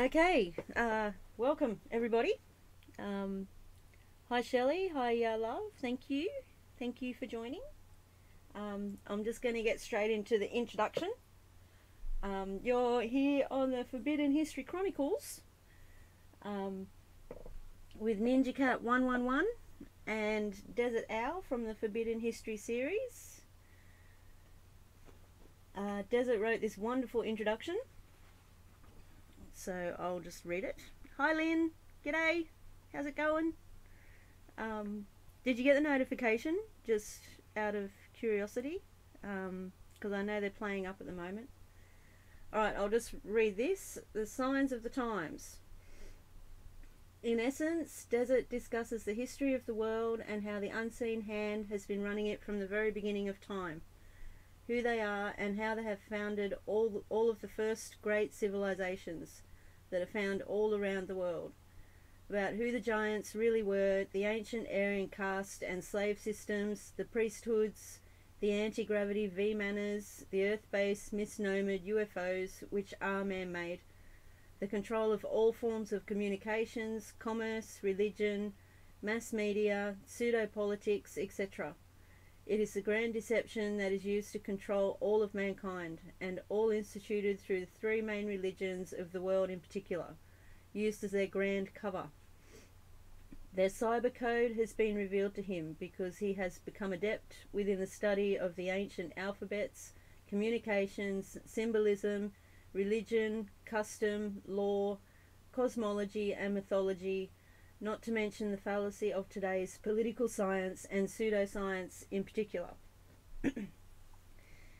Okay, welcome everybody. Hi Shelley, hi love, thank you for joining. I'm just going to get straight into the introduction. You're here on the Forbidden History Chronicles with NinjaCat 111 and Dezert-Owl from the Forbidden History series. Desert wrote this wonderful introduction, so I'll just read it. Hi Lynn, g'day, how's it going? Did you get the notification, just out of curiosity? Because I know they're playing up at the moment. Alright, I'll just read this. The signs of the times. In essence, Desert discusses the history of the world and how the unseen hand has been running it from the very beginning of time, who they are and how they have founded all of the first great civilizations that are found all around the world, about who the giants really were, the ancient Aryan caste and slave systems, the priesthoods, the anti-gravity V-manners, the earth-based misnomered UFOs, which are man-made, the control of all forms of communications, commerce, religion, mass media, pseudo-politics, etc. It is the grand deception that is used to control all of mankind, and all instituted through the three main religions of the world in particular, used as their grand cover. Their cyber code has been revealed to him because he has become adept within the study of the ancient alphabets, communications, symbolism, religion, custom, law, cosmology and mythology, not to mention the fallacy of today's political science and pseudoscience in particular.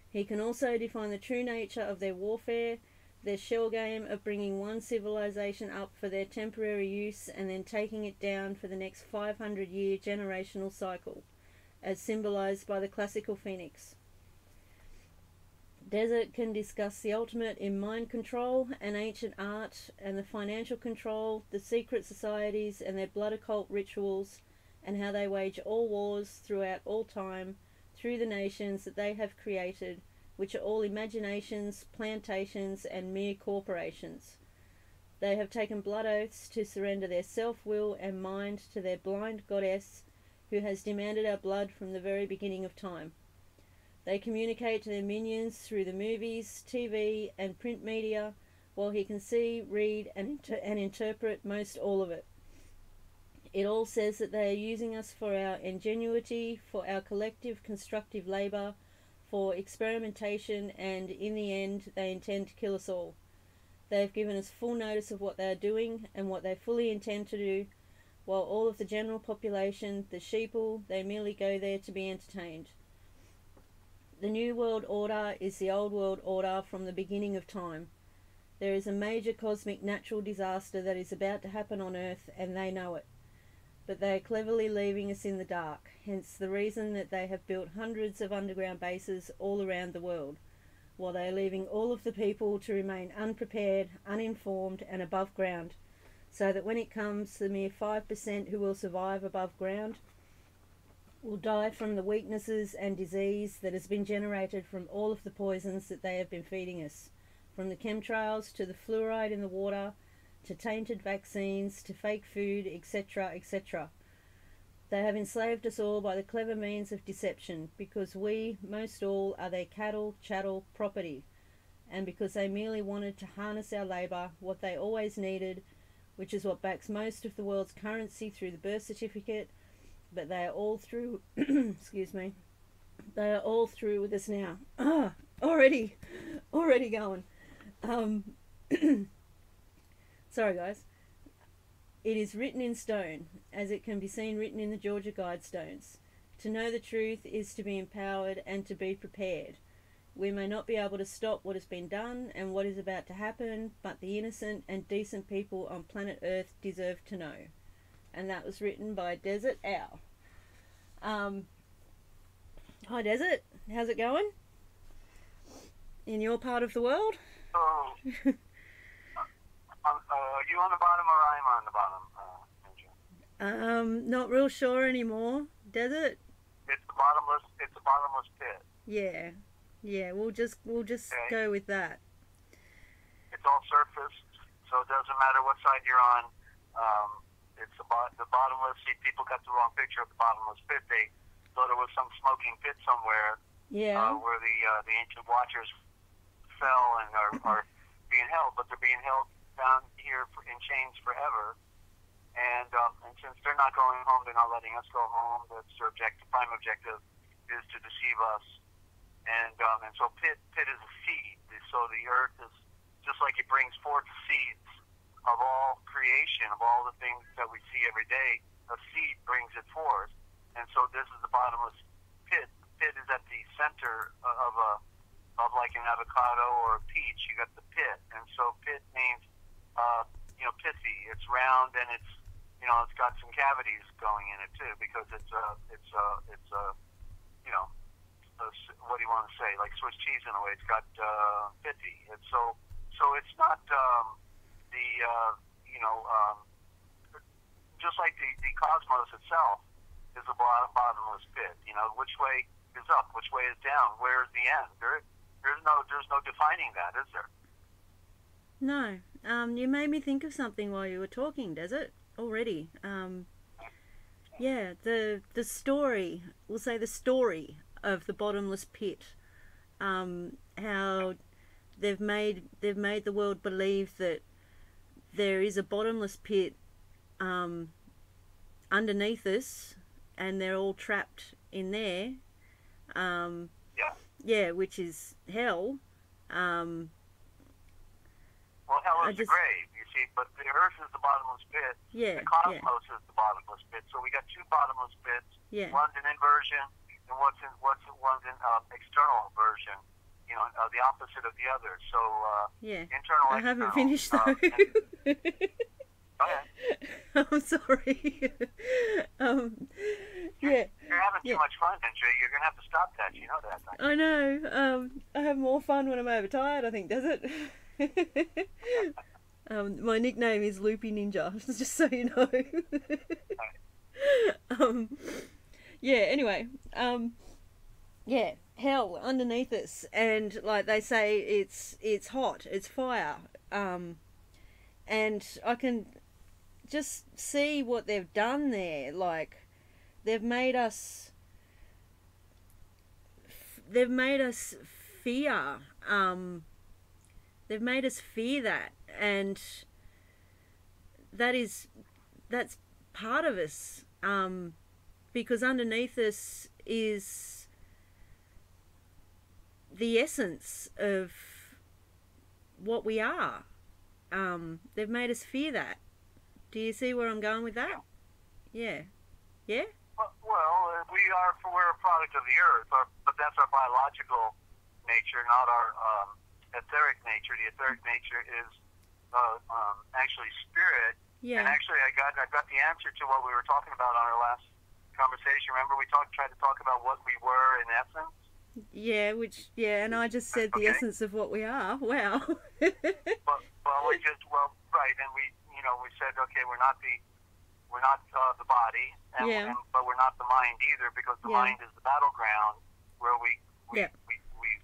He can also define the true nature of their warfare, their shell game of bringing one civilization up for their temporary use and then taking it down for the next 500-year generational cycle, as symbolized by the classical phoenix. Desert can discuss the ultimate in mind control and ancient art and the financial control, the secret societies and their blood occult rituals, and how they wage all wars throughout all time through the nations that they have created, which are all imaginations, plantations and mere corporations. They have taken blood oaths to surrender their self-will and mind to their blind goddess who has demanded our blood from the very beginning of time. They communicate to their minions through the movies, TV and print media, while he can see, read and interpret most all of it. It all says that they are using us for our ingenuity, for our collective constructive labour, for experimentation, and in the end they intend to kill us all. They have given us full notice of what they are doing and what they fully intend to do, while all of the general population, the sheeple, they merely go there to be entertained. The New World Order is the Old World Order from the beginning of time. There is a major cosmic natural disaster that is about to happen on Earth, and they know it. But they are cleverly leaving us in the dark, hence the reason that they have built hundreds of underground bases all around the world, while they are leaving all of the people to remain unprepared, uninformed and above ground, so that when it comes to the mere 5% who will survive above ground, will die from the weaknesses and disease that has been generated from all of the poisons that they have been feeding us, from the chemtrails to the fluoride in the water, to tainted vaccines, to fake food, etc., etc. They have enslaved us all by the clever means of deception, because we, most all, are their cattle, chattel, property, and because they merely wanted to harness our labour, what they always needed, which is what backs most of the world's currency through the birth certificate. But they are all through, excuse me, they are all through with us now. Already going. Sorry guys. It is written in stone, as it can be seen written in the Georgia Guidestones. To know the truth is to be empowered and to be prepared. We may not be able to stop what has been done and what is about to happen, but the innocent and decent people on planet Earth deserve to know. And that was written by Dezert-Owl. Hi Desert, how's it going? In your part of the world? Are you on the bottom or I am on the bottom, Ninja? Not real sure anymore. Desert? It's a bottomless pit. Yeah, we'll just Okay. go with that. It's all surface So it doesn't matter what side you're on. It's the bottomless. See, people got the wrong picture of the bottomless pit. They thought it was some smoking pit somewhere, where the ancient watchers fell and are being held, but they're being held down here in chains forever. And since they're not going home, they're not letting us go home. That's their prime objective is to deceive us. And so pit is a seed. So the earth is just like it brings forth seeds of all creation, of all the things that we see every day. A seed brings it forth. And so this is the bottomless pit. Pit is at the center of like an avocado or a peach. You got the pit. And so pit means pithy. It's round and it's got some cavities going in it too, because it's what do you want to say? Like Swiss cheese in a way. It's got pithy. And so it's not just like the cosmos itself is a bottomless pit. Which way is up, which way is down, where's the end? There's no defining that, is there? No. You made me think of something while you were talking, Desert, already. The story, we'll say the story of the bottomless pit. How they've made the world believe that there is a bottomless pit underneath us, and they're all trapped in there. Which is hell. Well, hell is the grave, you see, but the earth is the bottomless pit. The cosmos is the bottomless pit. So we got two bottomless pits. One's an inversion, and one's an external version. The opposite of the other. So internal. I haven't finished though. I'm sorry. You're having too much fun, Ninja. You're gonna have to stop that. You know that. I know. I have more fun when I'm overtired, I think, does it? My nickname is Loopy Ninja, just so you know. Anyway. Hell underneath us, and like they say, it's hot, it's fire. And I can just see what they've done there. Like they've made us fear. They've made us fear that, and that's part of us, because underneath us is the essence of what we are. They've made us fear that. Do you see where I'm going with that? Yeah. Well, we're a product of the earth, but that's our biological nature, not our etheric nature. The etheric nature is actually spirit. And actually, I got the answer to what we were talking about on our last conversation. Remember, we tried to talk about what we were in essence. And I just said the essence of what we are. Wow. Right, and we said, okay, we're not the body, but we're not the mind either, because the mind is the battleground where we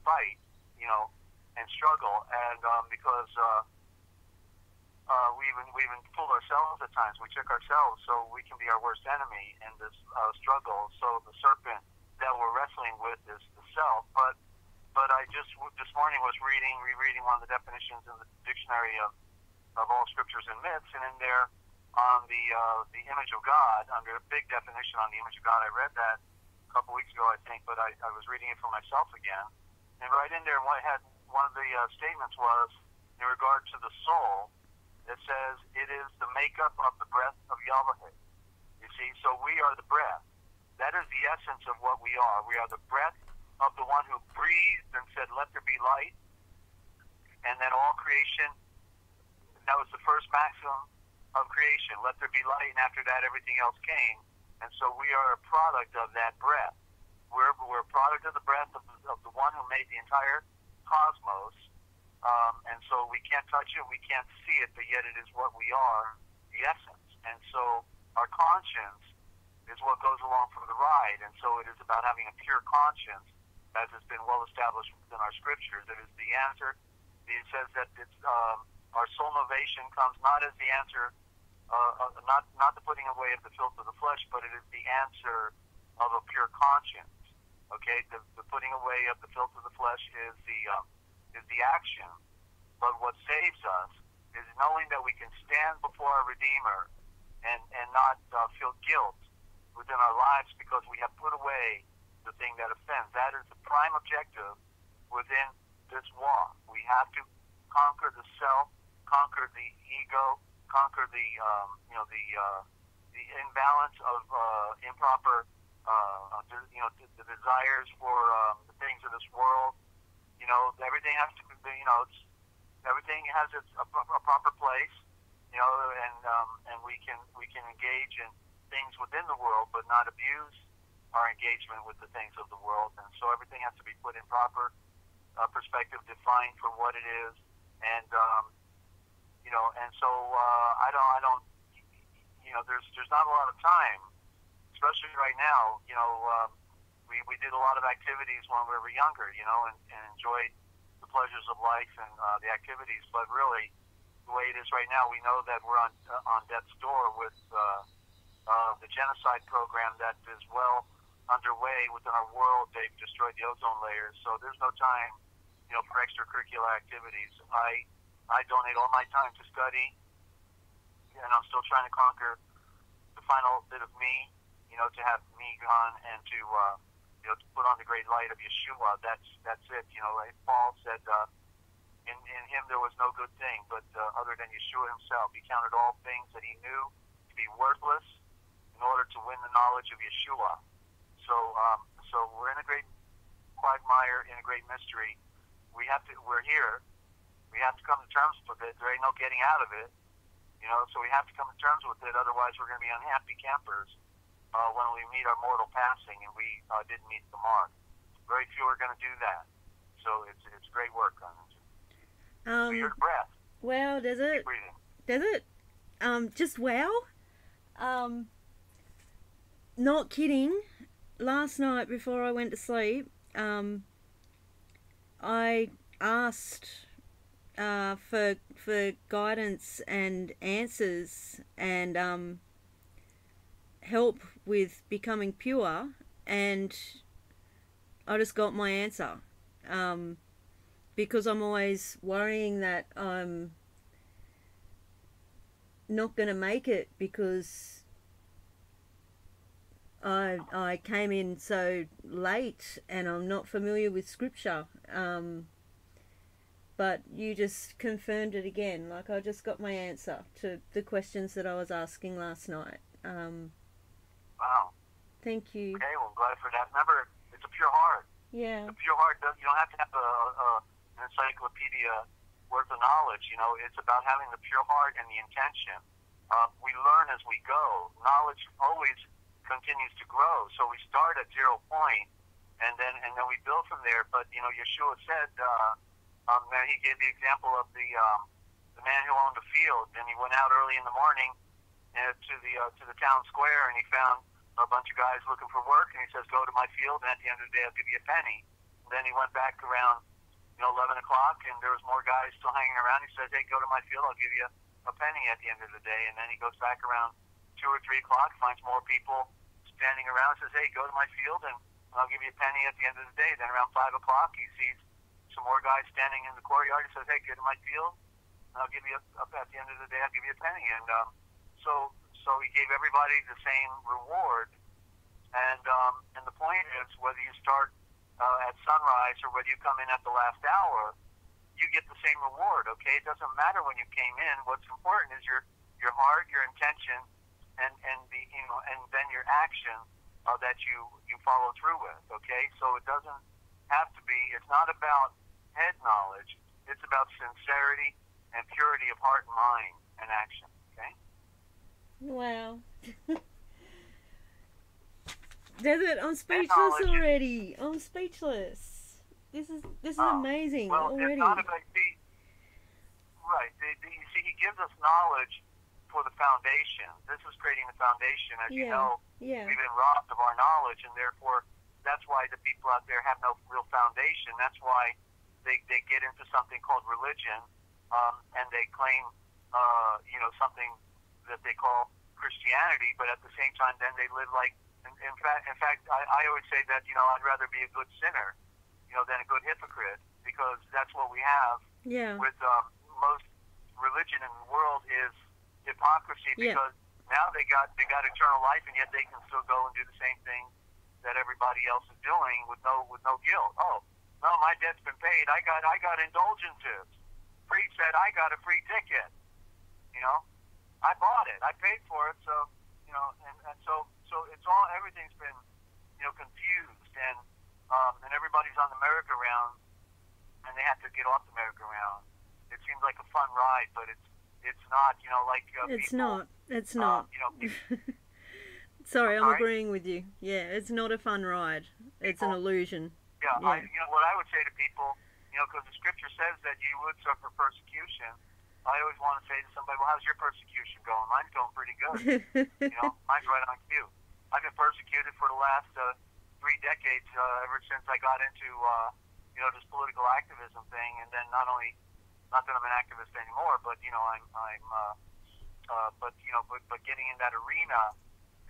fight, and struggle, and because we even fool ourselves at times. We trick ourselves so we can be our worst enemy in this struggle. So the serpent that we're wrestling with is the self. But I just this morning was rereading one of the definitions in the dictionary of all scriptures and myths, and in there on the image of God, under a big definition on the image of God, I read that a couple weeks ago, I think, but I was reading it for myself again, and right in there, one of the statements was in regard to the soul. It says it is the makeup of the breath of Yahweh. You see, so we are the breath. That is the essence of what we are. We are the breath of the one who breathed and said, "Let there be light," and then all creation. That was the first maximum of creation. Let there be light, and after that, everything else came. And so we are a product of that breath. We're a product of the breath of the one who made the entire cosmos. And so we can't touch it, we can't see it, but yet it is what we are, the essence. And so our conscience is what goes along for the ride. And so it is about having a pure conscience, as has been well established within our scriptures. It is the answer. It says that it's Our soul novation comes not as the answer, not the putting away of the filth of the flesh, but it is the answer of a pure conscience. Okay, the putting away of the filth of the flesh is the action. But what saves us is knowing that we can stand before our Redeemer and not feel guilt within our lives because we have put away the thing that offends. That is the prime objective within this walk. We have to conquer the self, conquer the ego, conquer the imbalance of improper the desires for the things of this world. Everything has to be, everything has a proper place, and we can engage in things within the world, but not abuse our engagement with the things of the world. And so everything has to be put in proper perspective, defined for what it is, and so I don't, there's not a lot of time, especially right now. We did a lot of activities when we were younger, and enjoyed the pleasures of life and the activities. But really, the way it is right now, we know that we're on death's door with the genocide program that is well underway within our world. They've destroyed the ozone layers, so there's no time, for extracurricular activities. I donate all my time to study, and I'm still trying to conquer the final bit of me, to have me gone and to put on the great light of Yeshua. That's it. Like Paul said, in him there was no good thing, but other than Yeshua himself. He counted all things that he knew to be worthless in order to win the knowledge of Yeshua. So we're in a great quagmire, in a great mystery. We're here. We have to come to terms with it. There ain't no getting out of it. So we have to come to terms with it. Otherwise, we're going to be unhappy campers when we meet our mortal passing, and we didn't meet the mark. Very few are going to do that. So it's great work on it. So your breath. Wow, Desert. Just wow. Not kidding. Last night before I went to sleep, I asked for guidance and answers and help with becoming pure, and I just got my answer. Because I'm always worrying that I'm not going to make it because I came in so late and I'm not familiar with scripture. But you just confirmed it again. Like, I just got my answer to the questions that I was asking last night. Wow. Thank you. Okay, well, glad for that. Remember, it's a pure heart. Yeah. The pure heart, you don't have to have an encyclopedia worth of knowledge. It's about having the pure heart and the intention. We learn as we go. Knowledge always continues to grow. So we start at 0 point, and then we build from there. But Yeshua said, he gave the example of the man who owned a field, and he went out early in the morning to the town square, and he found a bunch of guys looking for work, and he says, "Go to my field, and at the end of the day, I'll give you a penny." And then he went back around 11 o'clock, and there was more guys still hanging around. He says, "Hey, go to my field, I'll give you a penny at the end of the day." And then he goes back around 2 or 3 o'clock, finds more people standing around, says, "Hey, go to my field, and I'll give you a penny at the end of the day." Then around 5 o'clock, he sees some more guys standing in the courtyard. He says, "Hey, go to my field, and I'll give you at the end of the day, I'll give you a penny." And so he gave everybody the same reward. And the point is, whether you start at sunrise or whether you come in at the last hour, you get the same reward. Okay, it doesn't matter when you came in. What's important is your heart, your intention, and then your action that you follow through with. Okay, so it doesn't have to be. It's not about head knowledge. It's about sincerity and purity of heart and mind and action. Okay. Wow. Desert, I'm speechless already. I'm speechless. This is amazing already. It's not about right. You see, he gives us knowledge for the foundation. This is creating the foundation. As you know, we've been robbed of our knowledge, and therefore that's why the people out there have no real foundation. That's why they get into something called religion, and they claim, something that they call Christianity, but at the same time, then they live like. In fact, I always say that I'd rather be a good sinner, than a good hypocrite, because that's what we have. Yeah. With most religion in the world is hypocrisy, because now they got eternal life, and yet they can still go and do the same thing that everybody else is doing with no guilt. Oh, no, my debt's been paid. I got indulgences. Priest said I got a free ticket. I bought it. I paid for it. So and so it's all, everything's been confused, and everybody's on the merry-go-round, and they have to get off the merry-go-round. It seems like a fun ride, but it's not. It's people, not. It's not. Sorry, I'm agreeing with you. Yeah, it's not a fun ride. It's an illusion. Yeah. What I would say to people, because the scripture says that you would suffer persecution. I always want to say to somebody, well, how's your persecution going? Mine's going pretty good. Mine's right on cue. I've been persecuted for the last 3 decades, ever since I got into, this political activism thing. And then not that I'm an activist anymore, but, but getting in that arena,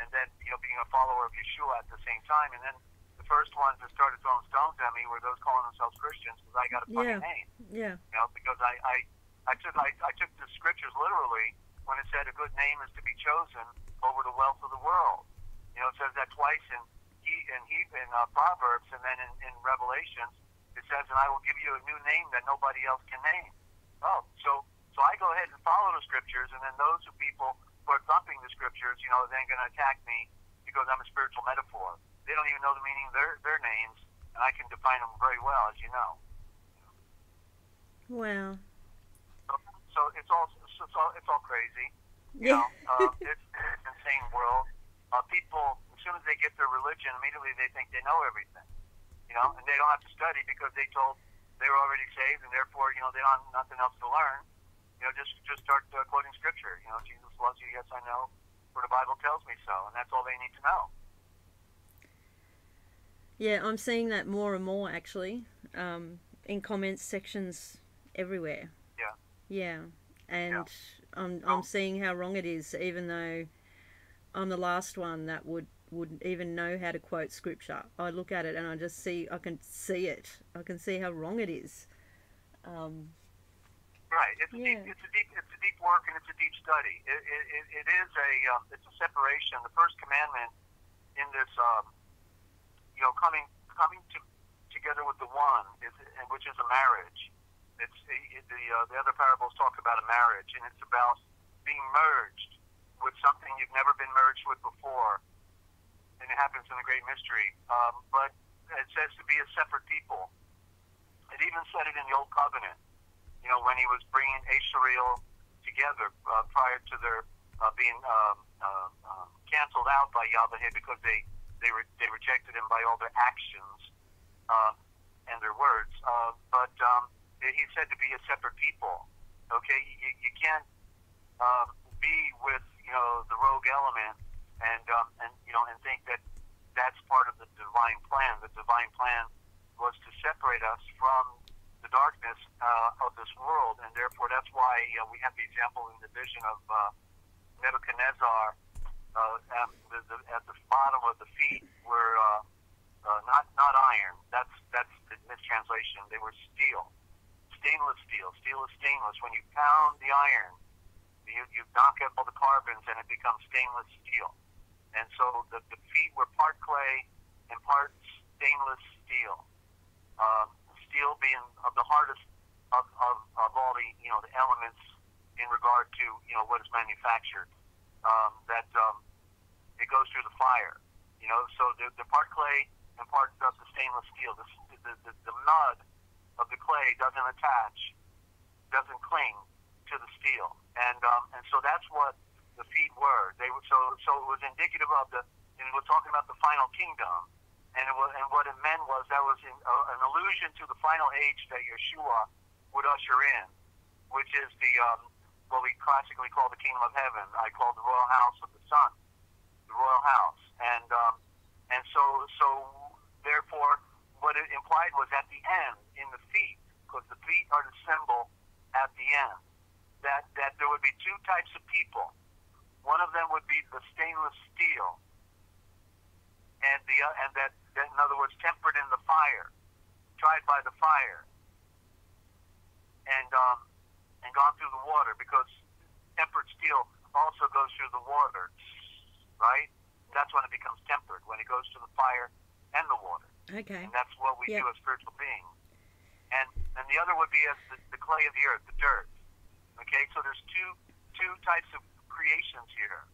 and then, being a follower of Yeshua at the same time. And then the first ones that started throwing stones at me were those calling themselves Christians, because I got a funny name. Yeah. Because I took the scriptures literally when it said a good name is to be chosen over the wealth of the world. It says that twice in Proverbs, and then in Revelations it says, "And I will give you a new name that nobody else can name." Oh, so I go ahead and follow the scriptures, and then those people who are thumping the scriptures, are then going to attack me because I'm a spiritual metaphor. They don't even know the meaning of their names, and I can define them very well, as you know. Wow. So it's all crazy. It's an insane world. People, as soon as they get their religion, immediately they think they know everything. And they don't have to study because they told they were already saved, and therefore, they don't have nothing else to learn. Just start quoting scripture. Jesus loves you. Yes, I know. For the Bible tells me so, and that's all they need to know. Yeah, I'm seeing that more and more actually, in comments sections everywhere. Yeah, and I'm seeing how wrong it is, even though I'm the last one that would even know how to quote scripture. I look at it and I can see it. I can see how wrong it is. Right. It's a deep work, and it's a deep study. It is it's a separation. The first commandment in this, coming together with the one, which is a marriage. The other parables talk about a marriage, and it's about being merged with something you've never been merged with before, and it happens in the Great Mystery. But it says to be a separate people. It even said it in the Old Covenant, when he was bringing Israel together prior to their being canceled out by Yahweh because they rejected him by all their actions and their words. But he said to be a separate people. Okay, you can't be with the rogue element and think that that's part of the divine plan. The divine plan was to separate us from the darkness of this world, and therefore that's why we have the example in the vision of Nebuchadnezzar at the bottom of the feet were not iron. That's the mistranslation. They were steel. Stainless steel. Steel is stainless. When you pound the iron, you knock out all the carbons and it becomes stainless steel. And so the feet were part clay and part stainless steel. Steel being of the hardest of all the the elements in regard to what is manufactured. That it goes through the fire. So the part clay and part of the stainless steel. The mud of the clay doesn't attach, doesn't cling to the steel, and so that's what the feet were. They were so it was indicative of and we're talking about the final kingdom, and what it meant was that was an allusion to the final age that Yeshua would usher in, which is what we classically call the kingdom of heaven. I call the royal house of the Son, the royal house, and so therefore. What it implied was at the end, in the feet, because the feet are the symbol at the end. That there would be two types of people. One of them would be the stainless steel, and that in other words, tempered in the fire, tried by the fire, and gone through the water, because tempered steel also goes through the water, right? That's when it becomes tempered, when it goes to the fire and the water. Okay. And that's what we do as spiritual beings. And the other would be as the clay of the earth, the dirt. Okay, so there's two types of creations here.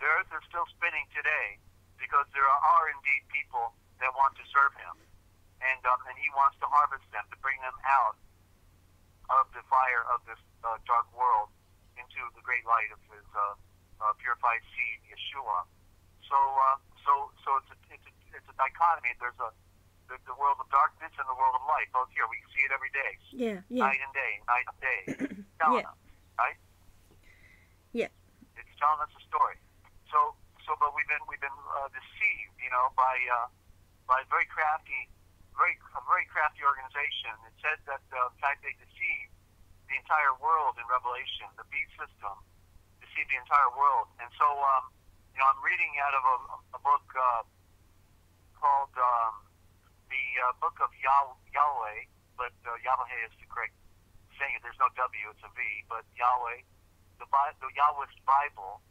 The earth is still spinning today because there are indeed people that want to serve him, and he wants to harvest them, to bring them out of the fire of this dark world into the great light of his purified seed, Yeshua. So it's a dichotomy. There's the world of darkness and the world of light, both here. We see it every day. Yeah. Night and day, night and day. Telling us, right? Yeah. It's telling us a story. But we've been deceived, by a very crafty organization. It said that in fact they deceived the entire world in Revelation. The beast system deceived the entire world, and so I'm reading out of a book called the Book of Yahweh, but Yahweh is the correct saying it. There's no W, it's a V, but Yahweh, the Yahweh's Bible,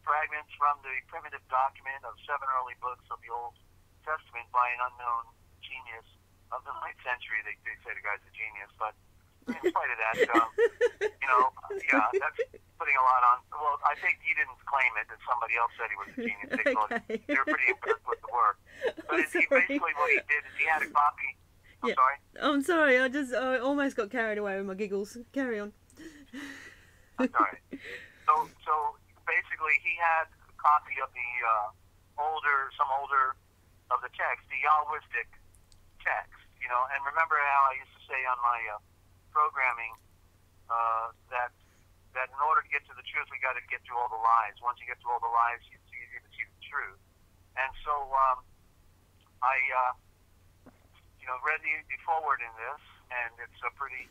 fragments from the primitive document of 7 early books of the Old Testament by an unknown genius of the 9th century. They say the guy's a genius, but in spite of that, that's putting a lot on. Well, I think he didn't claim it, and somebody else said he was a genius. They were pretty impressed with the work. But basically what he did is he had a copy. I'm sorry? I'm sorry, I almost got carried away with my giggles. Carry on. That's all right. So basically he had a copy of the some older of the text, the Yahwistic text, and remember how I used to say on my programming that in order to get to the truth, we got to get through all the lies. Once you get through all the lies, it's easier to see the truth. And so I read the forward in this, and it's pretty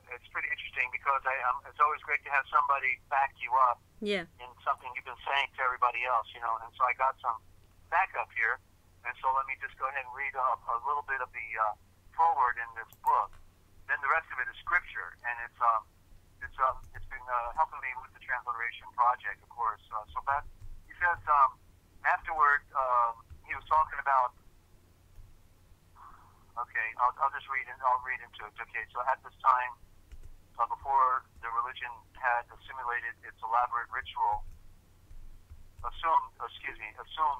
interesting because it's always great to have somebody back you up in something you've been saying to everybody else, and so I got some backup here, and so let me just go ahead and read a little bit of the forward in this book. Then the rest of it is scripture, and it's been helping me with the transliteration project, of course. So that he says afterward he was talking about. Okay, I'll just read it. I'll read into it. Okay, so at this time, before the religion had assimilated its elaborate ritual, assumed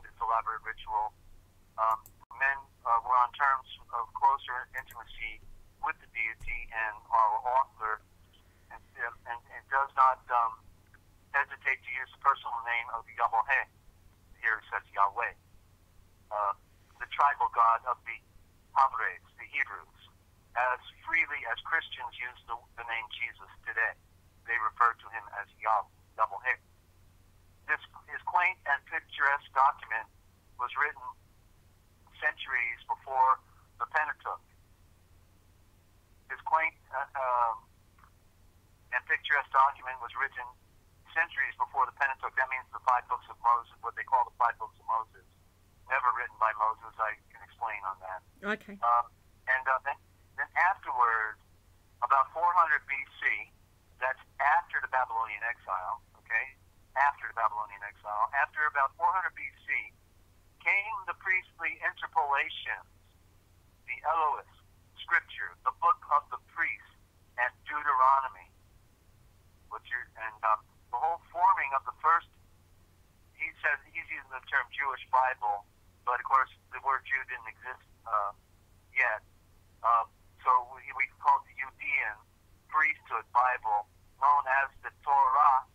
its elaborate ritual, men were on terms of closer intimacy with the deity, and our author and does not hesitate to use the personal name of Yahweh. Here it says Yahweh, the tribal god of the the Hebrews, as freely as Christians use the name Jesus today. They refer to him as Yahweh. His quaint and picturesque document was written centuries before the Pentateuch. His quaint and picturesque document was written centuries before the Pentateuch. That means the 5 books of Moses, what they call the 5 books of Moses. Never written by Moses. I can explain on that. Okay. Then afterwards, about 400 BC, that's after the Babylonian exile, okay? After the Babylonian exile, after about 400 BC, came the priestly interpolations, the Elohist scripture, the book of the priests, and Deuteronomy. The whole forming of the first, he says he's using the term Jewish Bible, but of course the word Jew didn't exist yet. So we call it the Judean priesthood Bible, known as the Torah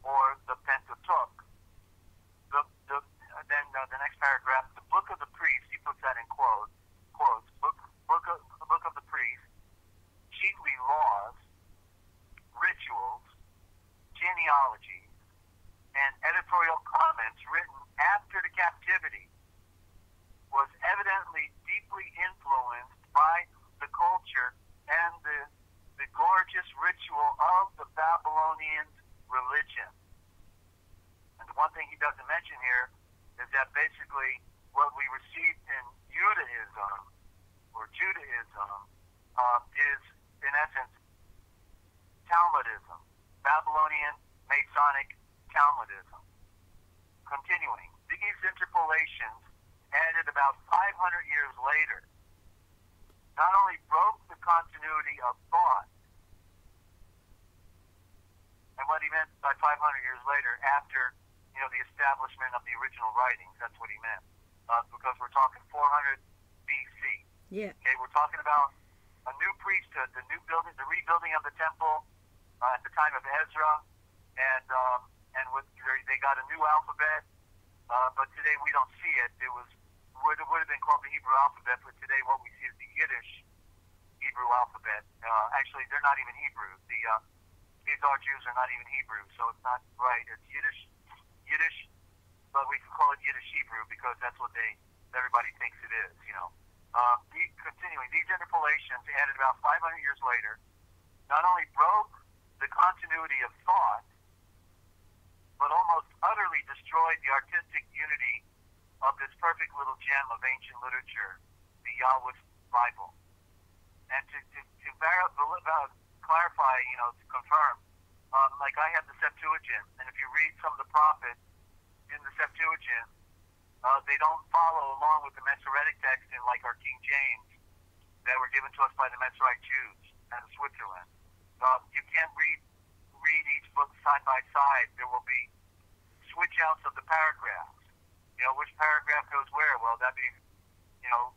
or the Pentateuch. Then the next paragraph, the book of the priest, he puts that in quotes. Book of the priest, chiefly laws, rituals, genealogies, and editorial comments written after the captivity, was evidently deeply influenced by the culture and the gorgeous ritual of the Babylonian religion. And the one thing he doesn't mention here is that basically what we received in Judaism is, in essence, Talmudism, Babylonian Masonic Talmudism. Continuing, these interpolations added about 500 years later not only broke the continuity of thought, and what he meant by 500 years later, after the establishment of the original writings, that's what he meant, because we're talking 400 BC. Yeah. Okay, we're talking about a new priesthood, the new building, the rebuilding of the temple at the time of Ezra, and they got a new alphabet, but today we don't see it. It would have been called the Hebrew alphabet, but today what we see is the Yiddish Hebrew alphabet. Actually, they're not even Hebrew. These are Jews are not even Hebrew, so it's not right. It's Yiddish, but we can call it Yiddish Hebrew because that's what everybody thinks it is. Continuing, these interpolations added about 500 years later not only broke the continuity of thought, but almost utterly destroyed the artistic unity of this perfect little gem of ancient literature, the Yahweh Bible. And to clarify, to confirm, like I have the Septuagint, and if you read some of the prophets in the Septuagint, they don't follow along with the Masoretic text in like our King James that were given to us by the Masorite Jews out of Switzerland. You can't read each book side by side. There will be switch outs of the paragraphs. Which paragraph goes where? Well, that'd be,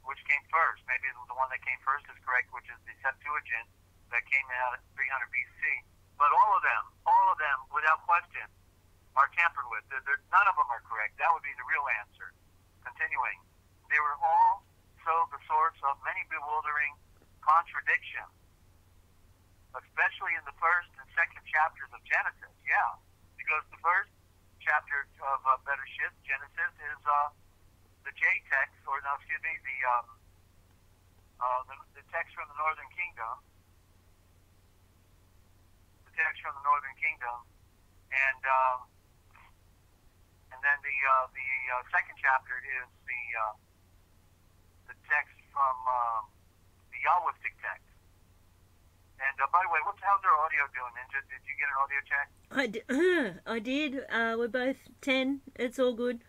which came first. Maybe the one that came first is correct, which is the Septuagint that came out at 300 BC. But all of them, without question, are tampered with. None of them are correct. That would be the real answer. Continuing, they were all the source of many bewildering contradictions, especially in the first and second chapters of Genesis. Yeah, because the first chapter of Bereshit, Genesis, is the J text, or no, excuse me, the text from the Northern Kingdom. The text from the Northern Kingdom, and then the second chapter is the text from the Yahwistic text. And by the way, how's our audio doing, Ninja? Did you get an audio check? I did. We're both 10. It's all good.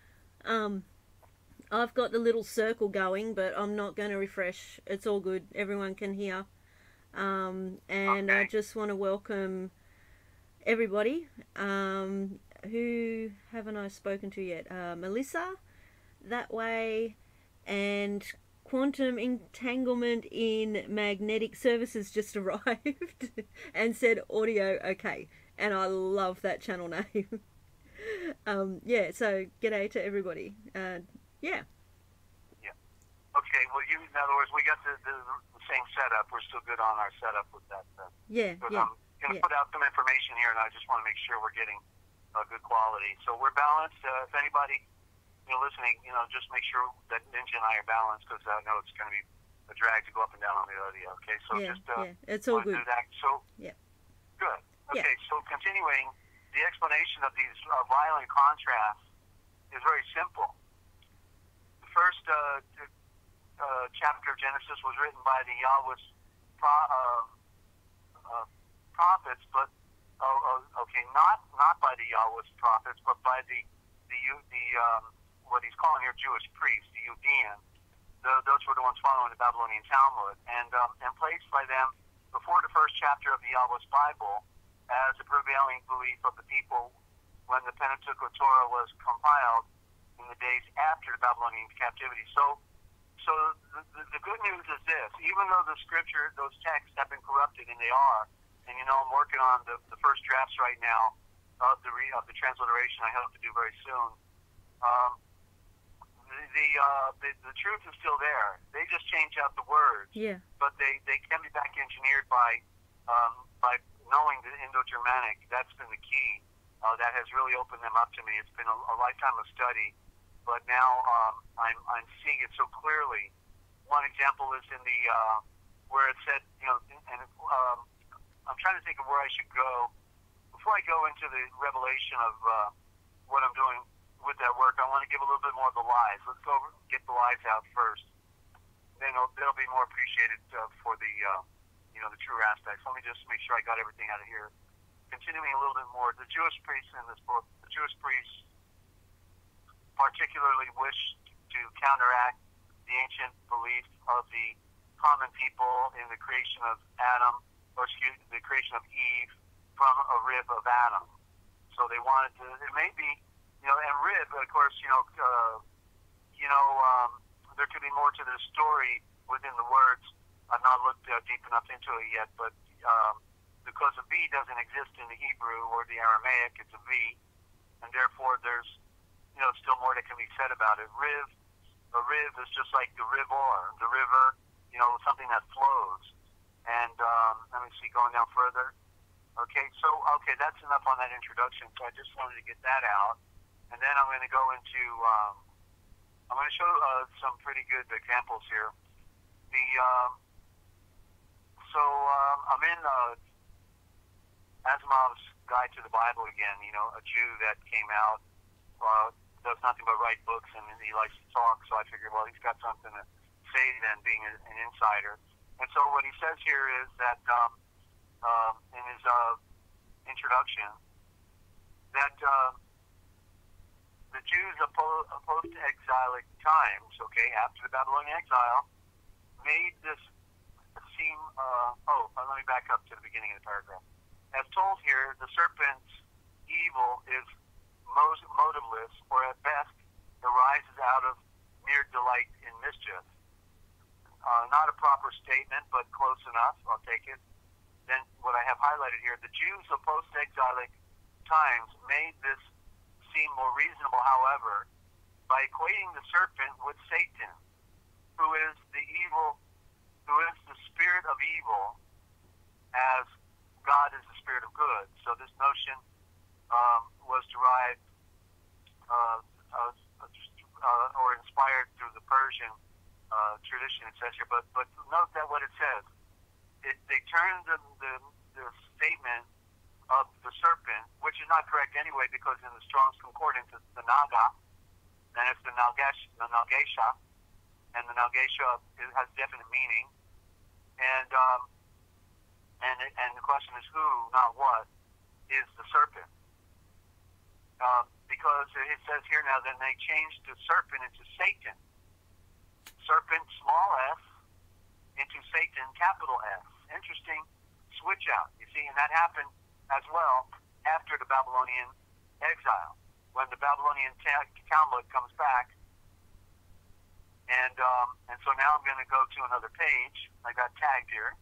I've got the little circle going, but I'm not going to refresh. It's all good. Everyone can hear. And okay. I just want to welcome everybody. Who haven't I spoken to yet? Melissa, That Way, and Quantum Entanglement in Magnetic Services just arrived and said audio okay. And I love that channel name. Yeah, so g'day to everybody. Yeah. Okay, well, in other words, we got the same setup. We're still good on our setup with that. Yeah. I'm going to put out some information here, and I just want to make sure we're getting good quality. So we're balanced. If anybody listening, just make sure that Ninja and I are balanced, because I know it's going to be a drag to go up and down on the audio. Okay, so it's all good. Do that. So yeah, good. Okay, so continuing, the explanation of these violent contrasts is very simple. The first chapter of Genesis was written by the Yahweh's prophets, but not by the Yahweh's prophets, but by the what he's calling here Jewish priests, the Judeans. Those were the ones following the Babylonian Talmud, and placed by them before the first chapter of the Yahweh's Bible as a prevailing belief of the people when the Pentateuch Torah was compiled in the days after the Babylonian captivity. So the good news is this: even though the scripture, those texts have been corrupted, and they are, and I'm working on the first drafts right now of the transliteration. I hope to do very soon. The truth is still there. They just change out the words. Yeah. But they can be back engineered by knowing the Indo-Germanic. That's been the key. That has really opened them up to me. It's been a lifetime of study, but now I'm seeing it so clearly. One example is in the where it said, and I'm trying to think of where I should go. Before I go into the revelation of what I'm doing with that work, I want to give a little bit more of the lies. Let's go get the lies out first. Then they'll be more appreciated for the, the true aspects. Let me just make sure I got everything out of here. Continuing a little bit more, the Jewish priests in this book, the Jewish priests particularly wished to counteract the ancient belief of the common people in the creation of Adam, the creation of Eve from a rib of Adam. So they wanted to, it may be, and rib, of course, there could be more to this story within the words. I've not looked deep enough into it yet, but because a V doesn't exist in the Hebrew or the Aramaic, it's a V, and therefore there's, still more that can be said about it. A riv is just like the river, something that flows. And let me see, going down further. Okay, that's enough on that introduction. So I just wanted to get that out, and then I'm going to go into. I'm going to show some pretty good examples here. I'm in Asimov's Guide to the Bible again. A Jew that came out, does nothing but write books, and he likes to talk. So I figured, well, he's got something to say then, being an insider. And so what he says here is that in his introduction, that the Jews opposed to exilic times, after the Babylonian exile, made this seem, let me back up to the beginning of the paragraph. As told here, the serpent's evil is most motiveless, or at best, arises out of mere delight in mischief. Not a proper statement, but close enough. I'll take it. Then what I have highlighted here, the Jews of post-exilic times made this seem more reasonable, however, by equating the serpent with Satan, who is the spirit of evil, as God is the spirit of good. So this notion was derived or inspired through the Persian tradition, it says here. But note that what it says, they turned the statement of the serpent, which is not correct anyway, because in the Strong's Concordance it's the Naga, and it's the Nalgesha, and the Nalgesha has definite meaning, and the question is who, not what, is the serpent? Because it says here now that they changed the serpent into Satan. Serpent, small s, into Satan, capital S. Interesting switch out, you see, and that happened as well after the Babylonian exile, when the Babylonian Talmud comes back. And so now I'm going to go to another page. I got tagged here.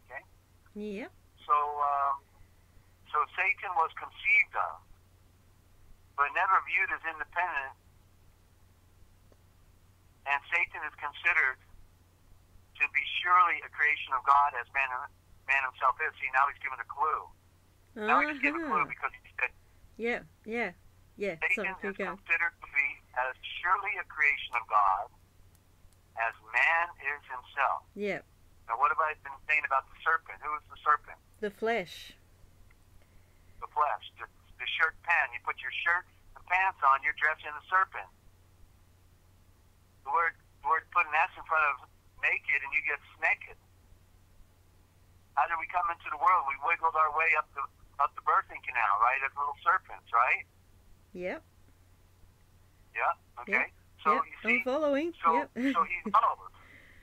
Okay. Yeah. So Satan was conceived of, but never viewed as independent, and Satan is considered to be surely a creation of God, as man himself is. See, now he's given a clue. Now he just gave a clue because he said, yeah. Satan is considered to be as surely a creation of God as man is himself. Yeah. Now, what have I been saying about the serpent? Who is the serpent? The flesh. The flesh. The shirt pan. You put your shirt and pants on, you're dressed in the serpent. The word put an S in front of naked, and you get snaked. How did we come into the world? We wiggled our way up the birthing canal, right? As little serpents, right? Yep. Yeah. Okay. Yep. So yep. you see, I'm following. So, yep. so he's both,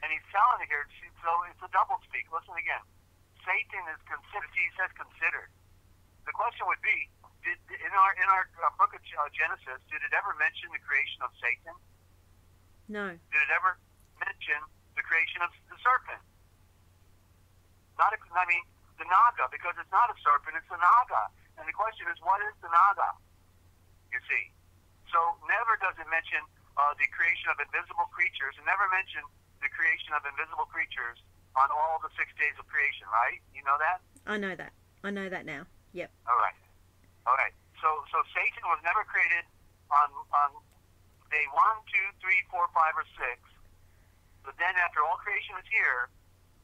and he's telling it here. So it's a double speak. Listen again. Satan is considered. He says considered. The question would be, in our book of Genesis, did it ever mention the creation of Satan? No. Did it ever mention the creation of the serpent? The Naga, because it's not a serpent, it's a Naga. And the question is, what is the Naga? You see. So never does it mention the creation of invisible creatures, and never mention the creation of invisible creatures on all the 6 days of creation, right? You know that? I know that. I know that now. Yep. All right. So Satan was never created on day 1, 2, 3, 4, 5, or 6. But then after all creation is here,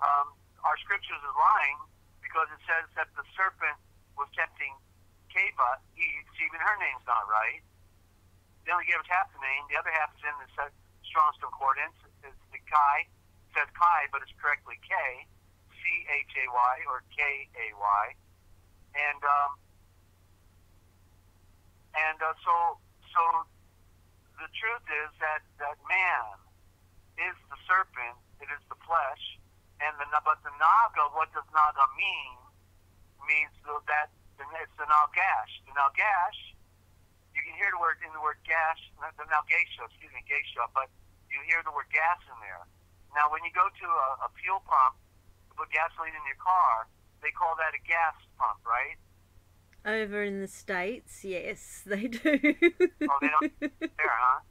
our scriptures is lying, because it says that the serpent was tempting Eve. Even her name's not right. They only gave us half the name. The other half is in the Strong's Concordance. It's the Kai. It says Kai, but it's correctly K, Chay or Kay. So the truth is that man is the serpent. It is the flesh, but the naga. What does naga mean? Means that it's the nagash. The nagash. You can hear the word in the word gash, the geisha, but you hear the word gas in there. Now, when you go to a fuel pump to put gasoline in your car, they call that a gas pump, right? Over in the States, yes, they do. Oh, they don't there, huh?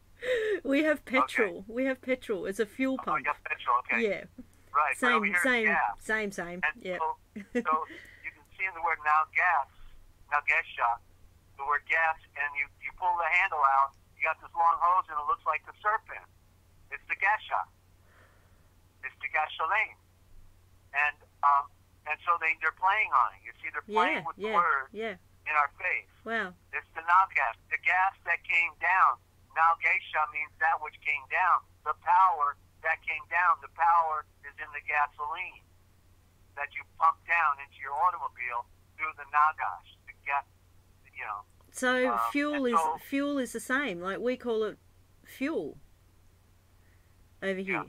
We have petrol. Okay. We have petrol. It's a fuel pump. Oh, you have petrol, okay. Yeah. Right. Same. Same. And Yeah. so you can see in the word nagesha, the word gas, and you pull the handle out, you got this long hose, and it looks like the serpent. It's the gasha. It's the gasoline. And so they're playing on it. You see, they're playing with the word in our face. Wow. It's the nagash, the gas that came down. Nagesha means that which came down. The power that came down. The power is in the gasoline that you pump down into your automobile through the nagash. The gas, So fuel is the same. Like we call it fuel over here.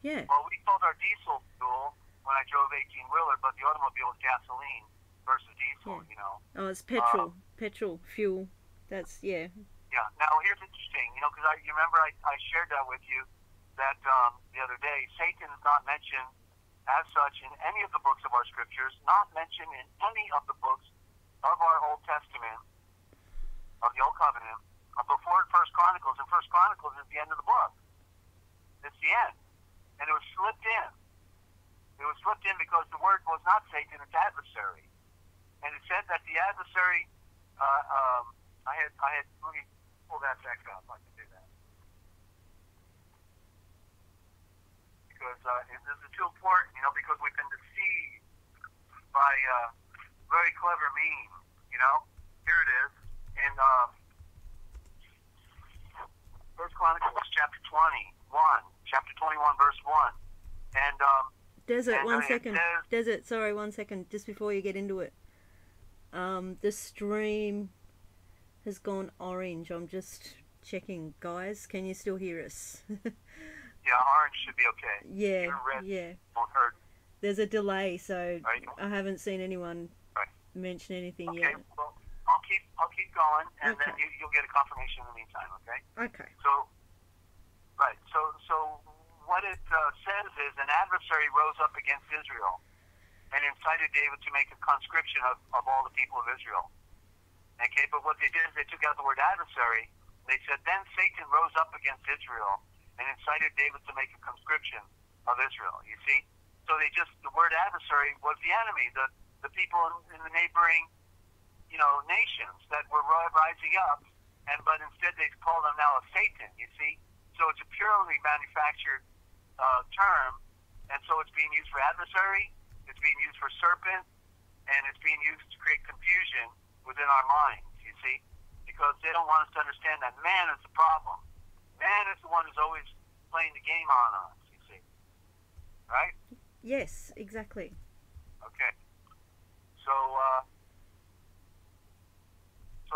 Yeah. Well, we called our diesel fuel when I drove 18-wheeler, but the automobile was gasoline versus diesel. Oh, it's petrol. Petrol fuel. That's Yeah. Now here's interesting. Because you remember I shared that with you that the other day. Satan is not mentioned as such in any of the books of our scriptures. Not mentioned in any of the books of our Old Testament. Of the Old Covenant, before First Chronicles, and First Chronicles is the end of the book. It's the end, and it was slipped in. It was slipped in because the word was not Satan; it's adversary, and it said that the adversary. I had. Let me pull that back up. I can do that because this is too important. Because we've been deceived by very clever means. Here it is. In First Chronicles chapter 21, verse 1. And Desert, and, one second. says, Desert, sorry, 1 second, just before you get into it. The stream has gone orange. I'm just checking. Guys, can you still hear us? Yeah, orange should be okay. Yeah, red won't hurt. There's a delay, so I haven't seen anyone mention anything yet. Okay, well, I'll keep going, and then you'll get a confirmation in the meantime, okay? Okay. So what it says is an adversary rose up against Israel and incited David to make a conscription of all the people of Israel. Okay, but what they did is they took out the word adversary. They said, then Satan rose up against Israel and incited David to make a conscription of Israel. You see? So the word adversary was the enemy, the people in the neighboring nations that were rising up, but instead they call them now a Satan, you see? So it's a purely manufactured term, and so it's being used for adversary, it's being used for serpent, and it's being used to create confusion within our minds, you see? Because they don't want us to understand that man is the problem. Man is the one who's always playing the game on us, you see? Right? Yes, exactly. Okay. So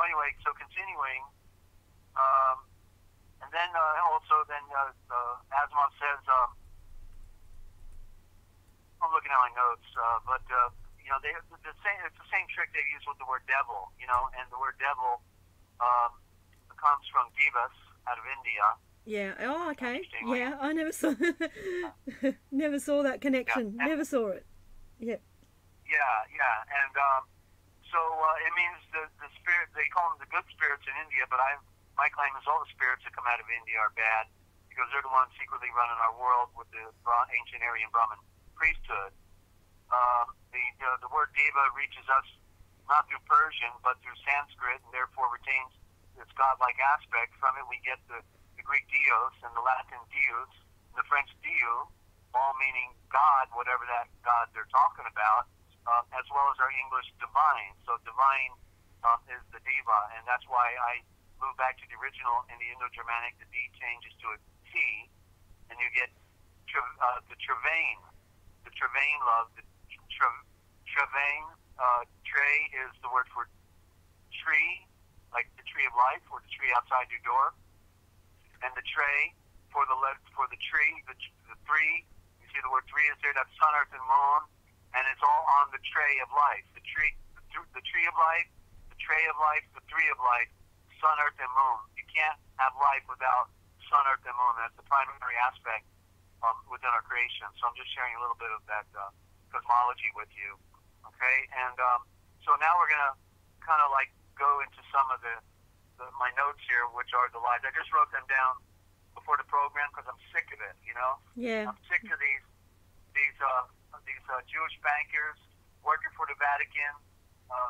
anyway, continuing, and then Asimov says, I'm looking at my notes, but it's the same trick they use with the word devil, and the word devil comes from Divas out of India. Yeah. Oh, okay. Yeah, I never saw never saw that connection. Yeah, never saw it. Yeah. Yeah, and so it means the spirit. They call them the good spirits in India, but my claim is all the spirits that come out of India are bad because they're the ones secretly running our world with the ancient Aryan Brahmin priesthood. The word diva reaches us not through Persian but through Sanskrit, and therefore retains its godlike aspect. From it, we get the Greek dios and the Latin deus, and the French dieu, all meaning God, whatever that God they're talking about. as well as our English divine. So divine is the diva, and that's why I moved back to the original in the Indo-Germanic. The D changes to a T, and you get the Travain. The Travain love. The Travain. Tre is the word for tree, like the tree of life, or the tree outside your door. And the tray for the tree, the three. You see the word three is there. That's sun, earth, and moon, and it's all on the tray of life. The tree of life, the tray of life, the three of life, sun, earth, and moon. You can't have life without sun, earth, and moon. That's the primary aspect within our creation. So I'm just sharing a little bit of that cosmology with you. Okay, and so now we're gonna kind of like go into some of my notes here, which are the lies. I just wrote them down before the program because I'm sick of it. You know, Yeah. I'm sick of these Jewish bankers working for the Vatican,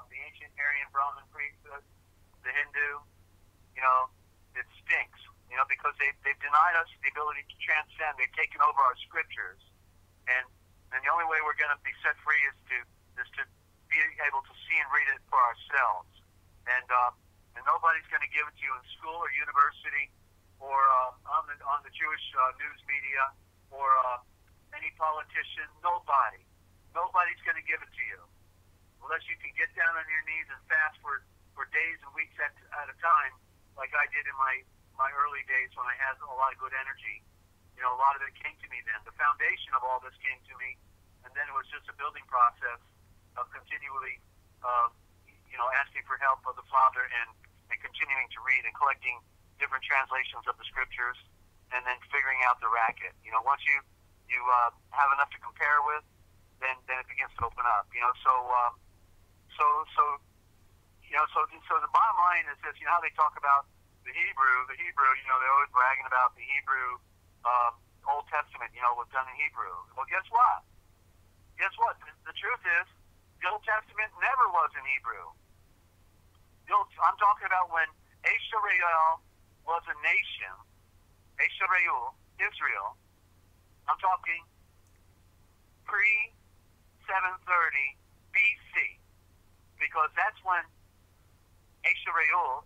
the ancient Aryan Brahmin priesthood, the Hindu. You know, it stinks. You know, because they've denied us the ability to transcend. They've taken over our scriptures, and the only way we're going to be set free is to be able to see and read it for ourselves. And nobody's going to give it to you in school or university or on the Jewish news media or any politician. Nobody's going to give it to you unless you can get down on your knees and fast for days and weeks at a time, like I did in my early days when I had a lot of good energy. You know, a lot of it came to me then. The foundation of all this came to me, and then it was just a building process of continually, asking for help of the Father and continuing to read and collecting different translations of the scriptures, and then figuring out the racket. You know, once you have enough to compare with, then it begins to open up. You know, so the bottom line is this. You know how they talk about the Hebrew. You know, they're always bragging about the Hebrew Old Testament. You know, was done in Hebrew. Well, guess what? The truth is, the Old Testament never was in Hebrew. I'm talking about when Israel was a nation. Israel. I'm talking pre-730 BC, because that's when Israel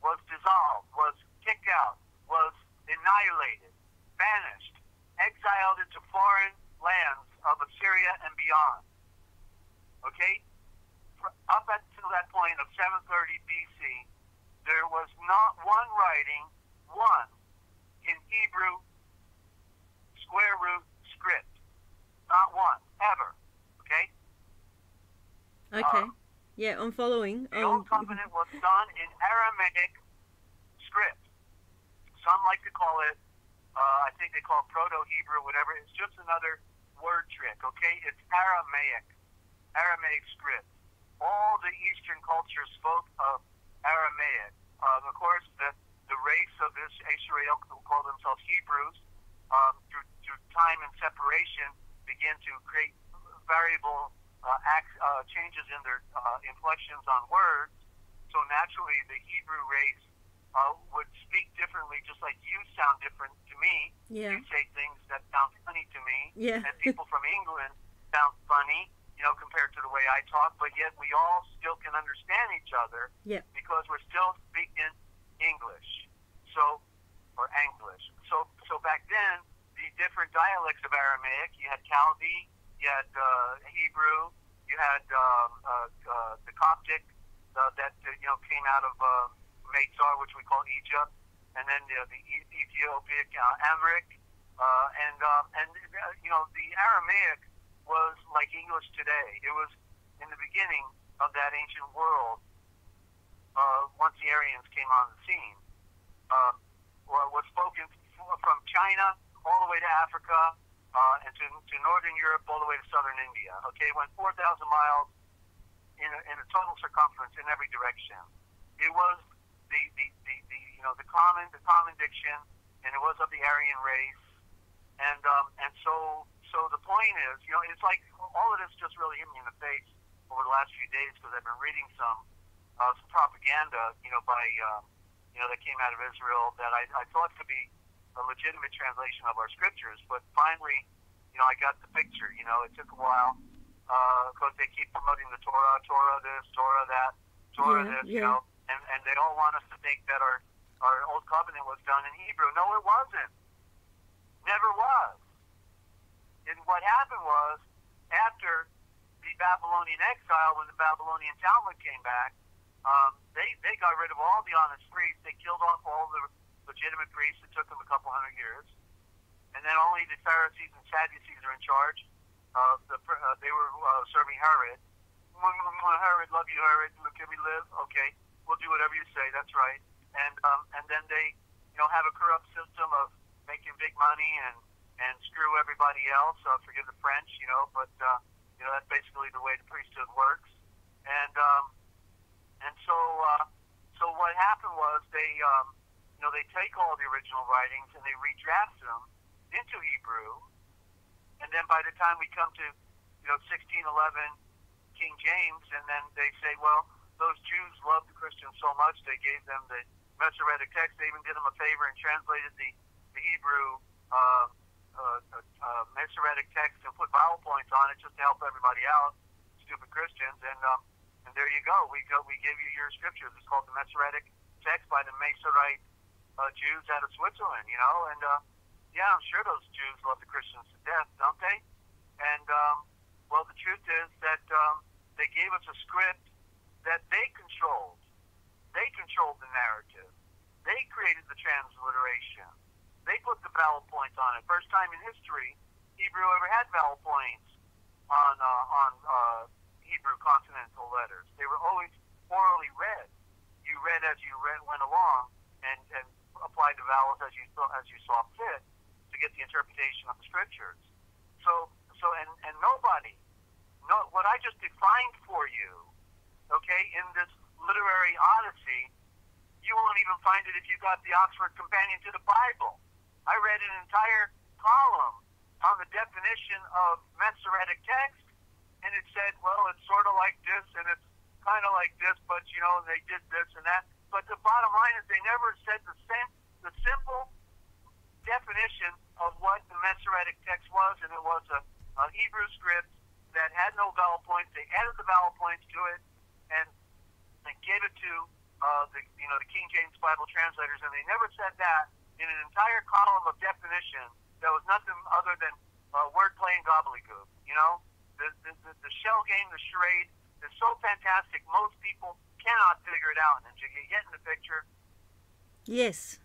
was dissolved, was kicked out, was annihilated, banished, exiled into foreign lands of Assyria and beyond. Okay? Up until that point of 730 BC, there was not one writing, in Hebrew square root script. Not one, ever. Okay? Okay. Yeah, I'm following. The Old Covenant was done in Aramaic script. Some like to call it, I think they call it Proto-Hebrew, whatever. It's just another word trick, okay? It's Aramaic script. All the Eastern cultures spoke of Aramaic. Of course, the race of this Israel, who call themselves Hebrews, through time and separation, begin to create variable changes in their inflections on words. So naturally, the Hebrew race would speak differently, just like you sound different to me. Yeah. You say things that sound funny to me, Yeah. and people from England sound funny, you know, compared to the way I talk, but yet we all still can understand each other. Yeah. Because we're still speaking English, or Anglish. So back then, the different dialects of Aramaic, you had Chaldee, you had Hebrew, you had the Coptic that came out of Meitzar, which we call Egypt, and then the Ethiopic Amharic, and the Aramaic was like English today. It was in the beginning of that ancient world. Once the Aryans came on the scene, was spoken from China all the way to Africa, and to northern Europe, all the way to southern India. Okay, went 4,000 miles in a total circumference in every direction. It was the common diction, and it was of the Aryan race, and so the point is, it's like all of this just really hit me in the face over the last few days, because I've been reading some propaganda, by that came out of Israel that I thought could be a legitimate translation of our scriptures, but finally I got the picture. It took a while because they keep promoting the Torah, Torah this, Torah that, Torah this, and they all want us to think that our Old Covenant was done in Hebrew. No, it wasn't. Never was. And what happened was, after the Babylonian exile, when the Babylonian Talmud came back, they got rid of all the honest priests. They killed off all the legitimate priests. It took them a couple hundred years. And then only the Pharisees and Sadducees are in charge. They were serving Herod. Herod, love you, Herod. Can we live? Okay, we'll do whatever you say. That's right. And then they, have a corrupt system of making big money and screw everybody else. Forgive the French, but that's basically the way the priesthood works. So what happened was they take all the original writings and they redraft them into Hebrew, and then by the time we come to 1611 King James, and then they say, well, those Jews loved the Christians so much they gave them the Masoretic text. They even did them a favor and translated the Hebrew Masoretic text and put vowel points on it just to help everybody out, stupid Christians. And there you go. We give you your scriptures. It's called the Masoretic text by the Masorite Jews out of Switzerland. And yeah, I'm sure those Jews love the Christians to death, don't they? And well, the truth is that they gave us a script that they controlled. They controlled the narrative. They created the transliteration. They put the vowel points on it. First time in history, Hebrew ever had vowel points on Hebrew consonantal letters. They were always orally read. You read as you went along, and applied the vowels as you saw fit to get the interpretation of the scriptures. And nobody, what I just defined for you, okay, in this literary odyssey, you won't even find it if you got the Oxford Companion to the Bible. I read an entire column on the definition of Masoretic text, and it said, well, it's sort of like this, and it's kind of like this, but, they did this and that. But the bottom line is they never said the simple definition of what the Masoretic text was, and it was a Hebrew script that had no vowel points. They added the vowel points to it and gave it to the King James Bible translators, and they never said that in an entire column of definition that was nothing other than wordplay and gobbledygook. The shell game, the charade, is so fantastic. Most people cannot figure it out. And you get in the picture. Yes.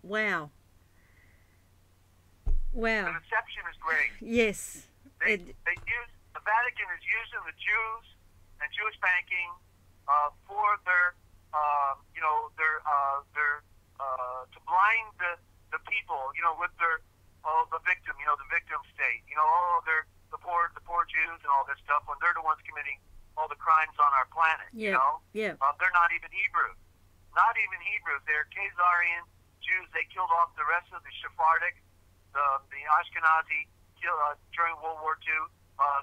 Wow. The deception is great. Yes. The Vatican is using the Jews and Jewish banking for their to blind the people, with their the victim, the victim state, they're the poor Jews and all this stuff, when they're the ones committing all the crimes on our planet. Yeah. Yeah. They're not even Hebrews. Not even Hebrews. They're Khazarian Jews. They killed off the rest of the Sephardic, the Ashkenazi during World War II.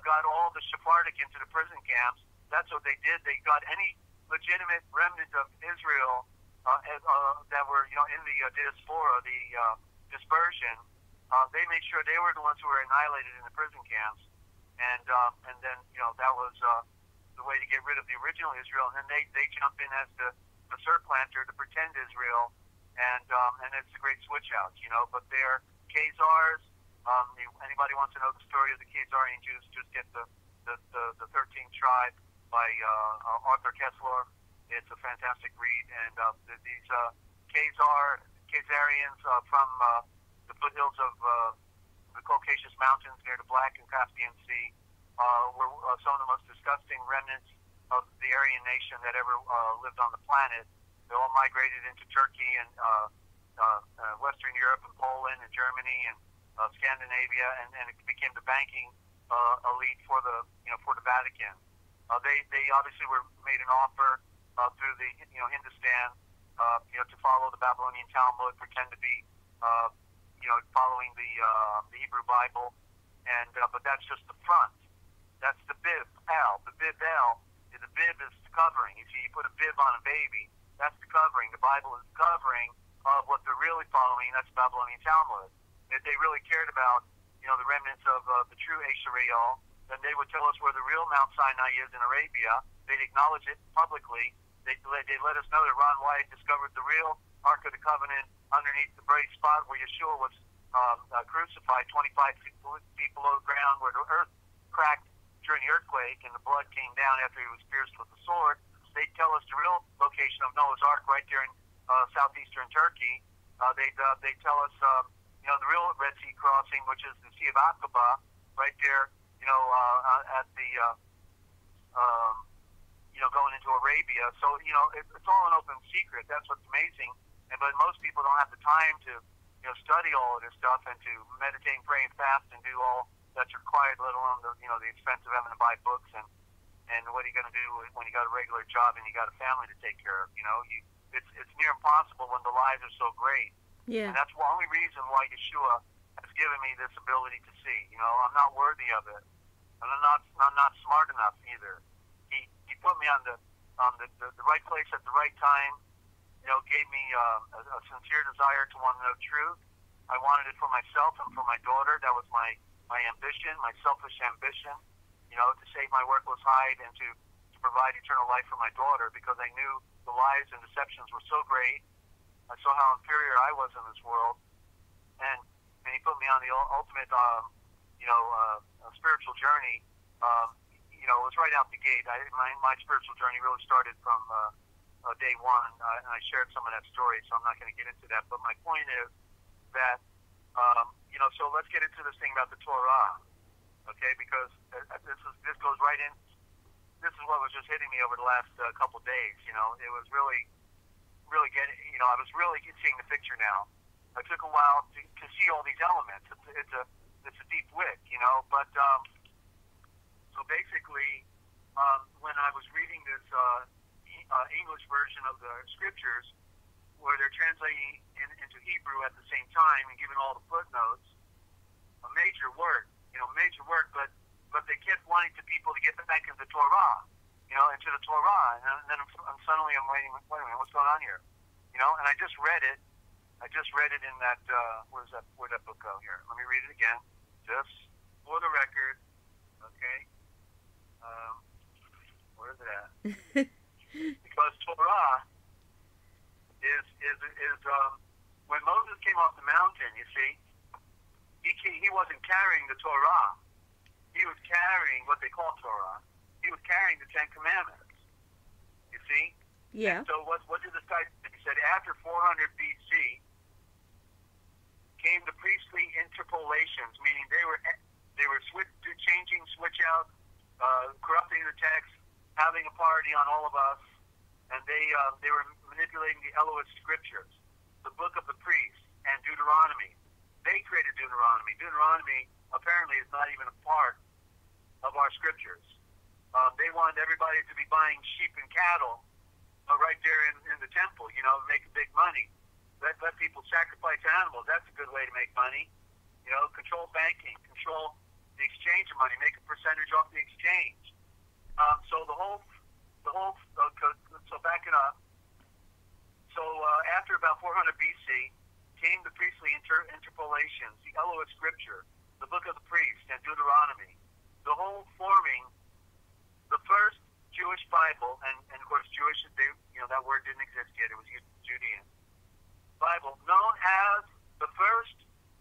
Got all the Sephardic into the prison camps. That's what they did. They got any legitimate remnant of Israel that were in the diaspora, the dispersion. They made sure they were the ones who were annihilated in the prison camps, and then that was the way to get rid of the original Israel. And then they jump in as the surplanter to pretend Israel, and it's a great switch out, But they're Khazars. Anybody wants to know the story of the Khazarian Jews? Just get the 13th Tribe by Arthur Kessler. It's a fantastic read, and these Khazarians from the foothills of the Caucasus Mountains near the Black and Caspian Sea were some of the most disgusting remnants of the Aryan nation that ever lived on the planet. They all migrated into Turkey and Western Europe and Poland and Germany and Scandinavia, and it became the banking elite for the Vatican. They obviously were made an offer through the Hindustan to follow the Babylonian Talmud, pretend to be following the Hebrew Bible, and but that's just the front. That's the bib L. The bib L is the bib is the covering. You see, you put a bib on a baby. That's the covering. The Bible is the covering of what they're really following. That's the Babylonian Talmud. If they really cared about the remnants of the true Israel. Then they would tell us where the real Mount Sinai is in Arabia. They'd acknowledge it publicly. They'd let us know that Ron White discovered the real Ark of the Covenant underneath the very spot where Yeshua was crucified, 25 feet below the ground, where the earth cracked during the earthquake and the blood came down after he was pierced with the sword. They'd tell us the real location of Noah's Ark right there in southeastern Turkey. They'd tell us, the real Red Sea crossing, which is the Sea of Aqaba, right there, at the, going into Arabia. So, it's all an open secret. That's what's amazing. But most people don't have the time to, study all of this stuff and to meditate and pray and fast and do all that's required, let alone the expense of having to buy books and what are you going to do when you got a regular job and you got a family to take care of? It's near impossible when the lies are so great. Yeah. And that's the only reason why Yeshua has given me this ability to see. I'm not worthy of it, and I'm not smart enough either. He put me on the right place at the right time. Gave me a sincere desire to want to know truth. I wanted it for myself and for my daughter. That was my ambition, my selfish ambition. To save my worthless hide and to provide eternal life for my daughter, because I knew the lies and deceptions were so great. I saw how inferior I was in this world, and he put me on the ultimate, spiritual journey. It was right out the gate. My spiritual journey really started from day one, and I shared some of that story, so I'm not going to get into that. But my point is that, so let's get into this thing about the Torah, okay? Because this goes right in. This is what was just hitting me over the last couple days. It was really getting. I was really seeing the picture now. It took a while to see all these elements. It's a deep wick, But so basically, when I was reading this English version of the scriptures, where they're translating into Hebrew at the same time and giving all the footnotes, a major work, but they kept wanting people to get back into the Torah, into the Torah, and then suddenly I'm waiting, wait a minute, what's going on here? And I just read it. In that, where'd that book go here? Let me read it again, just for the record, okay? Where is it at? Because Torah is when Moses came off the mountain, you see, he wasn't carrying the Torah. He was carrying what they call Torah. He was carrying the Ten Commandments. You see? Yeah. And so what did this guy say? He said after 400 BC came the priestly interpolations, meaning they were changing, switch out, corrupting the text, having a party on all of us, and they were manipulating the Elohist scriptures, the book of the priests, and Deuteronomy. They created Deuteronomy. Deuteronomy apparently is not even a part of our scriptures. They wanted everybody to be buying sheep and cattle right there in the temple, making big money. Let people sacrifice animals. That's a good way to make money. Control banking, control the exchange of money, make a percentage off the exchange. So backing up. So after about 400 BC came the priestly interpolations, the Elohist scripture, the book of the priests, and Deuteronomy, the whole forming the first Jewish Bible, and of course Jewish, that word didn't exist yet. It was Judean Bible, known as the first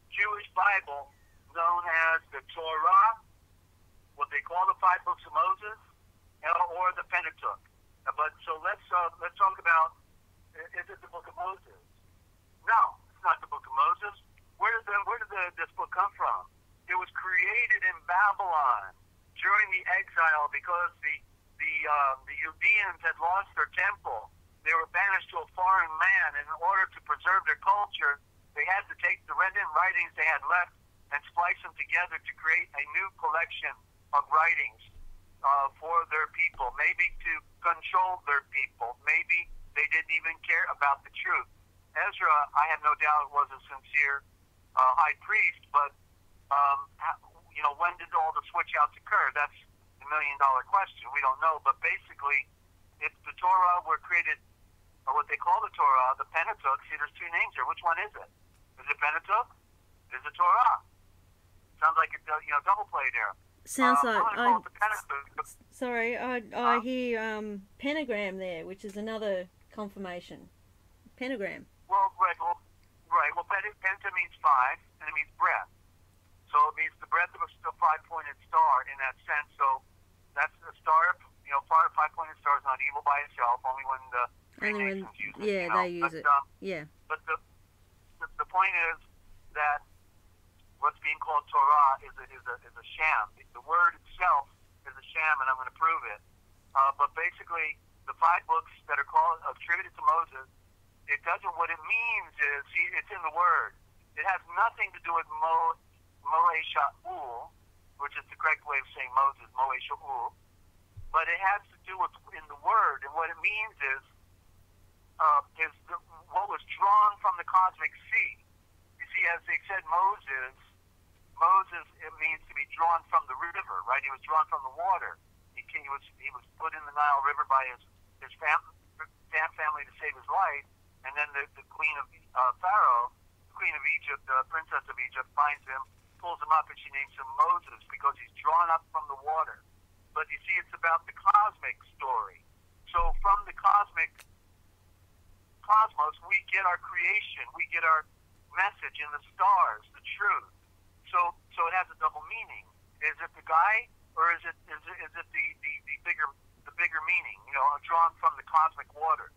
Jewish Bible, known as the Torah, what they call the 5 books of Moses, or the Pentateuch. But so let's talk about, is it the book of Moses? No, it's not the book of Moses. Where did this book come from? It was created in Babylon during the exile because the Judeans had lost their temple. They were banished to a foreign land, and in order to preserve their culture, they had to take the remnant writings they had left and splice them together to create a new collection of writings for their people, maybe to control their people. Maybe they didn't even care about the truth. Ezra, I have no doubt, was a sincere high priest, but when did all the switch outs occur? That's the million-dollar question. We don't know, but basically, if the Torah were created, or what they call the Torah, the Pentateuch, see, there's 2 names here. Which one is it? Is it Pentateuch? Is it Torah? Sounds like a double play there. Sounds I'm like going to call it the Pentagram. sorry, I hear pentagram there, which is another confirmation. Pentagram. Well, right. Well, penta means 5, and it means breadth. So it means the breadth of a 5-pointed star in that sense. So that's a star. Five-pointed star is not evil by itself. Only when the Freemasons use it. Yeah, they use it. Yeah. But the point is that what's being called Torah is a sham. The word itself is a sham, and I'm going to prove it. But basically, the 5 books that are called attributed to Moses, it doesn't. What it means is, see, it's in the word. It has nothing to do with Moe Sha'ul, which is the correct way of saying Moses, Moe Sha'ul. But it has to do with in the word, and what it means is what was drawn from the cosmic sea. You see, as they said, Moses, it means to be drawn from the river, right? He was drawn from the water. He was put in the Nile River by his family to save his life, and then the queen of Pharaoh, queen of Egypt, the princess of Egypt, finds him, pulls him up, and she names him Moses because he's drawn up from the water. But you see, it's about the cosmic story. So from the cosmic cosmos, we get our creation, we get our message in the stars, the truth. So it has a double meaning. Is it the guy, or is it the bigger meaning? Drawn from the cosmic water.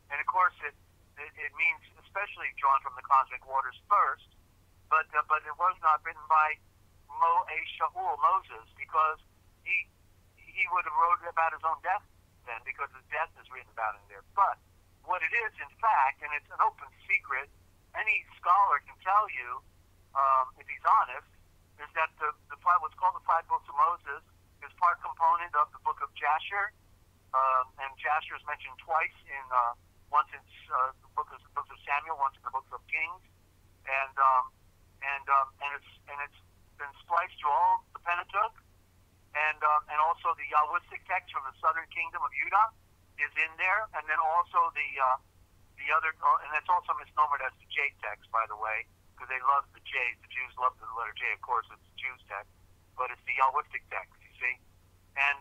And of course, it means especially drawn from the cosmic waters first. But it was not written by Moe Sha'ul, Moses, because he would have wrote about his own death then, because his death is written about in there. But what it is, in fact, and it's an open secret, any scholar can tell you, if he's honest, is that what's called the 5 books of Moses is part component of the book of Jasher, and Jasher is mentioned twice once in the books of Samuel, once in the books of Kings, and it's been spliced through all the Pentateuch. And also the Yahwistic text from the southern kingdom of Judah is in there, and then also the other, and it's also misnomered as the J text, by the way, because they love the J's. The Jews love the letter J, of course, it's the Jews text, but it's the Yahwistic text, you see, and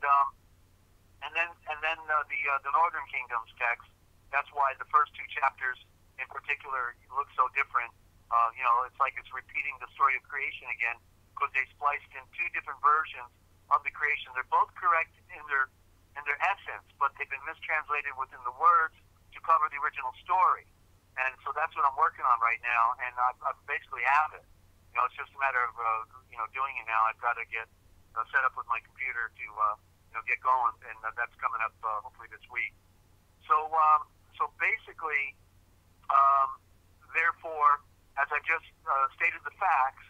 then the northern kingdom's text. That's why the first 2 chapters in particular look so different. It's like it's repeating the story of creation again, because they spliced in 2 different versions of the creation. They're both correct in their essence, but they've been mistranslated within the words to cover the original story. And so that's what I'm working on right now, and I basically have it. It's just a matter of doing it now. I've got to get set up with my computer to get going, and that's coming up hopefully this week. So basically, therefore, as I just stated the facts,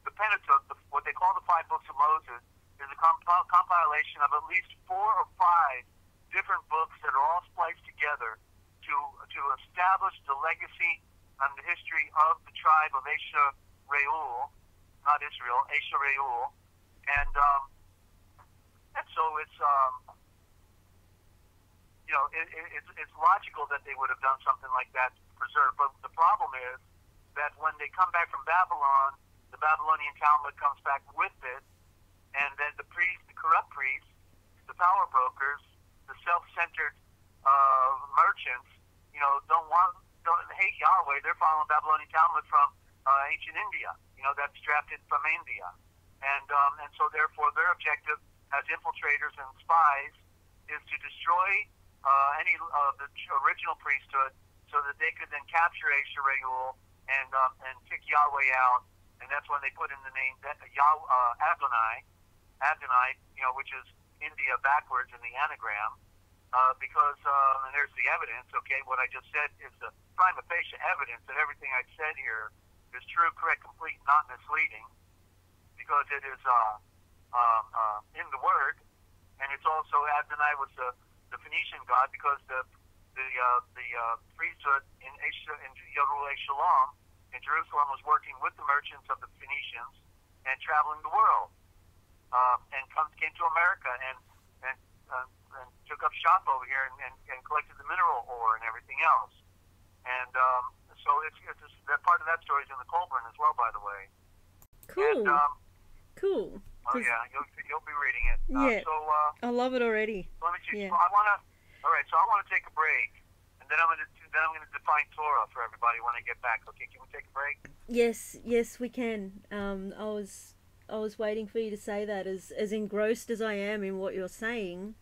the Pentateuch, what they call the 5 books of Moses, is a compilation of at least 4 or 5 different books that are all spliced together to establish the legacy and the history of the tribe of Asher Reul, not Israel, Asher Reul, and so it's it's logical that they would have done something like that to preserve. But the problem is that when they come back from Babylon, the Babylonian Talmud comes back with it. And then the corrupt priests, the power brokers, the self-centered merchants, don't hate Yahweh. They're following Babylonian Talmud from ancient India. That's drafted from India, and so therefore their objective as infiltrators and spies is to destroy any of the original priesthood, so that they could then capture Asher Reul and kick Yahweh out. And that's when they put in the name Adonai, which is India backwards in the anagram, because, and there's the evidence, okay, what I just said is the prima facie evidence that everything I've said here is true, correct, complete, not misleading, because it is in the Word, and it's also Adonai was the Phoenician god, because the priesthood in Yerushalayim Shalom in Jerusalem was working with the merchants of the Phoenicians and traveling the world, and came to America and took up shop over here and collected the mineral ore and everything else. And so it's that part of that story is in the Colburn as well, by the way. And Cool. Cool. oh 'Cause- yeah, you'll be reading it. Yeah. So I love it already. let me see. Yeah. So all right. So I want to take a break, and then I'm gonna define Torah for everybody when I get back. Okay, can we take a break? Yes, we can. I was waiting for you to say that. As engrossed as I am in what you're saying,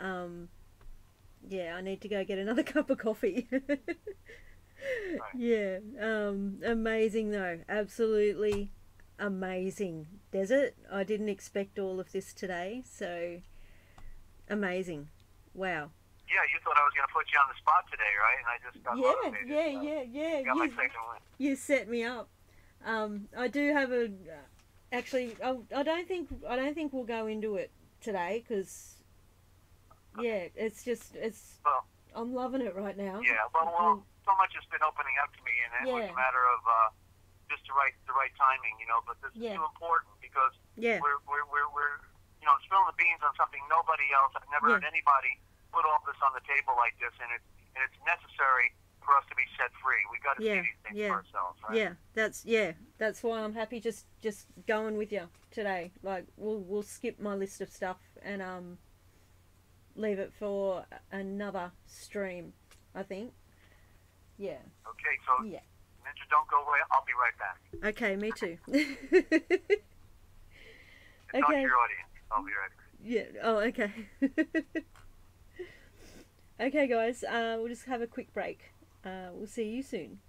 yeah, I need to go get another cup of coffee. Right. Yeah, amazing though, absolutely amazing. Desert, I didn't expect all of this today, so amazing. Wow. Yeah, you thought I was gonna put you on the spot today, right? And I just got motivated. Yeah. Got my second win. You set me up. I do have a. Actually, I don't think we'll go into it today because, yeah, it's Well, I'm loving it right now. yeah. Well, so much has been opening up to me, and it was a matter of just the right timing, you know. But this is too important because Yeah. we're spilling the beans on something nobody else. I've never heard anybody put all this on the table like this, and it's necessary for us to be set free. We got to see these things for ourselves, right? That's why I'm happy just going with you today. Like we'll skip my list of stuff and leave it for another stream, I think. Yeah. Okay, so Yeah. Ninja, don't go away. I'll be right back. Okay, me too. And talk to your audience. I'll be right back. Yeah. Oh, okay. Okay, guys. We'll just have a quick break. We'll see you soon.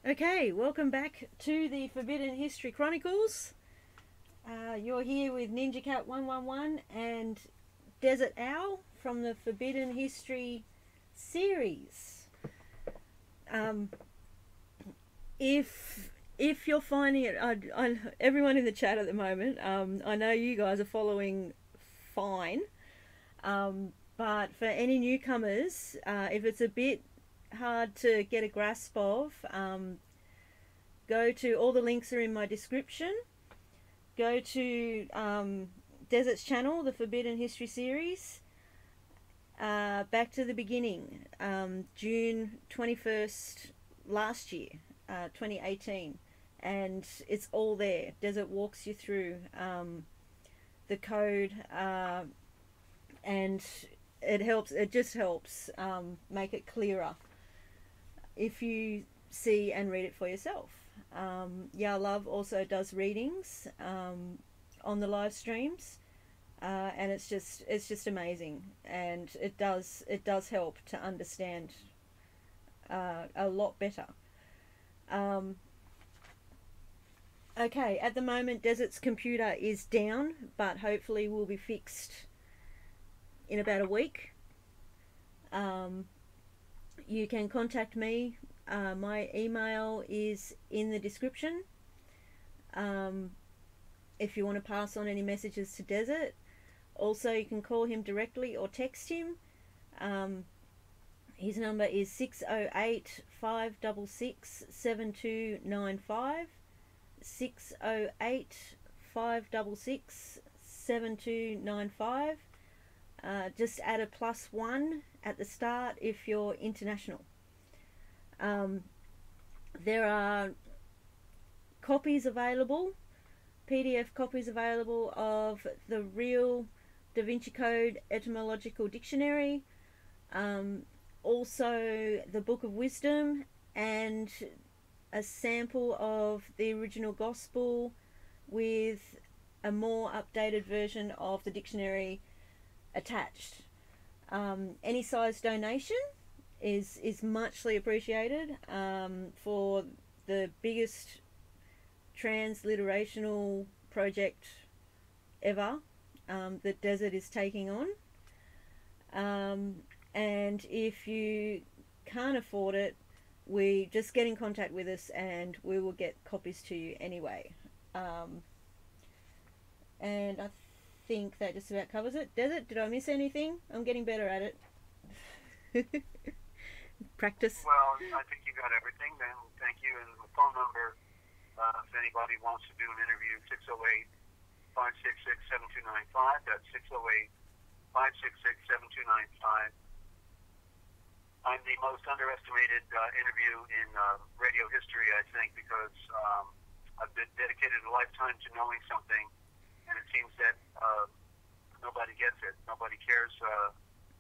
Okay, welcome back to the Forbidden History Chronicles. You're here with NinjaCat 111 and Dezert-Owl from the Forbidden History series. If you're finding it, everyone in the chat at the moment, I know you guys are following fine, but for any newcomers, if it's a bit hard to get a grasp of, go to, all the links are in my description. Go to Desert's channel, the Forbidden History series, back to the beginning, June 21st last year, 2018, and it's all there. Desert walks you through the code, and it just helps make it clearer if you see and read it for yourself. Yeah, Love also does readings on the live streams, and it's just amazing, and it does help to understand a lot better. Okay, at the moment Desert's computer is down, but hopefully will be fixed in about a week. You can contact me. My email is in the description. If you want to pass on any messages to Desert. Also, you can call him directly or text him. His number is 608-566-7295. 608-566-7295. Just add a +1 at the start if you're international. There are copies available, PDF copies available of the real Da Vinci Code Etymological Dictionary, also the Book of Wisdom, and a sample of the original Gospel with a more updated version of the dictionary attached. Any size donation is muchly appreciated for the biggest transliterational project ever that Desert is taking on. And if you can't afford it, we just get in contact with us and we will get copies to you anyway. And I think that just about covers it. Desert, did I miss anything? I'm getting better at it. Practice. Well, I think you got everything. Then thank you. And the phone number, if anybody wants to do an interview, 608-566-7295. That's 608-566-7295. I'm the most underestimated interview in radio history, I think, because I've been dedicated a lifetime to knowing something, and it seems that nobody gets it. Nobody cares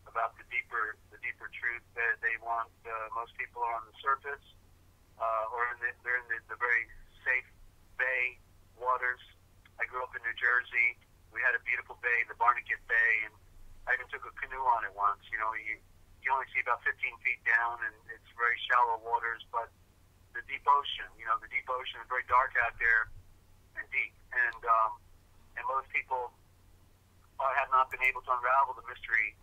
about the deeper truth that they want. Most people are on the surface, or they're in the very safe bay waters. I grew up in New Jersey. We had a beautiful bay, the Barnegat Bay, and I even took a canoe on it once. You know, you only see about 15 feet down, and it's very shallow waters, but the deep ocean, the deep ocean is very dark out there and deep. And most people have not been able to unravel the mystery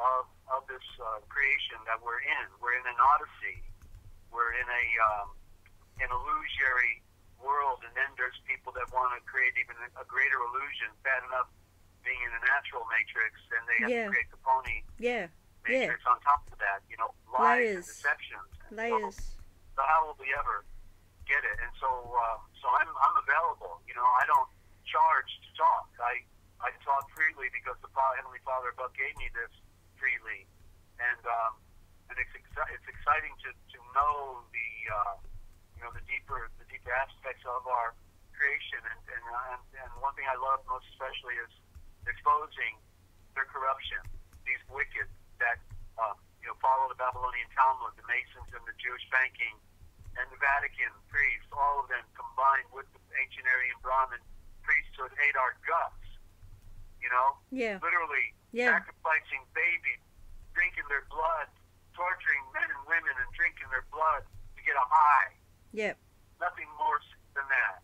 of this creation that we're in. We're in an odyssey. We're in an illusory world, and then there's people that want to create even a greater illusion, bad enough being in a natural matrix, and they have to create the phony matrix on top of that, lies and deceptions. And so how will we ever get it? And so I'm available. I don't charge to talk. I talk freely because the Heavenly Father above gave me this freely, and it's exciting to know the deeper aspects of our creation, and one thing I love most especially is exposing their corruption. These wicked that follow the Babylonian Talmud, the Masons and the Jewish banking, and the Vatican priests, all of them combined with the ancient Aryan Brahmin priesthood, ate our guts. Literally sacrificing babies, drinking their blood, torturing men and women and drinking their blood to get a high. Yep. Nothing more than that.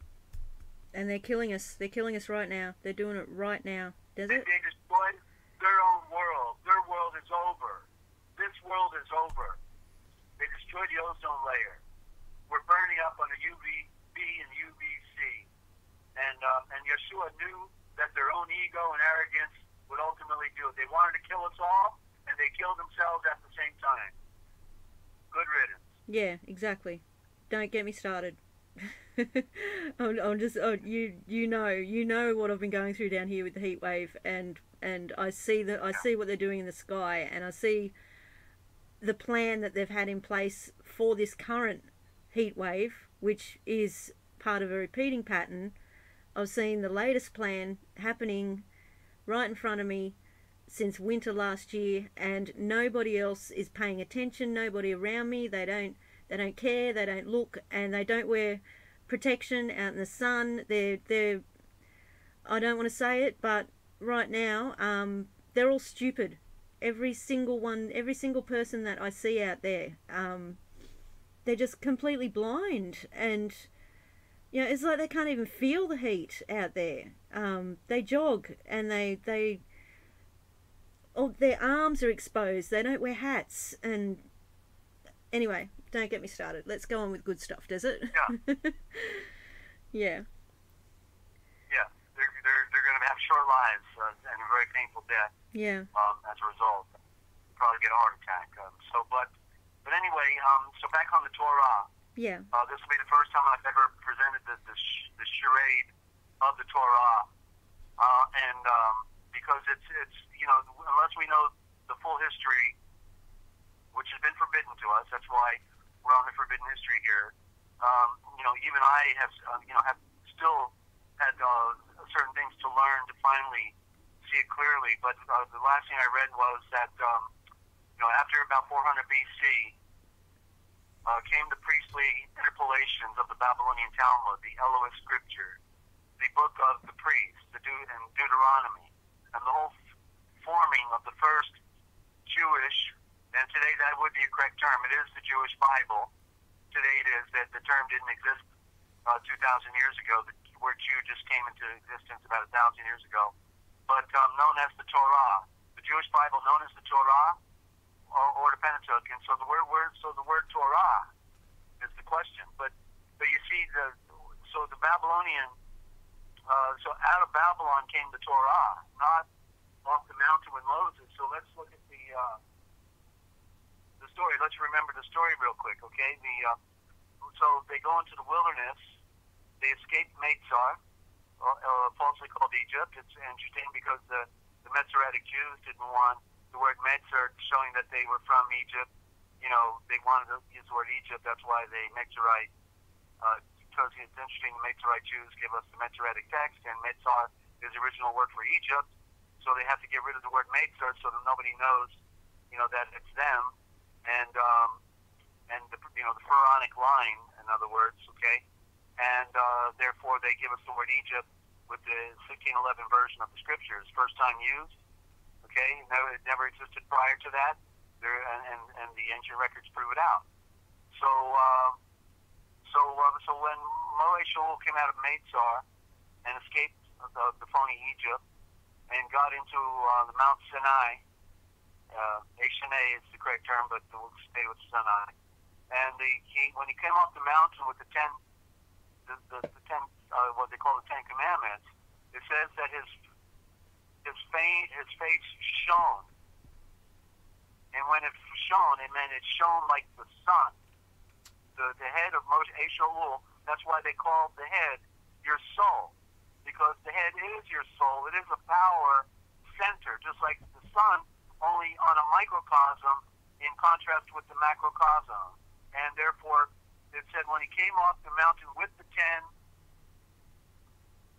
And they're killing us. They're killing us right now. They're doing it right now. Desert? They destroyed their own world. Their world is over. This world is over. They destroyed the ozone layer. We're burning up under UVB and UVC. And Yeshua knew that their own ego and arrogance would ultimately do it. They wanted to kill us all, and they killed themselves at the same time. Good riddance. Yeah, exactly. Don't get me started. I'm just you know what I've been going through down here with the heat wave, and I see what they're doing in the sky, and I see the plan that they've had in place for this current heat wave, which is part of a repeating pattern. I've seen the latest plan happening right in front of me since winter last year, and nobody else is paying attention. Nobody around me. They don't care. They don't look, and they don't wear protection out in the sun. They're I don't want to say it, but right now they're all stupid. Every single person that I see out there, they're just completely blind, and it's like they can't even feel the heat out there. They jog, and their arms are exposed. They don't wear hats, and anyway, don't get me started. Let's go on with good stuff, Desert. Yeah. Yeah. Yeah. They're going to have short lives and a very painful death. Yeah. As a result, probably get a heart attack. But anyway, so back on the Torah. Yeah. This will be the first time I've ever presented the charade of the Torah, and because it's unless we know the full history, which has been forbidden to us. That's why we're on the forbidden history here. Even I have still had certain things to learn to finally see it clearly. But the last thing I read was that after about 400 BC came the priestly interpolations of the Babylonian Talmud, the Elohist scripture, the book of the priests, and Deuteronomy, and the whole forming of the first Jewish. And today that would be a correct term. It is the Jewish Bible. Today it is. That the term didn't exist 2,000 years ago. The word Jew just came into existence about 1,000 years ago. But known as the Torah, the Jewish Bible known as the Torah or the Pentateuch. And so the word Torah is the question. But you see the Babylonian. So out of Babylon came the Torah, not off the mountain with Moses. So let's look at the story. Let's remember the story real quick, okay? So they go into the wilderness. They escape Meitzar, falsely called Egypt. It's interesting because the Masoretic Jews didn't want the word Meitzar showing that they were from Egypt. They wanted to use the word Egypt. That's why they Meitzarite. Because it's interesting, the Masoretic Jews give us the Masoretic text, and Meitzar is the original word for Egypt. So they have to get rid of the word Meitzar so that nobody knows, that it's them. And the Pharaonic line, in other words, okay, and therefore they give us the word Egypt with the 1611 version of the scriptures, first time used, okay, it never existed prior to that, and the ancient records prove it out. So when Moshe Shaul came out of Meitzar and escaped the phony Egypt and got into the Mount Sinai. Sinai is the correct term, but we'll stay with Sinai. And when he came off the mountain with the ten, what they call the Ten Commandments, it says that his face shone, and when it shone, it meant it shone like the sun. The head of Moshe Shaul. That's why they call the head your soul, because the head is your soul. It is a power center, just like the sun, only on a microcosm in contrast with the macrocosm. And therefore, it said when he came off the mountain with the ten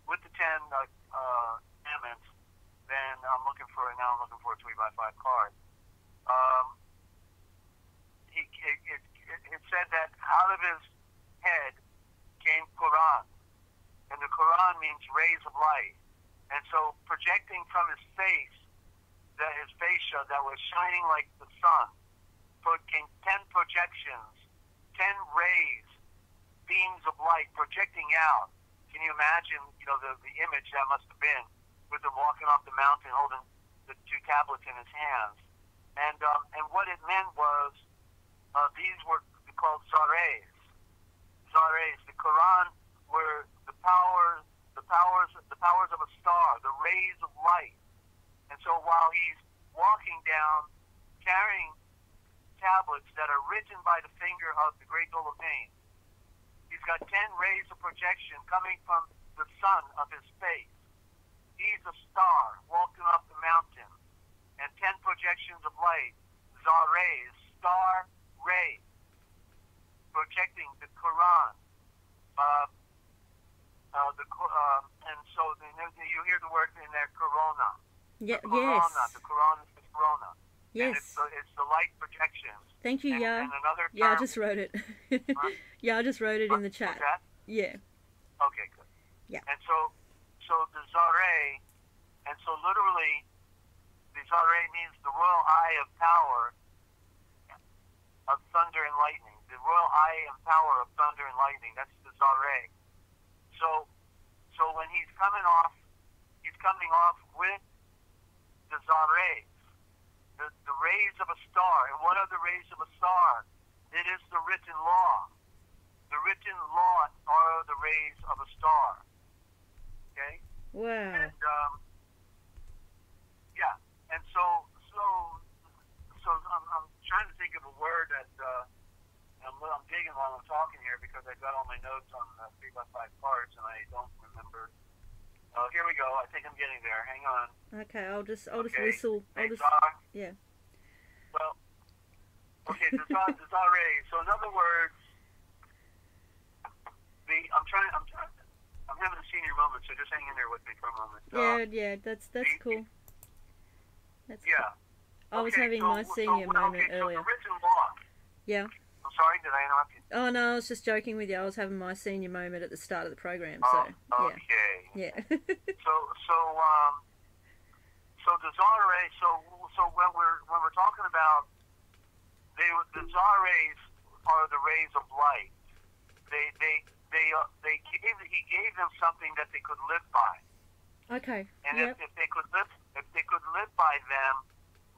commandments, then I'm looking for a 3x5 card. It said that out of his head came Quran, and the Quran means rays of light. And so projecting from his face, his fascia that was shining like the sun, came 10 projections, 10 rays beams of light projecting out. Can you imagine, the image that must have been with him walking off the mountain holding the two tablets in his hands? And what it meant was these were called zares. Zares. The Quran were the powers of a star, the rays of light. And so while he's walking down, carrying tablets that are written by the finger of the great Dolopain, he's got 10 rays of projection coming from the sun of his face. He's a star walking up the mountain, and 10 projections of light, zares, star rays, projecting the Quran. And so you hear the word in there, corona. Yeah, the corona, yes. The Quran is the corona. Yes. And it's the light projections. Thank you, and, Yeah. And another term, Yeah, I just wrote it. Huh? Yeah, I just wrote it in the chat. That? Yeah. Okay, good. Yeah. And so the zare, and so literally, the zare means the royal eye of power of thunder and lightning. The royal eye and power of thunder and lightning. That's the zare. So when he's coming off with the zares, the rays of a star. And what are the rays of a star? It is the written law. The written law are the rays of a star. Okay? Wow. And yeah. And so I'm trying to think of a word that I'm digging while I'm talking here because I've got all my notes on 3x5 parts and I don't remember. Oh, here we go. I think I'm getting there. Hang on. Okay, I'll just Okay. whistle. Yeah. Well, okay, the zare. So in other words, I'm having a senior moment, so just hang in there with me for a moment. Yeah, that's cool. That's yeah. cool. I was having my senior moment earlier. So the written law. Yeah. I'm sorry, did I interrupt you? Oh no, I was just joking with you. I was having my senior moment at the start of the program, so okay. yeah. So the zare. So when we're talking about the zares are the rays of light. He gave them something that they could live by. Okay. And if they could live by them,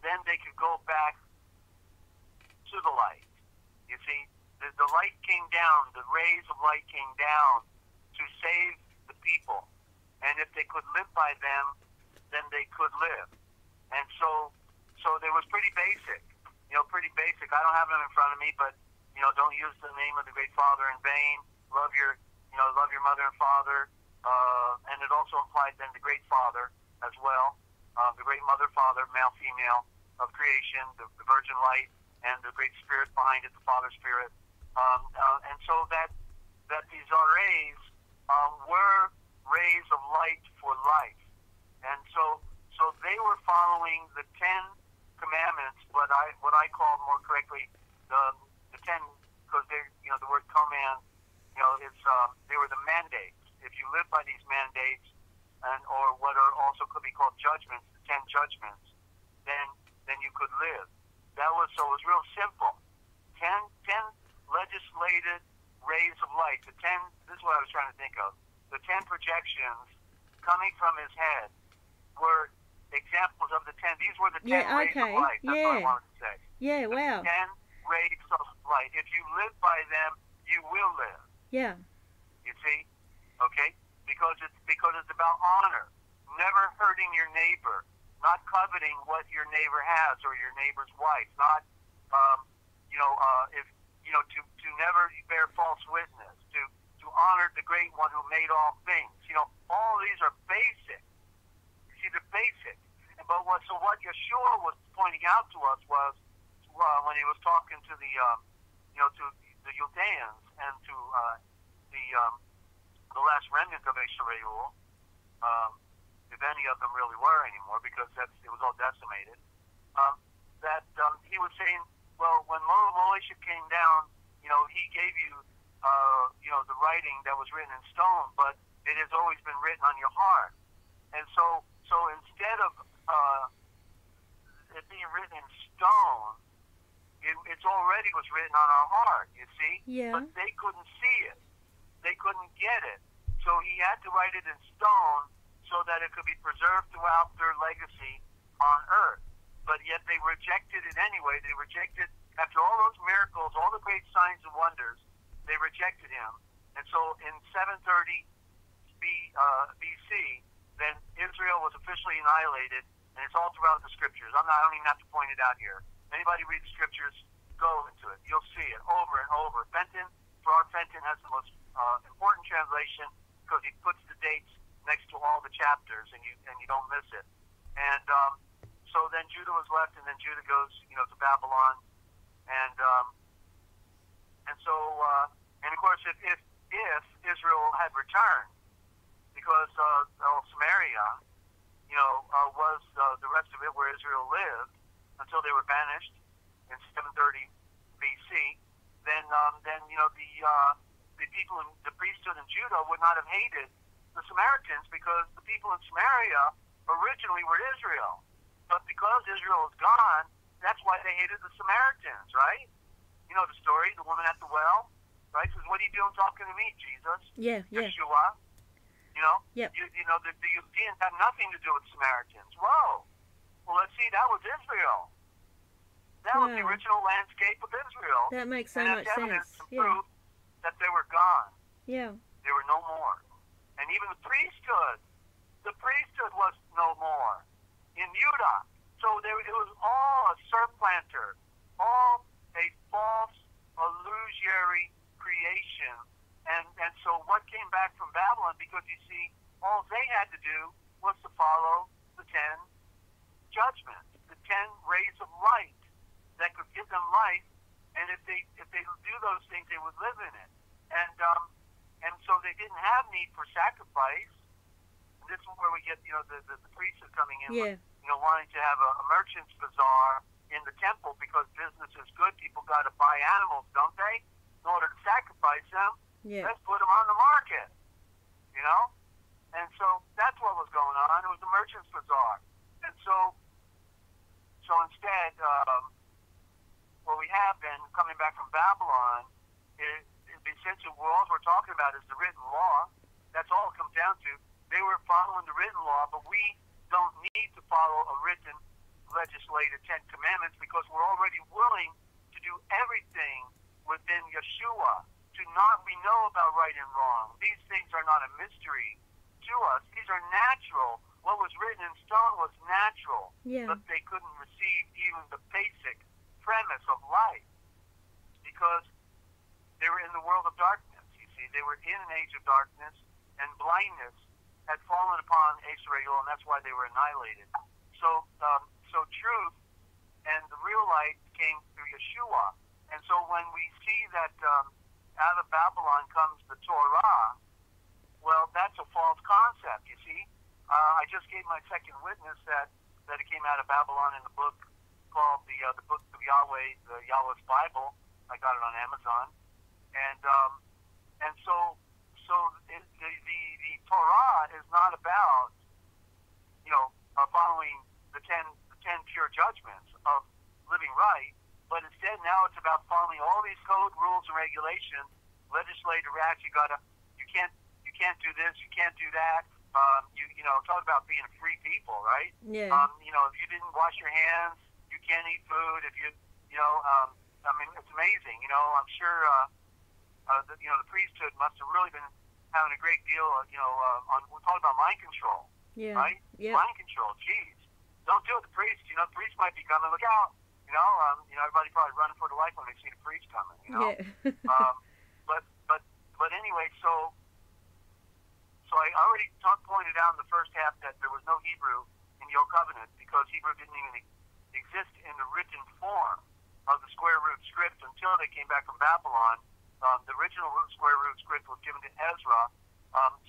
then they could go back to the light. You see, the light came down, the rays of light came down to save the people. And if they could live by them, then they could live. And so it was pretty basic. Pretty basic. I don't have them in front of me, but don't use the name of the great Father in vain. Love your mother and father. And it also implied then the great Father as well, the great Mother, Father, male, female of creation, the Virgin Light, and the great Spirit behind it, the Father Spirit. And so that these rays were rays of light for life. And so they were following the 10 commandments, what I call more correctly the 10, because the word command, they were the mandates. If you live by these mandates, or what are also could be called judgments, the 10 judgments, then you could live. It was real simple. 10 legislated rays of light. The 10. This is what I was trying to think of. The 10 projections coming from his head were examples of the 10. These were the 10 rays of light. That's what I wanted to say. Yeah. Wow. 10 rays of light. If you live by them, you will live. Yeah. You see? Okay? Because it's about honor. Never hurting your neighbor. Not coveting what your neighbor has or your neighbor's wife. Not, to never bear false witness. To honor the great one who made all things. All these are basic. You see, they're basic. But what Yeshua was pointing out to us was when he was talking to the Judeans and to the last remnant of Israel, if any of them really were anymore, because it was all decimated. He was saying, well, when Moshe came down, he gave you, the writing that was written in stone, but it has always been written on your heart. And so instead of it being written in stone, it's already was written on our heart. You see? Yeah. But they couldn't see it. couldn't get it. So he had to write it in stone so that it could be preserved throughout their legacy on earth. But yet they rejected it anyway. They rejected, after all those miracles, all the great signs and wonders, they rejected him. And so in 730 BC, then Israel was officially annihilated, and it's all throughout the scriptures. I don't even have to point it out here. Anybody read the scriptures, go into it. You'll see it over and over. Fenton has the most important translation because he puts the dates next to all the chapters, and you don't miss it. And so then Judah was left, and then Judah goes, to Babylon, and so and of course if Israel had returned, because Samaria, was the rest of it where Israel lived until they were banished in 730 BC, then the people in the priesthood in Judah would not have hated the Samaritans, because the people in Samaria originally were Israel. But because Israel is gone, that's why they hated the Samaritans, right? You know the story, the woman at the well, right? Says, "What are you doing talking to me, Jesus?" Yeah. Yeshua. Yep. The Judeans had nothing to do with Samaritans. Whoa. Well, let's see, that was Israel. That was the original landscape of Israel. That makes so and much that's evidence sense. and proof that they were gone. Yeah. They were no more. And even the priesthood was no more in Judah. So it was all a surplanter, all a false, illusory creation. And so what came back from Babylon, because you see, all they had to do was to follow the 10 judgments, the 10 rays of light that could give them life. And if they do those things, they would live in it. And so they didn't have need for sacrifice. And this is where we get, the priests are coming in, Yeah. with, wanting to have a merchant's bazaar in the temple because business is good. People got to buy animals, don't they, in order to sacrifice them? Yeah. Let's put them on the market, And so that's what was going on. It was a merchant's bazaar. And so instead, what we have been coming back from Babylon is essentially all we're talking about is the written law. That's all it comes down to. They were following the written law, but we don't need to follow a written, legislated 10 Commandments because we're already willing to do everything within Yeshua. We know about right and wrong. These things are not a mystery to us. These are natural. What was written in stone was natural, but they couldn't receive even the basic premise of life because they were in the world of darkness. You see, they were in an age of darkness, and blindness had fallen upon Israel, and that's why they were annihilated. So truth and the real light came through Yeshua. And so when we see that out of Babylon comes the Torah, well, that's a false concept, you see. I just gave my second witness that it came out of Babylon in the book called the Book of Yahweh, the Yahweh's Bible. I got it on Amazon. And so the Torah is not about, following the 10 pure judgments of living right, but instead now it's about following all these code, rules, and regulations. Legislative acts, you can't do this, you can't do that. Talk about being a free people, right? Yeah. If you didn't wash your hands, you can't eat food. If you, it's amazing. I'm sure, the priesthood must have really been having a great deal of, we're talking about mind control, right? Yeah. Mind control, geez. Don't do it, the priest. The priest might be coming, look out. Everybody probably running for their life when they see the priest coming, Yeah. But anyway, so I already pointed out in the first half that there was no Hebrew in the Old Covenant because Hebrew didn't even exist in the written form of the square root script until they came back from Babylon. The original square root script was given to Ezra.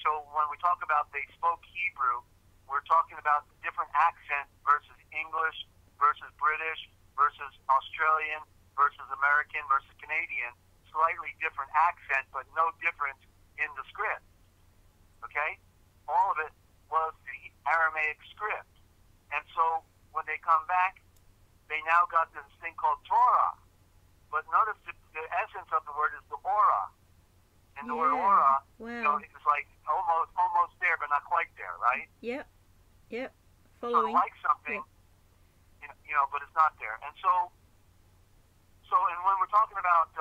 So when we talk about they spoke Hebrew, we're talking about different accent versus English versus British versus Australian versus American versus Canadian. Slightly different accent, but no difference in the script. Okay? All of it was the Aramaic script. And so when they come back, they now got this thing called Torah. But notice the essence of the word is the aura. And the word aura, Wow. it's like almost there, but not quite there, right? Yep. Yep. Sort Following. of like something, Yep. but it's not there. And and when we're talking about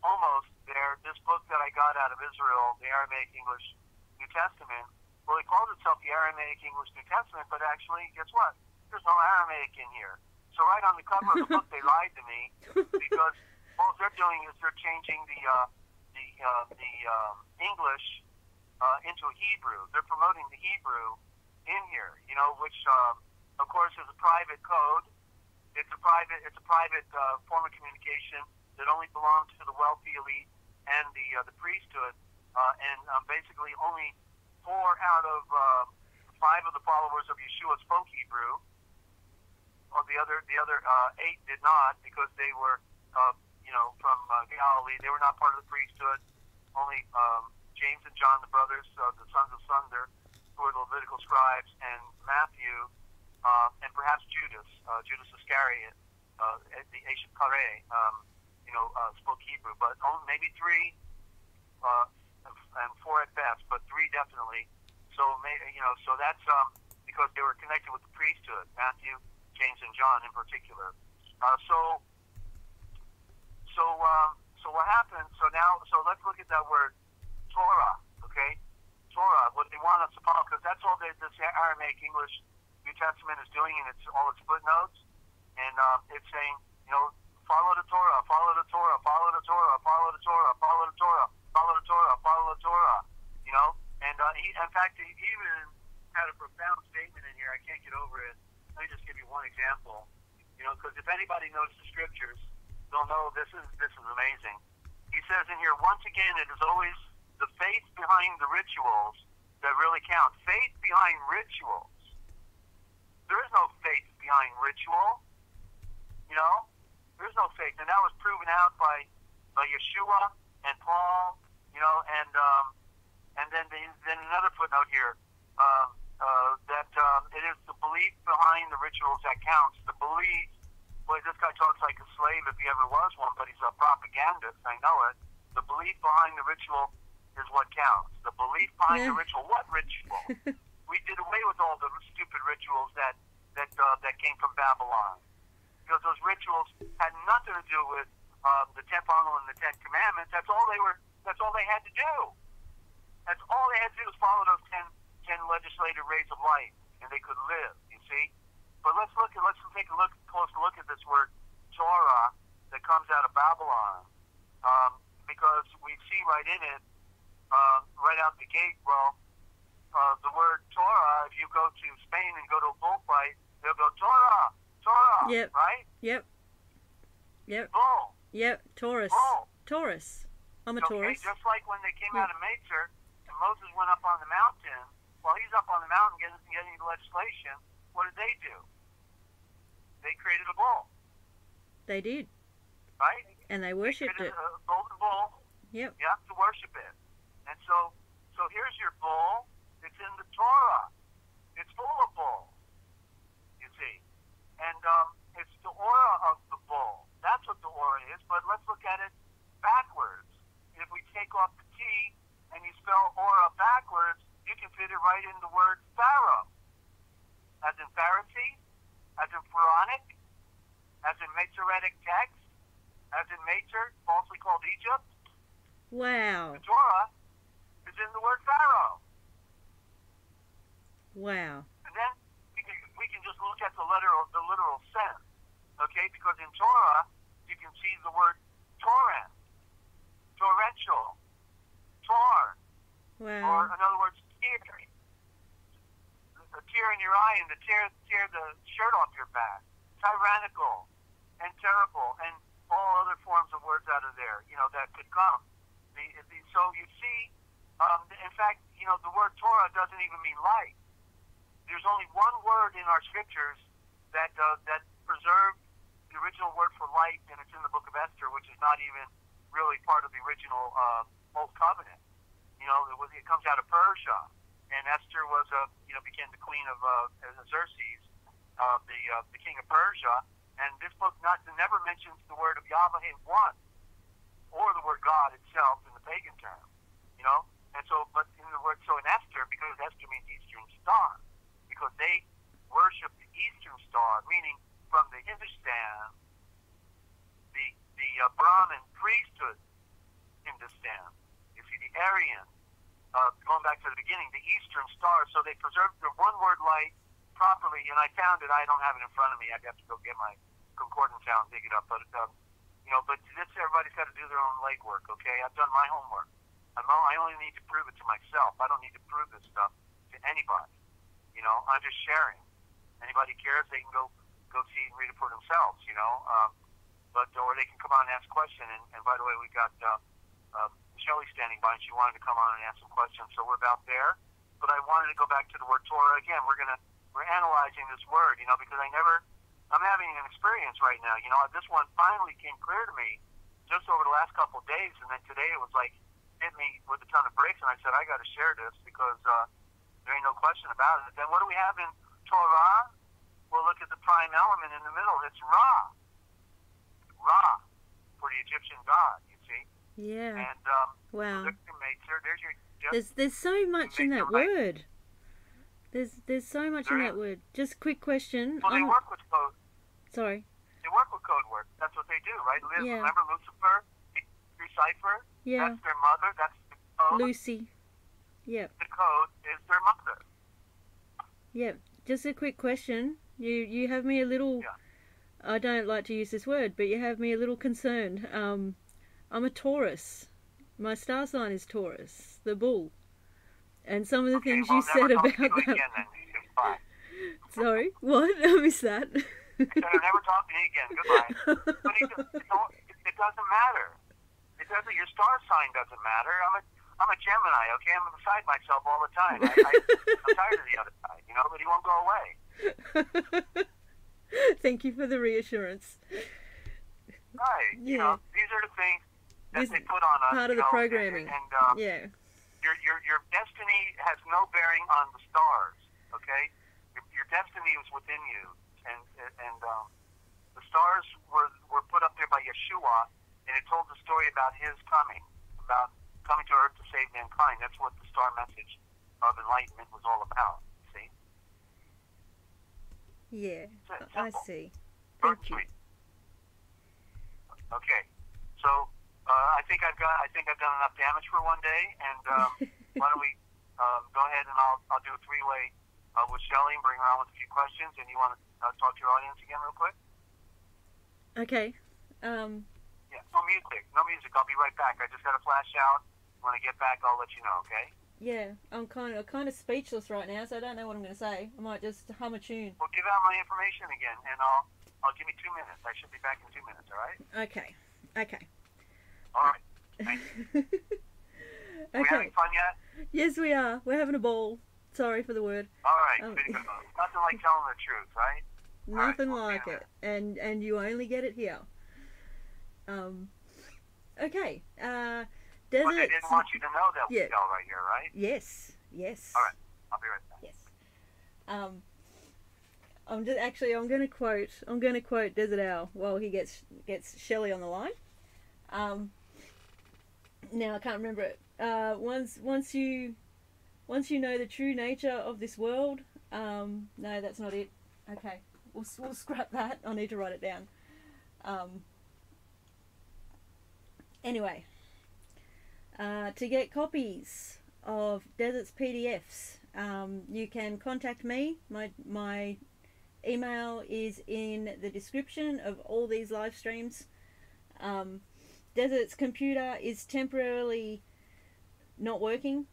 almost there, this book that I got out of Israel, the Aramaic English New Testament, well, it calls itself the Aramaic English New Testament, but actually, guess what? There's no Aramaic in here. So right on the cover of the book, they lied to me because all they're doing is they're changing the English into Hebrew. They're promoting the Hebrew in here, which of course is a private code. It's a private form of communication that only belongs to the wealthy elite and the priesthood, and basically only 4 out of 5 of the followers of Yeshua spoke Hebrew. Well, the other 8 did not because they were from Galilee. They were not part of the priesthood. Only James and John, the brothers, the sons of Thunder, who were the Levitical scribes, and Matthew, and perhaps Judas Iscariot, the Ancient Kare, spoke Hebrew, but only maybe 3, and 4 at best, but 3 definitely. So so that's because they were connected with the priesthood, Matthew, James, and John in particular. So what happened? So let's look at that word Torah. Okay, Torah. What they want us to follow, because that's all this Aramaic English New Testament is doing, and it's all its footnotes, and it's saying, follow the Torah, follow the Torah, follow the Torah, follow the Torah, follow the Torah, follow the Torah, follow the Torah. And in fact, he even had a profound statement in here. I can't get over it. Let me just give you one example. Because if anybody knows the scriptures, they'll know this is amazing. He says in here, once again, it is always the faith behind the rituals that really count. Faith behind rituals. There is no faith behind ritual. There's no faith, and that was proven out by Yeshua and Paul. And then another footnote here that it is the belief behind the rituals that counts. The belief. Boy, this guy talks like a slave if he ever was one, but he's a propagandist. I know it. The belief behind the ritual is what counts. The belief behind the ritual. What ritual? We did away with all the stupid rituals that came from Babylon, because those rituals had nothing to do with the Temple and the 10 Commandments. That's all they had to do. That's all they had to do was follow those 10 legislative rays of light, and they could live. You see. But let's take a closer look at this word Torah that comes out of Babylon, because we see right in it, right out the gate. Well, the word Torah. If you go to Spain and go to a bullfight, they'll go Torah, Torah. Yep. Right. Yep. Bull. Yep. Taurus. Bull. Taurus. I'm a Okay, Taurus. just like when they came out of Macer and Moses went up on the mountain. While he's up on the mountain getting the legislation, what did they do? They created a bull. They did. Right? And they worshipped it. A golden bull. Yep. You have to worship it. And so here's your bull. It's in the Torah. It's full of bulls. You see. And it's the aura of the bull. That's what the aura is. But let's look at it backwards. If we take off the T and you spell aura backwards, you can fit it right in the word Pharaoh. As in Pharisee, as in Pharaonic, as in Masoretic text, as in Macer, falsely called Egypt. Wow. The Torah is in the word Pharaoh. Wow. And then we can just look at the literal sense, okay? Because in Torah, you can see the word torrent, torrential, torn, Wow. or in other words, tear. A tear in your eye and to tear the shirt off your back. Tyrannical and terrible and all other forms of words out of there, that could come. So you see, in fact, the word Torah doesn't even mean light. There's only one word in our scriptures that preserved the original word for light, and it's in the book of Esther, which is not even really part of the original Old Covenant. It comes out of Persia, and Esther became the queen of Xerxes, the king of Persia. And this book never mentions the word of Yahweh once, or the word God itself in the pagan term. but in the word, so in Esther, because Esther means Eastern Star, because they worship the Eastern Star, meaning from the Hindustan, the Brahmin priesthood Hindustan. You see, the Aryan, going back to the beginning, the Eastern Star. So they preserved the one-word light properly, and I found it. I don't have it in front of me. I'd have to go get my concordance out and dig it up. But but this, everybody's got to do their own legwork. Okay, I've done my homework. I only need to prove it to myself. I don't need to prove this stuff to anybody. I'm just sharing. Anybody cares, they can go see and read it for themselves. Or they can come on and ask a question. And by the way, we got Shelley standing by, and she wanted to come on and ask some questions. So we're about there. But I wanted to go back to the word Torah again. We're analyzing this word, because I'm having an experience right now. This one finally came clear to me just over the last couple of days, and then today it was like hit me with a ton of bricks, and I said I got to share this because there ain't no question about it. Then what do we have in Torah? Well, look at the prime element in the middle. It's Ra. Ra, for the Egyptian god, you see. Yeah. And wow. There's so much in that word. There's so much in that word. Just quick question. Well, they work with code. Sorry. They work with code words. That's what they do, right? Yeah. Remember Lucifer? Decipher? Yeah. That's their mother. That's the code. Lucy. Yep. The code is their mother. Yep. Just a quick question. You have me a little... Yeah. I don't like to use this word, but you have me a little concerned. I'm a Taurus. My star sign is Taurus, the bull. And some of the things you said about that... Sorry, what? I missed that. I said I'll never talk to you again. Goodbye. But it doesn't matter. It doesn't. Your star sign doesn't matter. I'm a Gemini. Okay, I'm beside myself all the time. I'm tired of the other side, but he won't go away. Thank you for the reassurance. Right. Yeah. These are the things that they put on us. Part of the programming. And yeah. Your destiny has no bearing on the stars. Okay. Your destiny is within you, and the stars were put up there by Yeshua, and it told the story about his coming, about coming to earth to save mankind. That's what the star message of enlightenment was all about. See? Yeah, I see. Thank you. Okay, so I think I've done enough damage for one day, and why don't we go ahead and I'll do a three-way with Shelley and bring her on with a few questions. And you want to talk to your audience again real quick? Okay. Yeah, no music. I'll be right back. I just got to flash out. When I get back, I'll let you know. Okay? Yeah, I'm kind of speechless right now, so I don't know what I'm going to say. I might just hum a tune. Well, give out my information again, and I'll give me 2 minutes. I should be back in 2 minutes. All right? Okay. All right. Thank you. Okay. We having fun yet? Yes, we are. We're having a ball. Sorry for the word. All right. Pretty good. Nothing like telling the truth, right? Nothing like it. And you only get it here. Okay. But I didn't want you to know that we tell right here, right? Yes. All right. I'll be right back. Yes. I'm going to quote Dezert-Owl while he gets Shelley on the line. Now I can't remember it. Once you know the true nature of this world, no, that's not it. Okay, we'll scrap that. I need to write it down. Anyway, to get copies of Desert's PDFs, you can contact me. My email is in the description of all these live streams. Desert's computer is temporarily not working.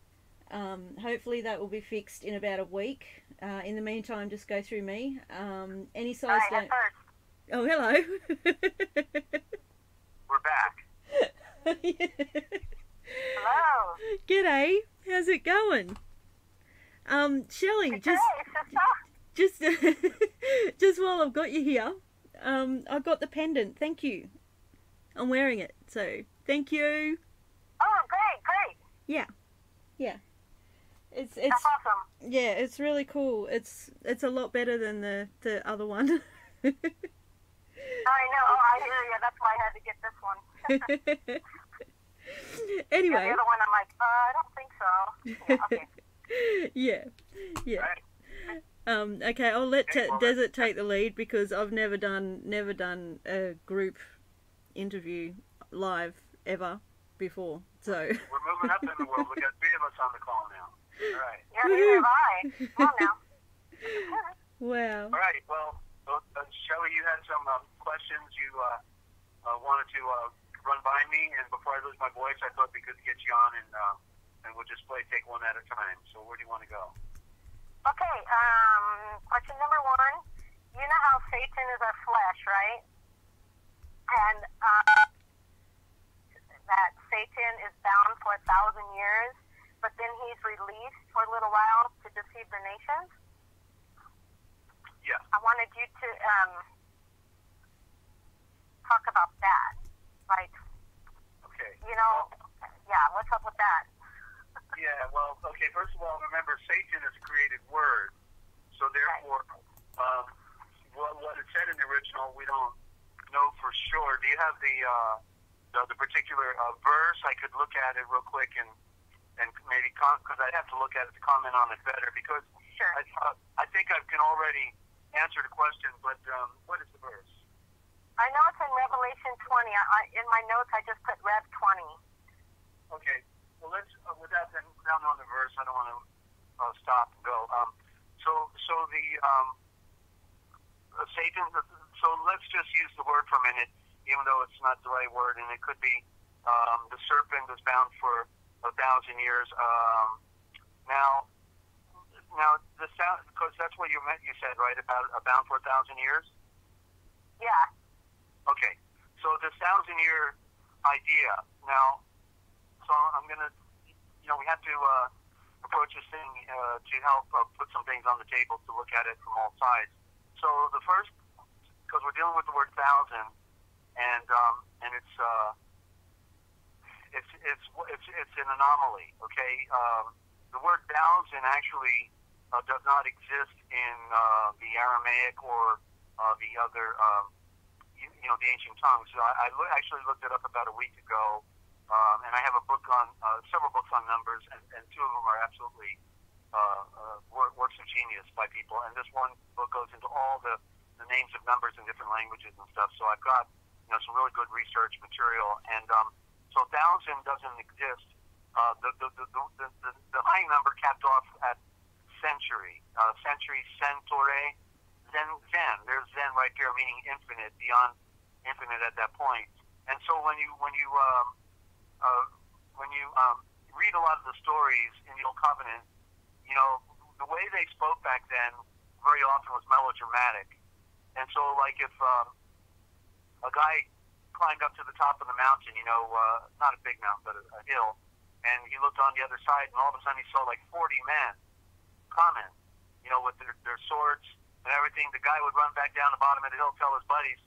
Hopefully that will be fixed in about a week. In the meantime, just go through me. Any size down. Oh, hello. We're back. Hello. G'day. How's it going? Shelley, just while I've got you here, I've got the pendant. Thank you. I'm wearing it, so thank you. Oh, great. Yeah. It's That's awesome. Yeah, it's really cool. It's a lot better than the other one. I know. Oh, I hear you. That's why I had to get this one. Anyway. Yeah, the other one, I'm like, I don't think so. Yeah, okay. Yeah. Right. Okay, I'll let Okay, well, Desert take the lead because I've never done a group interview live ever before. So we're moving up in the world. We got 3 of us on the call now. All right. Yeah, neither have I. Come on now. wow. All right. Well, Shelley, you had some questions you wanted to run by me, and before I lose my voice, I thought it'd be good to get you on, and we'll just take one at a time. So where do you want to go? Okay, question number 1. You know how Satan is our flesh, right? And that Satan is bound for 1,000 years, but then he's released for a little while to deceive the nations? Yeah. I wanted you to talk about that. Like, Okay. you know, yeah, what's up with that? Yeah, well, okay, first of all, remember, Satan is a created word, so therefore, what it said in the original, we don't know for sure. Do you have the particular verse? I could look at it real quick and maybe, because I'd have to look at it to comment on it better, because Sure. I think I can already answer the question, but what is the verse? I know it's in Revelation 20. In my notes, I just put Rev 20. Okay. Well, let's, without them down on the verse, I don't want to stop and go. So the Satan. So let's just use the word for a minute, even though it's not the right word, and it could be the serpent was bound for 1,000 years. Now the sound, because that's what you meant. You said right about bound for 1,000 years. Yeah. Okay. So the 1,000-year idea now. So I'm going to, we have to approach this thing to help put some things on the table to look at it from all sides. So the first, because we're dealing with the word 1,000, and it's an anomaly. Okay, the word 1,000 actually does not exist in the Aramaic or the other, the ancient tongues. So I actually looked it up about a week ago. And I have a book on, several books on numbers, and 2 of them are absolutely works of genius by people. And this one book goes into all the names of numbers in different languages and stuff. So I've got, some really good research material. And so 1,000 doesn't exist. The high number capped off at century, centore, zen. There's zen right there, meaning infinite, beyond infinite at that point. And so when you read a lot of the stories in the Old Covenant, the way they spoke back then very often was melodramatic. And so, like, if a guy climbed up to the top of the mountain, not a big mountain, but a hill, and he looked on the other side, and all of a sudden he saw like 40 men coming, with their swords and everything. The guy would run back down the bottom of the hill, tell his buddies,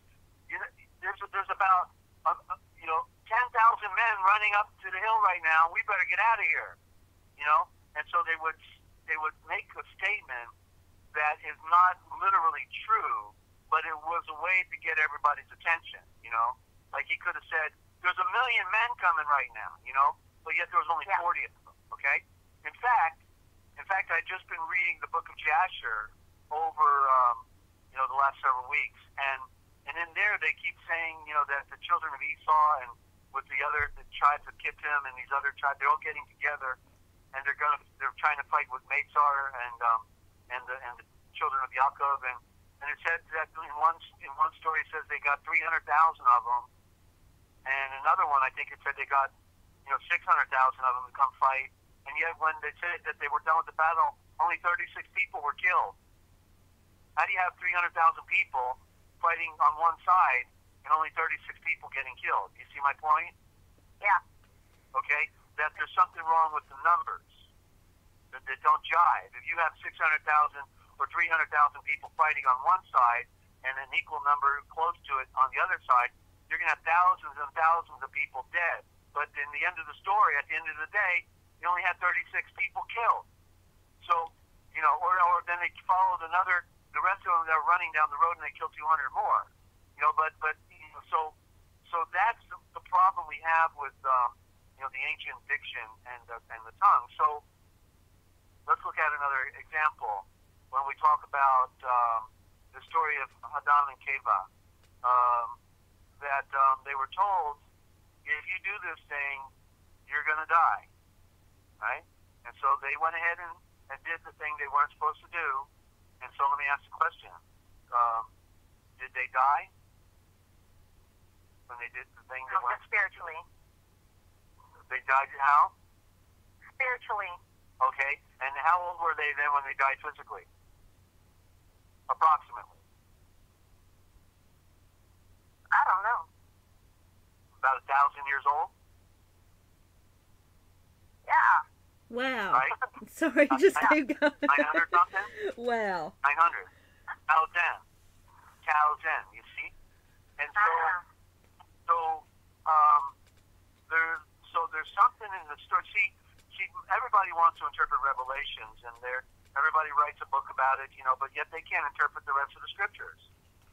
there's about 10,000 men running up to the hill right now. We better get out of here, And so they would make a statement that is not literally true, but it was a way to get everybody's attention, Like he could have said, "There's 1 million men coming right now," but yet there was only 40 of them. Okay. In fact, I'd just been reading the book of Jasher over the last several weeks, and in there they keep saying that the children of Esau and with the tribes of Kittim and these other tribes, they're all getting together, and they're trying to fight with Meitzar and the children of Yaakov, and it said that in one story it says they got 300,000 of them, and another one I think it said they got 600,000 of them to come fight, and yet when they said that they were done with the battle, only 36 people were killed. How do you have 300,000 people fighting on one side and only 36 people getting killed? You see my point? Yeah. Okay? That there's something wrong with the numbers. That they don't jive. If you have 600,000 or 300,000 people fighting on one side and an equal number close to it on the other side, you're going to have thousands and thousands of people dead. But in the end of the story, at the end of the day, you only had 36 people killed. So, or then they followed the rest of them that are running down the road and they killed 200 more. So that's the problem we have with, the ancient diction and the tongue. So let's look at another example. When we talk about the story of Adam and Keva, that they were told, if you do this thing, you're going to die, right? And so they went ahead and did the thing they weren't supposed to do. And so let me ask the question. Did they die when they did the thing they weren't spiritually? They died how? Spiritually. Okay. And how old were they then when they died physically? Approximately. I don't know. About 1,000 years old? Yeah. Wow. Right? Sorry, just keep going. 900 something? Wow. 900. Thousand, you see? And so there's something in the story. See, everybody wants to interpret Revelations, and everybody writes a book about it, but yet they can't interpret the rest of the scriptures.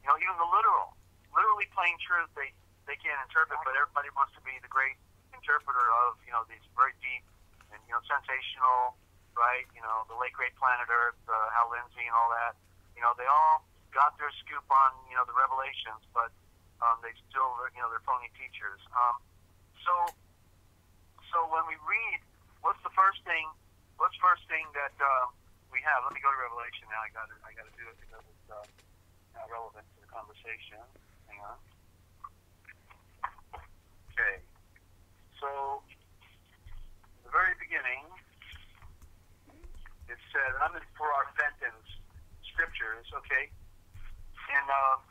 Even the literally plain truth, they can't interpret, but everybody wants to be the great interpreter of, these very deep and, sensational, right? The late great planet Earth, Hal Lindsey and all that. They all got their scoop on, the Revelations, but they still, they're phony teachers. So when we read, what's the first thing that we have? Let me go to Revelation now. I got to do it because it's not relevant to the conversation. Hang on. Okay. So, in the very beginning, it said, I'm in for our sentence scriptures, okay? And now,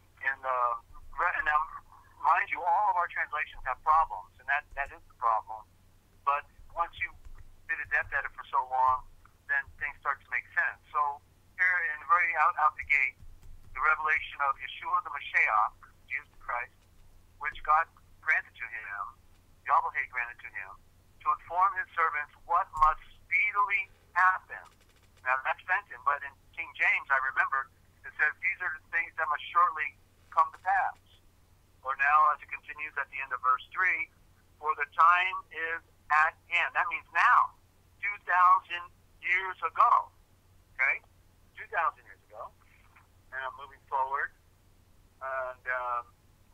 mind you, all of our translations have problems, and that is the problem. But once you been adept at it for so long, then things start to make sense. So here, in the very out the gate, the revelation of Yeshua the Mashiach, Jesus Christ, which God granted to him, Yahweh granted to him, to inform his servants what must speedily happen. Now that's Fenton, but in King James, I remember, it says these are the things that must shortly come to pass. Or now, as it continues at the end of verse 3, for the time is at hand. That means now, 2,000 years ago. Okay? 2,000 years ago. Now, moving forward. And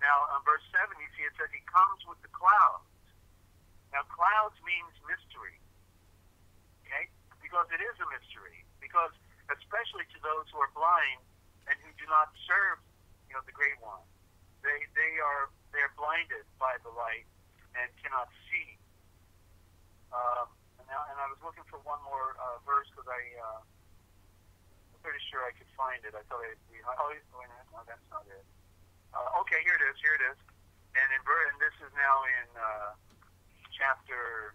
now, on verse 7, you see it says he comes with the clouds. Now, clouds means mystery. Okay? Because it is a mystery. Because, especially to those who are blind and who do not serve, the Great One, they're blinded by the light and cannot see. And I was looking for one more verse because I'm pretty sure I could find it. I thought wait a minute, no, that's not it. Okay, here it is. And this is now in chapter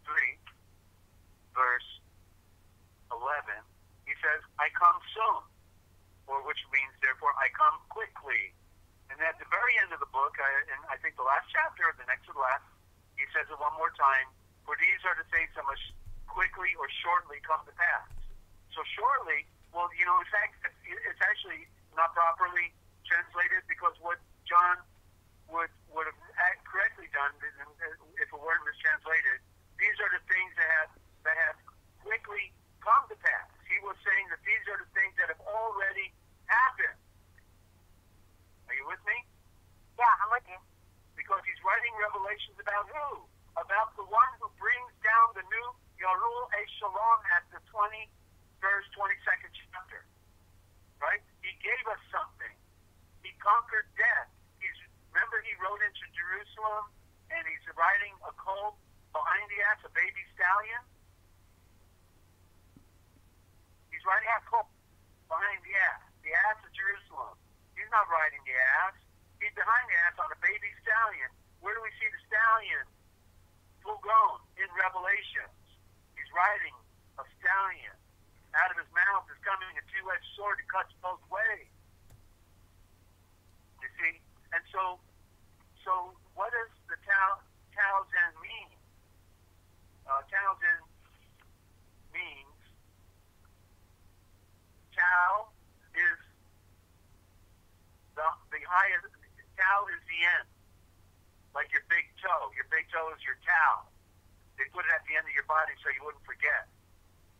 3, verse 11. He says, I come soon, or which means, therefore, I come quickly. And at the very end of the book, and I think the last chapter, the next to the last, he says it one more time, for these are the things that must quickly or shortly come to pass. So shortly, well, in fact, it's actually not properly translated because what John would have correctly done, if a word was translated, these are the things that have quickly come to pass. He was saying that these are the things that have already happened. Are you with me? Yeah, I'm with you. Because he's writing Revelations about who? About the one who brings down the new Yarul Shalom at the 22nd chapter. Right? He gave us something. He conquered death. Remember he rode into Jerusalem and he's riding a colt behind the ass, a baby stallion? He's riding a colt behind the ass of Jerusalem. He's not riding the ass. He's behind the ass on a baby stallion. Where do we see the stallion? Full grown in Revelations. He's riding a stallion. Out of his mouth is coming a two-edged sword that cuts both ways. You see? And so what does the Tauzen mean? Tauzen means Tau is the highest. Tau is the end. like your big toe. Your big toe is your tau. They put it at the end of your body so you wouldn't forget.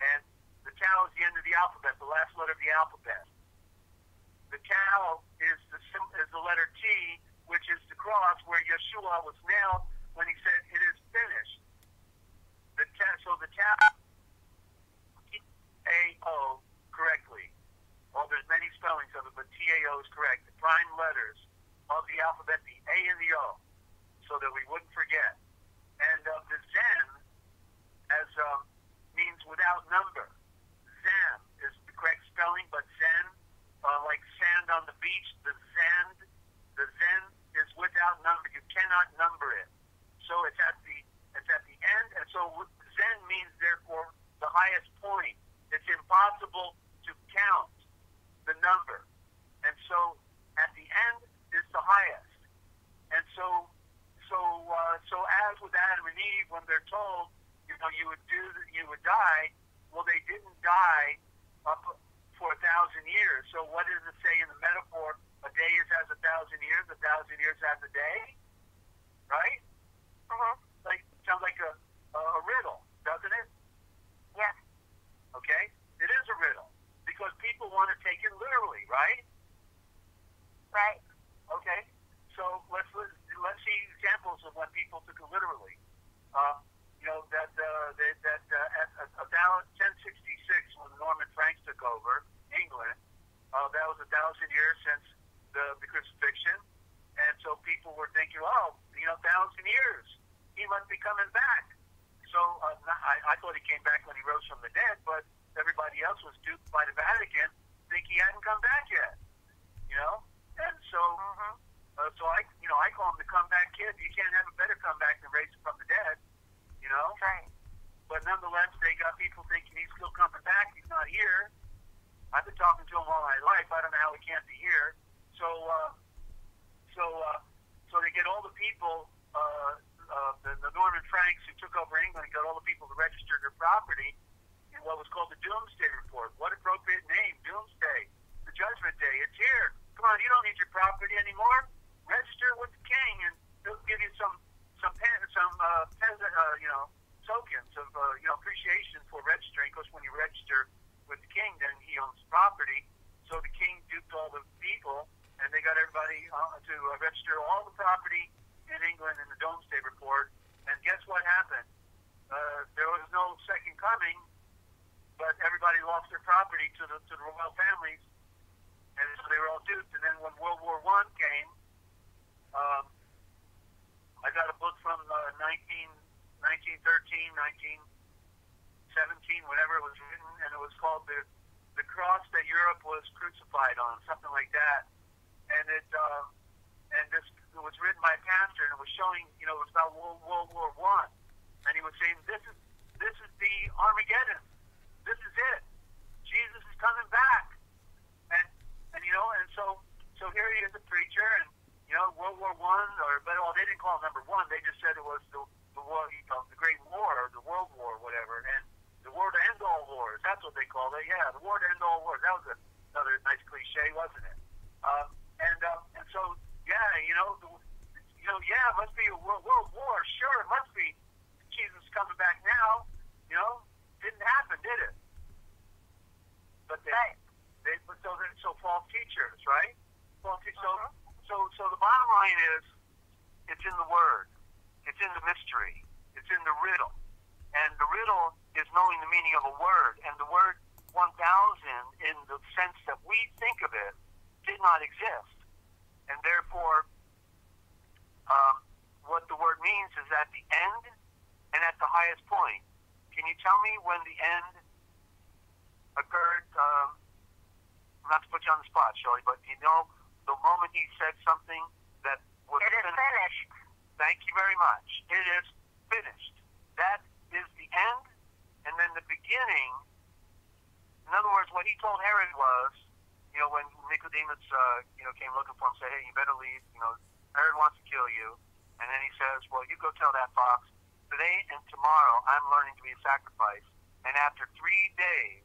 And the tau is the end of the alphabet, the last letter of the alphabet. The tau is the letter T, which is the cross where Yeshua was nailed when he said, "It is finished." So the tau, T-A-O, correctly. Well, there's many spellings of it, but T-A-O is correct. The prime letters of the alphabet, the A and the O, so that we wouldn't forget. And the Zen means without number. Zen is the correct spelling, but Zen, like sand on the beach, the Zen is without number. You cannot number it. So it's at the end, and so Zen means therefore the highest point. It's impossible to count the number, and so at the end is the highest. And so as with Adam and Eve, when they're told, you would die. Well, they didn't die up for 1,000 years. So what does it say in the metaphor? A day is as 1,000 years. 1,000 years as a day, right? Sounds like a riddle, doesn't it? Yes. Okay, it is a riddle because people want to take it literally, right? Right. Okay, so let's see examples of when people took it literally. At about 1066, when the Norman Franks took over England, that was 1,000 years since the crucifixion, and so people were thinking, 1,000 years, he must be coming back. So I thought he came back when he rose from the dead, but everybody else was duped by the Vatican, think he hadn't come back yet, And so, I call him the comeback kid. You can't have a better comeback than raising from the dead, Right. But nonetheless, they got people thinking he's still coming back. He's not here. I've been talking to him all my life. I don't know how he can't be here. So they get all the people, the Norman Franks who took over England, got all the people to register their property in what was called the Doomsday Report. What appropriate name? Doomsday. The Judgment Day. It's here. Come on, you don't need your property anymore. Register with the king, and he'll give you some tokens of appreciation for registering. Because when you register with the king, then he owns property. So the king duped all the people, and they got everybody to register all the property in England in the Domesday Report. And guess what happened? There was no second coming, but everybody lost their property to the royal families, and so they were all duped. And then when World War I came, I got a book from 1913, 1917, whenever it was written, and it was called the Cross That Europe Was Crucified On, something like that. And it was written by a pastor, and it was showing, it was about World War I, and he was saying, this is the Armageddon. This is it. Jesus is coming back, and so here he is, a preacher, and World War I, they didn't call it number one. They just said it was the war, the Great War, or the World War, whatever, and the war to end all wars. That's what they called it. Yeah, the war to end all wars. That was another nice cliche, wasn't it? And so it must be a world war. Sure, it must be. Jesus coming back now. Didn't happen, did it? But they're false teachers, right? False teachers. So the bottom line is, it's in the Word, it's in the mystery, it's in the riddle, and the riddle is knowing the meaning of a word, and the word 1,000, in the sense that we think of it, did not exist, and therefore, what the word means is at the end and at the highest point. Can you tell me when the end occurred? Not to put you on the spot, Shelley, but the moment he said something that was finished. Thank you very much. It is finished. That is the end, and then the beginning. In other words, what he told Herod was, when Nicodemus, came looking for him, said, "Hey, you better leave. Herod wants to kill you." And then he says, "Well, you go tell that fox, today and tomorrow I'm learning to be a sacrifice, and after 3 days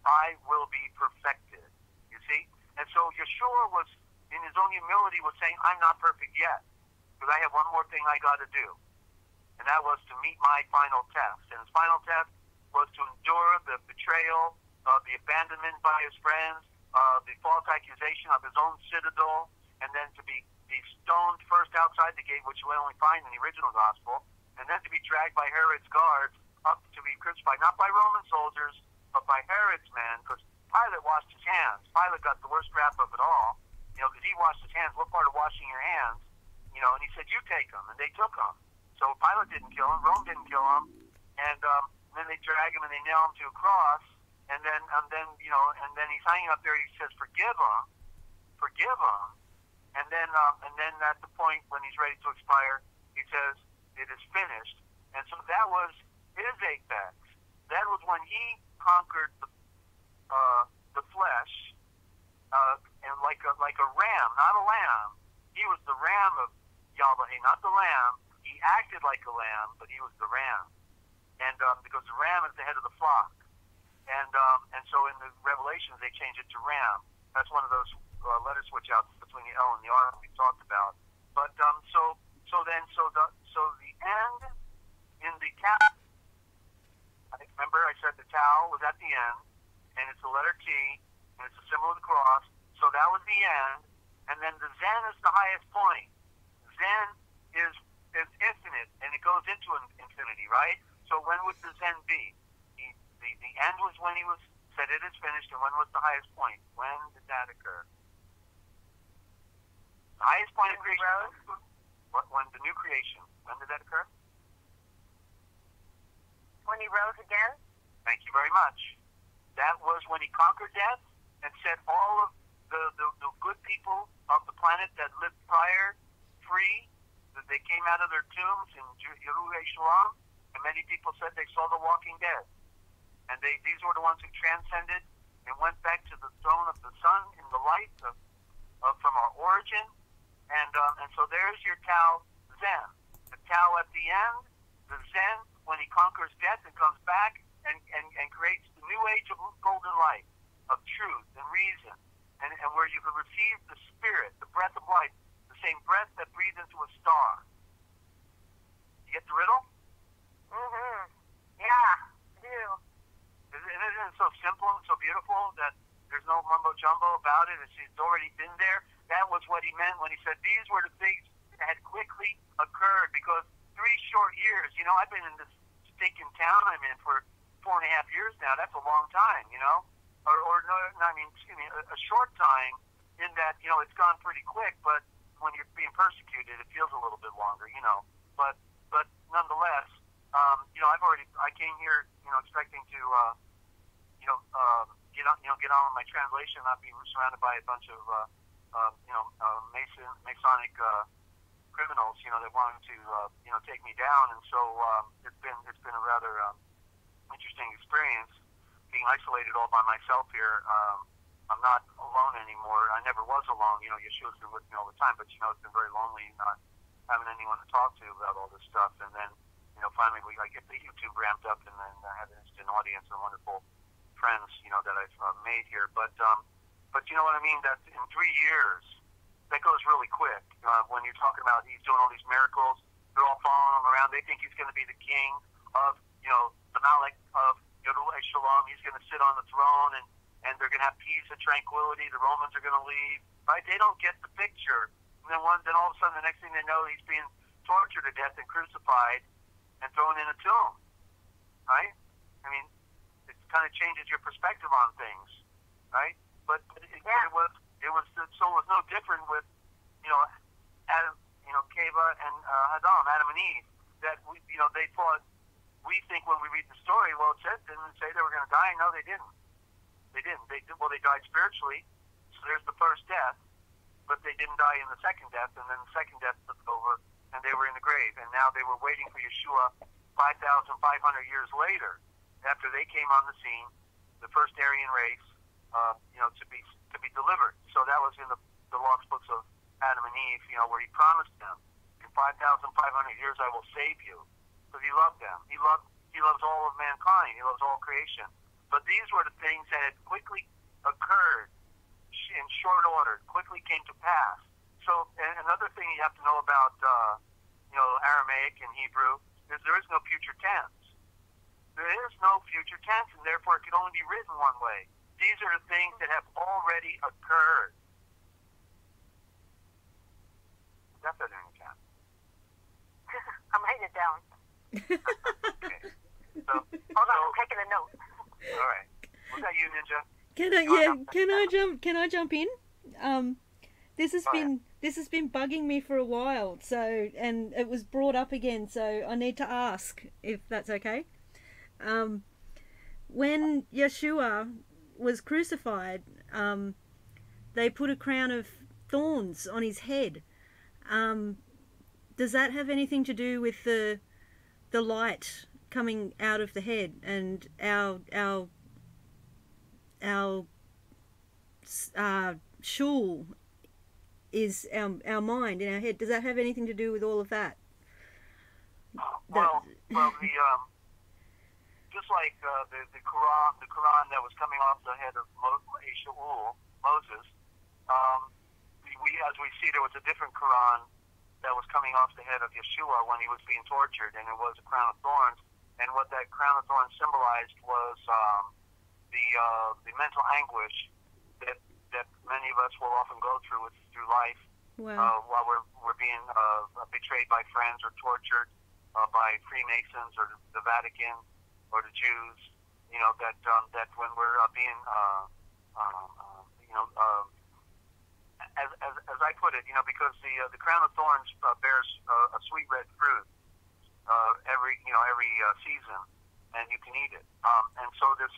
I will be perfected." You see? And so Yeshua was, in his own humility, was saying, "I'm not perfect yet." because I have one more thing I got to do, and that was to meet my final test. And his final test was to endure the betrayal, the abandonment by his friends, the false accusation of his own citadel, and then to be stoned first outside the gate, which you only find in the original gospel, and then to be dragged by Herod's guards up to be crucified, not by Roman soldiers, but by Herod's men, because Pilate washed his hands. Pilate got the worst rap of it all, because he washed his hands. What part of washing your hands? And he said, you take them, and they took them. So Pilate didn't kill him, Rome didn't kill him, and then they drag him and they nail him to a cross, and then he's hanging up there. He says, forgive him, and then at the point when he's ready to expire, he says, it is finished. And so that was his apex. That was when he conquered the flesh, and like a ram, not a lamb. He was the ram of Yahweh, not the lamb. He acted like a lamb, but he was the ram. And because the ram is the head of the flock. And so in the Revelations, they change it to ram. That's one of those letter switch outs between the L and the R we talked about. But so the end in the cow. Remember, I said the towel was at the end, and it's the letter T, and it's a symbol of the cross. So that was the end, and then the Zen is the highest point. Zen is infinite, and it goes into infinity, right? So when would the Zen be? The end was when he said it is finished, and when was the highest point? When did that occur? The highest point of creation. When the new creation. When did that occur? When he rose again? Thank you very much. That was when he conquered death and set all of the good people of the planet that lived prior free, that they came out of their tombs in Jerusalem, and many people said they saw the walking dead. And these were the ones who transcended and went back to the throne of the sun in the light from our origin. And so there's your Tao Zen. The Tao at the end, the Zen when he conquers death and comes back and creates the new age of golden light, of truth and reason, and where you can receive the spirit, the breath of life, the same breath that breathes into a star. You get the riddle? Mm-hmm. Yeah, I do. Isn't it so simple and so beautiful that there's no mumbo-jumbo about it? It's already been there. That was what he meant when he said these were the things that had quickly occurred, because 3 short years, I've been in this stinking town I'm in for 4.5 years now. That's a long time, a short time in that, it's gone pretty quick, but when you're being persecuted, it feels a little bit longer, but nonetheless, I came here, expecting to, get on with my translation, not be surrounded by a bunch of, Masonic criminals, that wanted to, take me down. And so it's been a rather interesting experience being isolated all by myself here. I'm not alone anymore. I never was alone. Yeshua's been with me all the time, but it's been very lonely not having anyone to talk to about all this stuff. And then, finally I get the YouTube ramped up, and then I have an instant audience and wonderful friends, that I've made here. But you know what I mean? That in 3 years, that goes really quick. When you're talking about he's doing all these miracles, they're all following him around. They think he's going to be the king of, the Malik of Yerushalayim Shalom. He's going to sit on the throne, and they're going to have peace and tranquility. The Romans are going to leave. Right? They don't get the picture. And then all of a sudden, the next thing they know, he's being tortured to death and crucified and thrown in a tomb. Right? I mean, it kind of changes your perspective on things. Right? But it was no different with, Adam, Keva and Adam and Eve, that they thought, we think when we read the story, well, didn't it say they were going to die? No, they didn't. They didn't. They died spiritually, so there's the first death, but they didn't die in the second death, and then the second death took over, and they were in the grave, and now they were waiting for Yeshua 5,500 years later, after they came on the scene, the first Aryan race, to be delivered. So that was in the lost books of Adam and Eve, where he promised them, in 5,500 years I will save you, because he loved them. He loves all of mankind. He loves all creation. But these were the things that had quickly occurred in short order, quickly came to pass. So, and another thing you have to know about, Aramaic and Hebrew is there is no future tense. There is no future tense, and therefore it can only be written one way. These are the things that have already occurred. That's better than NinjaCat. I'm writing it down. Okay. So, Hold on, I'm taking a note. all right. Was that you, Ninja? Can I jump in? This has been bugging me for a while, and it was brought up again, so I need to ask if that's okay. When Yeshua was crucified, they put a crown of thorns on his head. Does that have anything to do with the light coming out of the head and our shul is our mind in our head? Does that have anything to do with all of that? Well, just like the Quran that was coming off the head of Moses, as we see, there was a different Quran that was coming off the head of Yeshua when he was being tortured, and it was a crown of thorns. And what that crown of thorns symbolized was the mental anguish that many of us will often go through life. Wow. While we're being betrayed by friends or tortured by Freemasons or the Vatican or the Jews. That when we're being as I put it, because the crown of thorns bears a sweet red fruit every season, and you can eat it. And so there's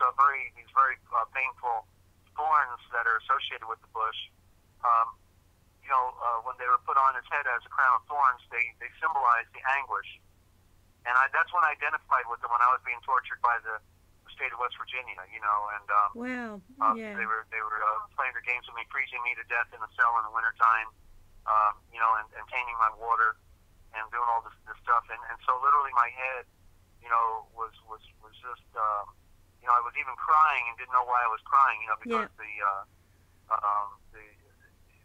these very painful thorns that are associated with the bush. When they were put on his head as a crown of thorns, they symbolize the anguish. And that's when I identified with them when I was being tortured by the state of West Virginia, and wow, yeah. They were playing their games with me, freezing me to death in a cell in the wintertime, and tainting my water and doing all this stuff. And so literally my head, was just, I was even crying and didn't know why I was crying, because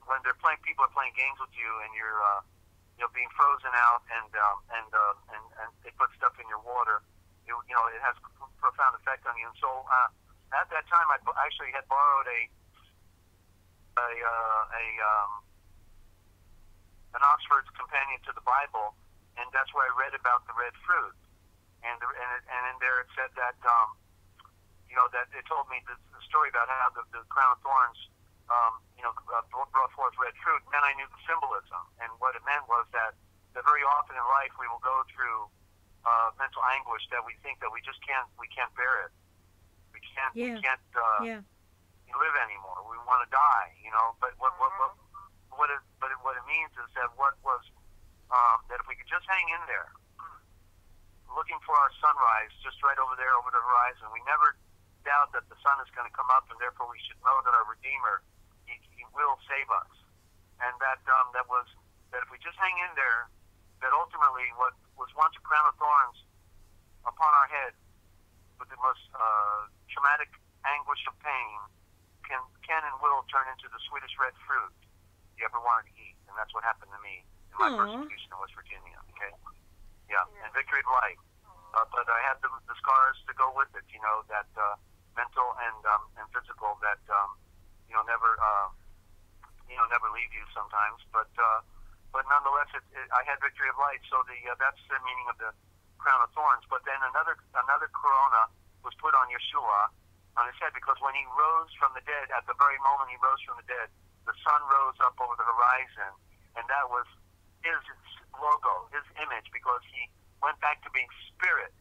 when people are playing games with you and you're, being frozen out and they put stuff in your water, it has a profound effect on you. And so at that time, I actually had borrowed an Oxford's Companion to the Bible, and that's where I read about the red fruit. And in there it said that that it told me the story about how the crown of thorns brought forth red fruit. And then I knew the symbolism, and what it meant was that very often in life we will go through mental anguish that we think that we can't bear it. We can't live anymore. We want to die, But what it means is that that if we could just hang in there, looking for our sunrise just right over there over the horizon, we never doubt that the sun is going to come up, and therefore we should know that our Redeemer, he will save us, and that if we just hang in there, that ultimately what was once a crown of thorns upon our head with the most traumatic anguish of pain can and will turn into the sweetest red fruit you ever wanted to eat. And that's what happened to me in my persecution in West Virginia. Okay? Yeah, and victory of life. But I had the scars to go with it, that mental and physical that, never leave you sometimes. But nonetheless, I had victory of life. So that's the meaning of the crown of thorns. But then another corona was put on Yeshua on his head, because when he rose from the dead, at the very moment he rose from the dead, the sun rose up over the horizon, and that was his logo, his image, because he went back to being spirit.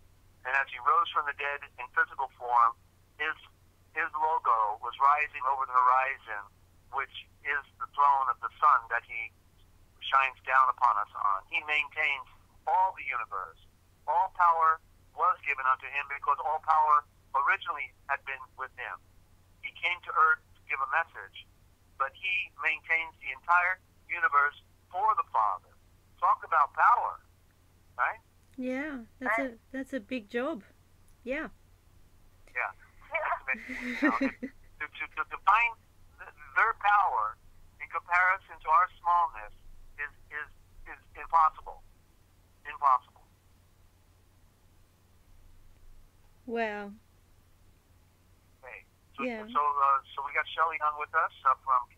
And as he rose from the dead in physical form, his logo was rising over the horizon, which is the throne of the sun that he shines down upon us on. He maintains all the universe. All power was given unto him, because all power originally had been with him. He came to earth to give a message, but he maintains the entire universe for the Father. Talk about power, right? Yeah, that's a big job. Yeah. Yeah. To find their power, comparison to our smallness is impossible. Impossible. Wow. Okay. Yeah. So we got Shelley on with us from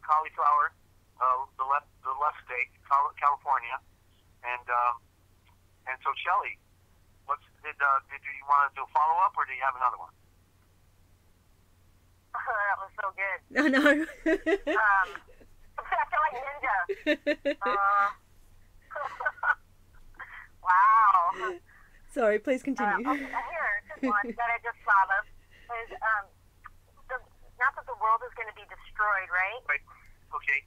Cauliflower, the left state, California, and so Shelley, did you want to do a follow up, or do you have another one? That was so good. I know. I feel like Ninja. Wow. Sorry, please continue. Okay, here, this one that I just thought of is not that the world is going to be destroyed, right? Right. Okay.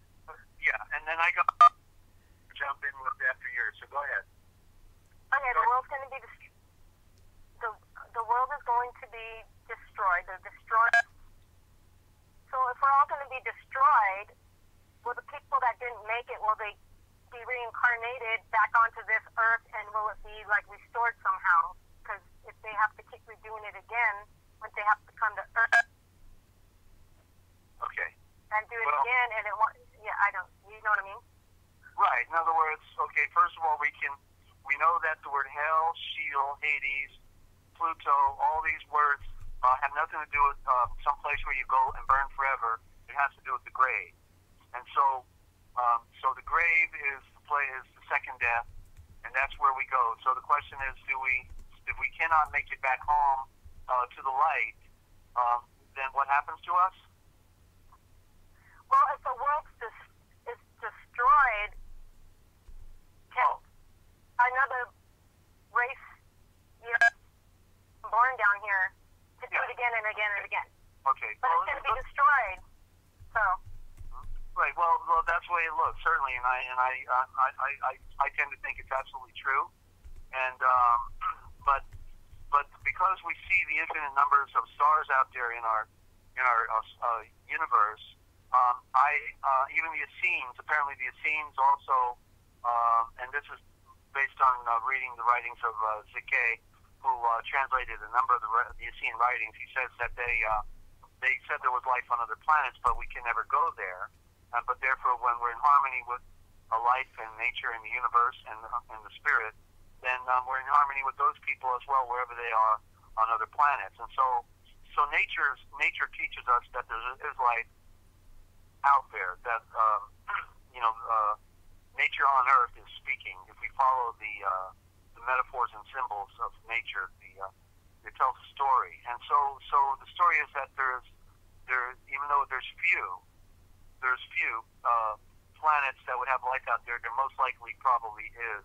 Yeah, and then I jump in with after yours. So go ahead. Okay, the world's going to be the world is going to be destroyed. They're destroyed. So if we're all going to be destroyed, will the people that didn't make it, will they be reincarnated back onto this earth, and will it be like restored somehow? Because if they have to keep redoing it again, wouldn't they have to come to earth? Okay. And do it again, and it won't. Yeah, I don't. You know what I mean? Right. In other words, okay. First of all, we know that the word hell, Sheol, Hades, Pluto, all these words have nothing to do with some place where you go and burn forever. It has to do with the grave, and so the grave is the second death, and that's where we go. So the question is, if we cannot make it back home to the light, then what happens to us? Well, if the world is destroyed, can another race, born down here, to do it again and again and again. Okay. But it's going to be destroyed. So. Right. Well, that's the way it looks, certainly, and I tend to think it's absolutely true, and but because we see the infinite numbers of stars out there in our universe, even the Essenes, apparently the Essenes also, and this is based on reading the writings of Zeke, who translated a number of the Essene writings. He says that they said there was life on other planets, but we can never go there. But therefore, when we're in harmony with life and nature and the universe and the spirit, then we're in harmony with those people as well, wherever they are on other planets. And so nature teaches us that there is life out there. That nature on Earth is speaking. If we follow the metaphors and symbols of nature, it tells a story. And so the story is that even though there's few planets that would have life out there, there most likely probably is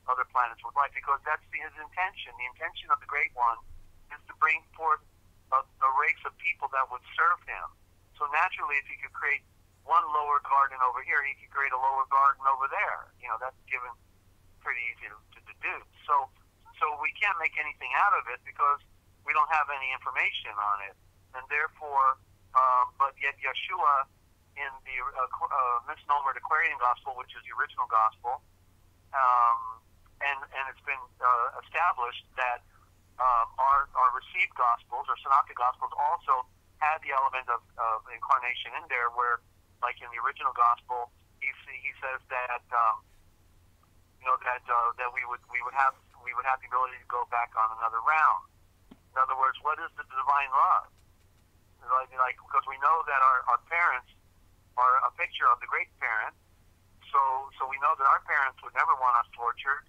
other planets with life, because that's his intention. The intention of the Great One is to bring forth a race of people that would serve him. So naturally, if he could create one lower garden over here, he could create a lower garden over there. That's given pretty easy to deduce. So we can't make anything out of it because we don't have any information on it, and therefore, but yet Yeshua, in the misnomered Aquarian Gospel, which is the original Gospel, and it's been established that our received Gospels, or Synoptic Gospels, also had the element of incarnation in there, where, like in the original Gospel, he says that that we would have the ability to go back on another round. In other words, what is the divine love? Because we know that our parents are a picture of the great parent, so we know that our parents would never want us tortured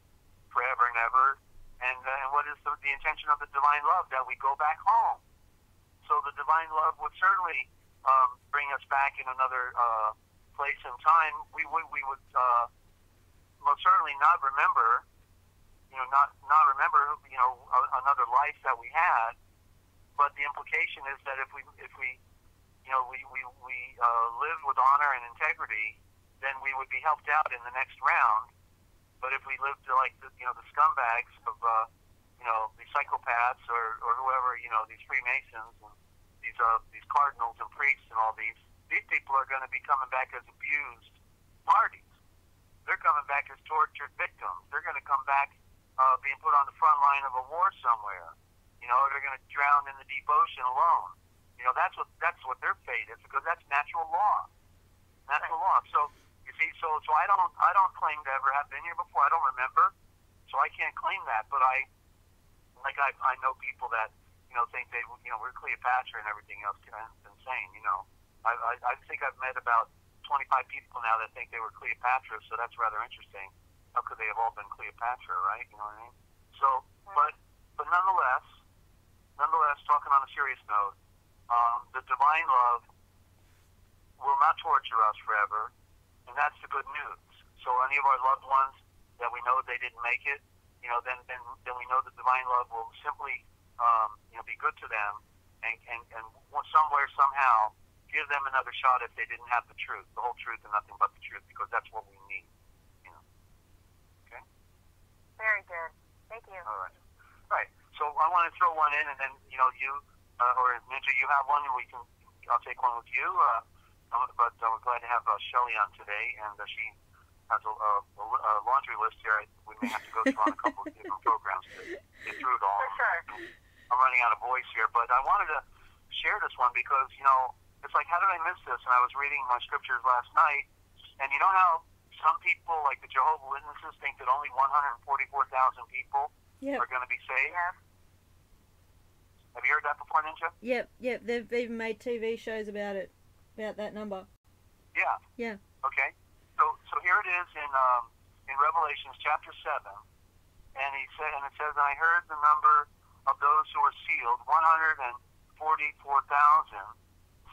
forever and ever. And what is the intention of the divine love? That we go back home. So the divine love would certainly bring us back in another place and time. We would most certainly not remember, not remember, another life that we had. But the implication is that if we live with honor and integrity, then we would be helped out in the next round. But if we lived like the scumbags of the psychopaths or whoever, these Freemasons and these cardinals and priests and all these people are going to be coming back as abused parties. They're coming back as tortured victims. They're going to come back being put on the front line of a war somewhere. They're going to drown in the deep ocean alone. That's what their fate is, because that's natural law. natural law. So you see, so I don't claim to ever have been here before. I don't remember, so I can't claim that. But I know people that think they we're Cleopatra and everything else. It's insane. I think I've met about 25 people now that think they were Cleopatra. So that's rather interesting. How could they have all been Cleopatra, right? You know what I mean? So, but nonetheless, talking on a serious note, the divine love will not torture us forever, and that's the good news. So any of our loved ones that we know they didn't make it, then we know the divine love will simply, be good to them, and somewhere, somehow, give them another shot if they didn't have the truth, the whole truth and nothing but the truth, because that's what we need. Okay? Very good. Thank you. All right. Right. So I want to throw one in, and then, you or Ninja, you have one, and I'll take one with you. But we're glad to have Shelley on today, and she has a laundry list here. We may have to go through on a couple of different programs to get through it all. For sure. I'm running out of voice here, but I wanted to share this one because, it's like, how did I miss this? And I was reading my scriptures last night, and you know how some people, like the Jehovah's Witnesses, think that only 144,000 people are going to be saved? Yeah. Have you heard that before, Ninja? Yep. They've even made TV shows about it, about that number. Yeah. Yeah. Okay. So here it is in Revelations chapter 7, and it says, and I heard the number of those who were sealed, 144,000,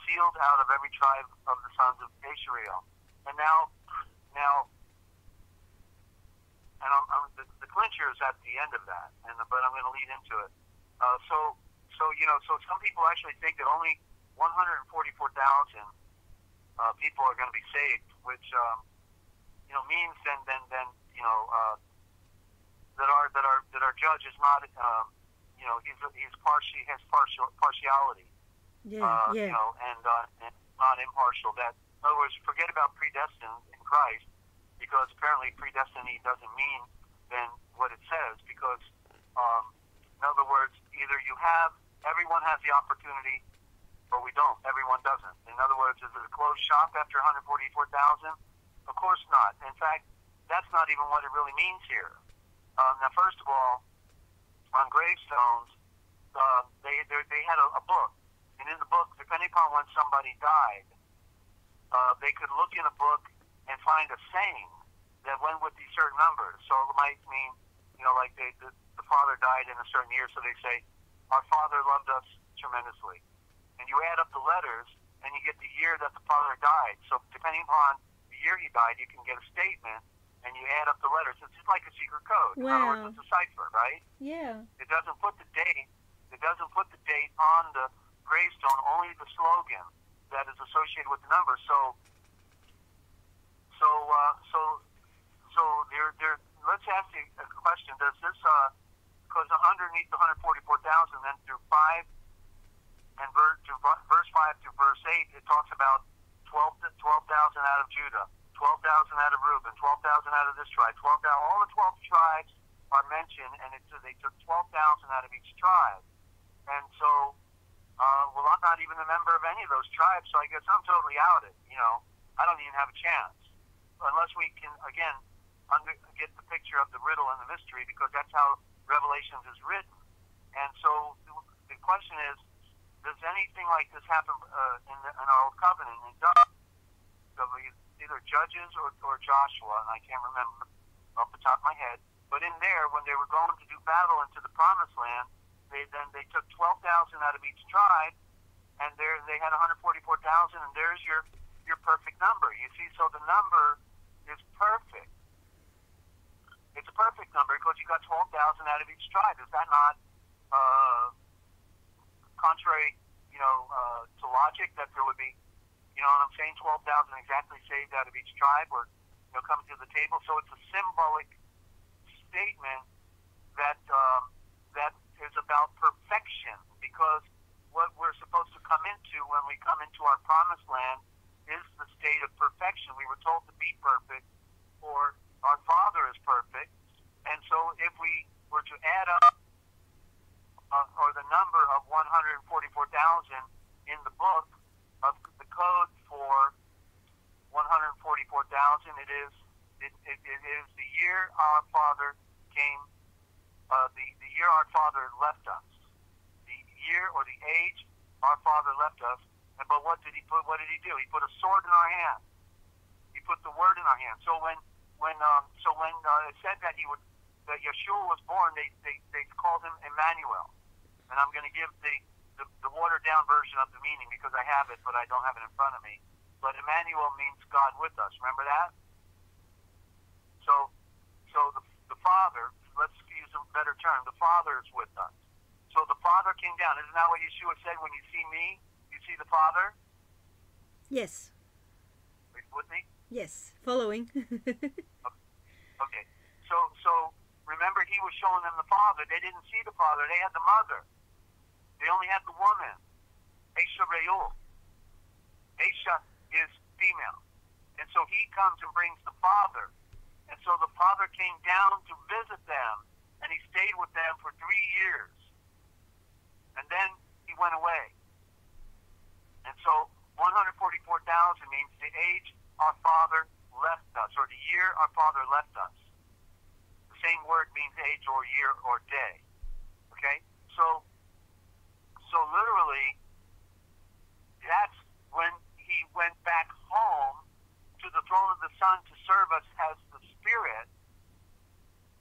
sealed out of every tribe of the sons of Israel. And now, the clincher is at the end of that, but I'm going to lead into it. So some people actually think that only 144,000 people are going to be saved, which means then that our judge is not has partiality. Yeah. And not impartial. That, in other words, forget about predestined in Christ, because apparently predestiny doesn't mean then what it says, because in other words, either everyone has the opportunity, or we don't. Everyone doesn't. In other words, is it a closed shop after 144,000? Of course not. In fact, that's not even what it really means here. Now, first of all, on gravestones, they had a book, and in the book, depending upon when somebody died, they could look in a book and find a saying that went with these certain numbers. So it might mean, like the father died in a certain year, so they say, our father loved us tremendously. And you add up the letters, and you get the year that the father died. So depending upon the year he died, you can get a statement, and you add up the letters. It's just like a secret code. Wow. In other words, it's a cipher, right? Yeah. It doesn't put the date. It doesn't put the date on the gravestone. Only the slogan that is associated with the number. So there. Let's ask you a question. Does this because underneath the 144,000, then through 5 and verse 5 through verse 8, it talks about 12,000 out of Judah, 12,000 out of Reuben, 12,000 out of this tribe, 12,000. All the 12 tribes are mentioned, and they took 12,000 out of each tribe. And so, well, I'm not even a member of any of those tribes, so I guess I'm totally outed. I don't even have a chance unless we can again get the picture of the riddle and the mystery, because that's how Revelations is written. And so the question is, does anything like this happen in our Old Covenant? In either Judges or Joshua, and I can't remember off the top of my head. But in there, when they were going to do battle into the Promised Land, they took 12,000 out of each tribe, and they had 144,000, and there's your perfect number. You see, so the number is perfect. It's a perfect number because you got 12,000 out of each tribe. Is that not contrary, to logic, that there would be, what I'm saying, 12,000 exactly saved out of each tribe, or coming to the table? So it's a symbolic statement that that is about perfection, because what we're supposed to come into when we come into our promised land is the state of perfection. We were told to be perfect, or our Father is perfect. And so if we were to add up or the number of 144,000 in the book of the code for 144,000 144,000. It is the year our Father came. The year our Father left us. The year or the age our Father left us. But what did he put? What did he do? He put a sword in our hand. He put the word in our hand. So when it said that that Yeshua was born, they called him Emmanuel. And I'm going to give the watered down version of the meaning because I have it, but I don't have it in front of me. But Emmanuel means God with us. Remember that? So the Father, let's use a better term, the Father is with us. So the Father came down. Isn't that what Yeshua said? When you see me, you see the Father? Yes. Are you with me? Yes. Following. Okay. So remember, he was showing them the Father. They didn't see the Father. They had the Mother. They only had the woman. Esha Re'ul. Esha is female. And so he comes and brings the Father. And so the Father came down to visit them, and he stayed with them for 3 years. And then he went away. And so 144,000 means the age our Father left us, or the year our Father left us. The same word means age or year or day. Okay? So literally, that's when he went back home to the throne of the Son to serve us as the Spirit,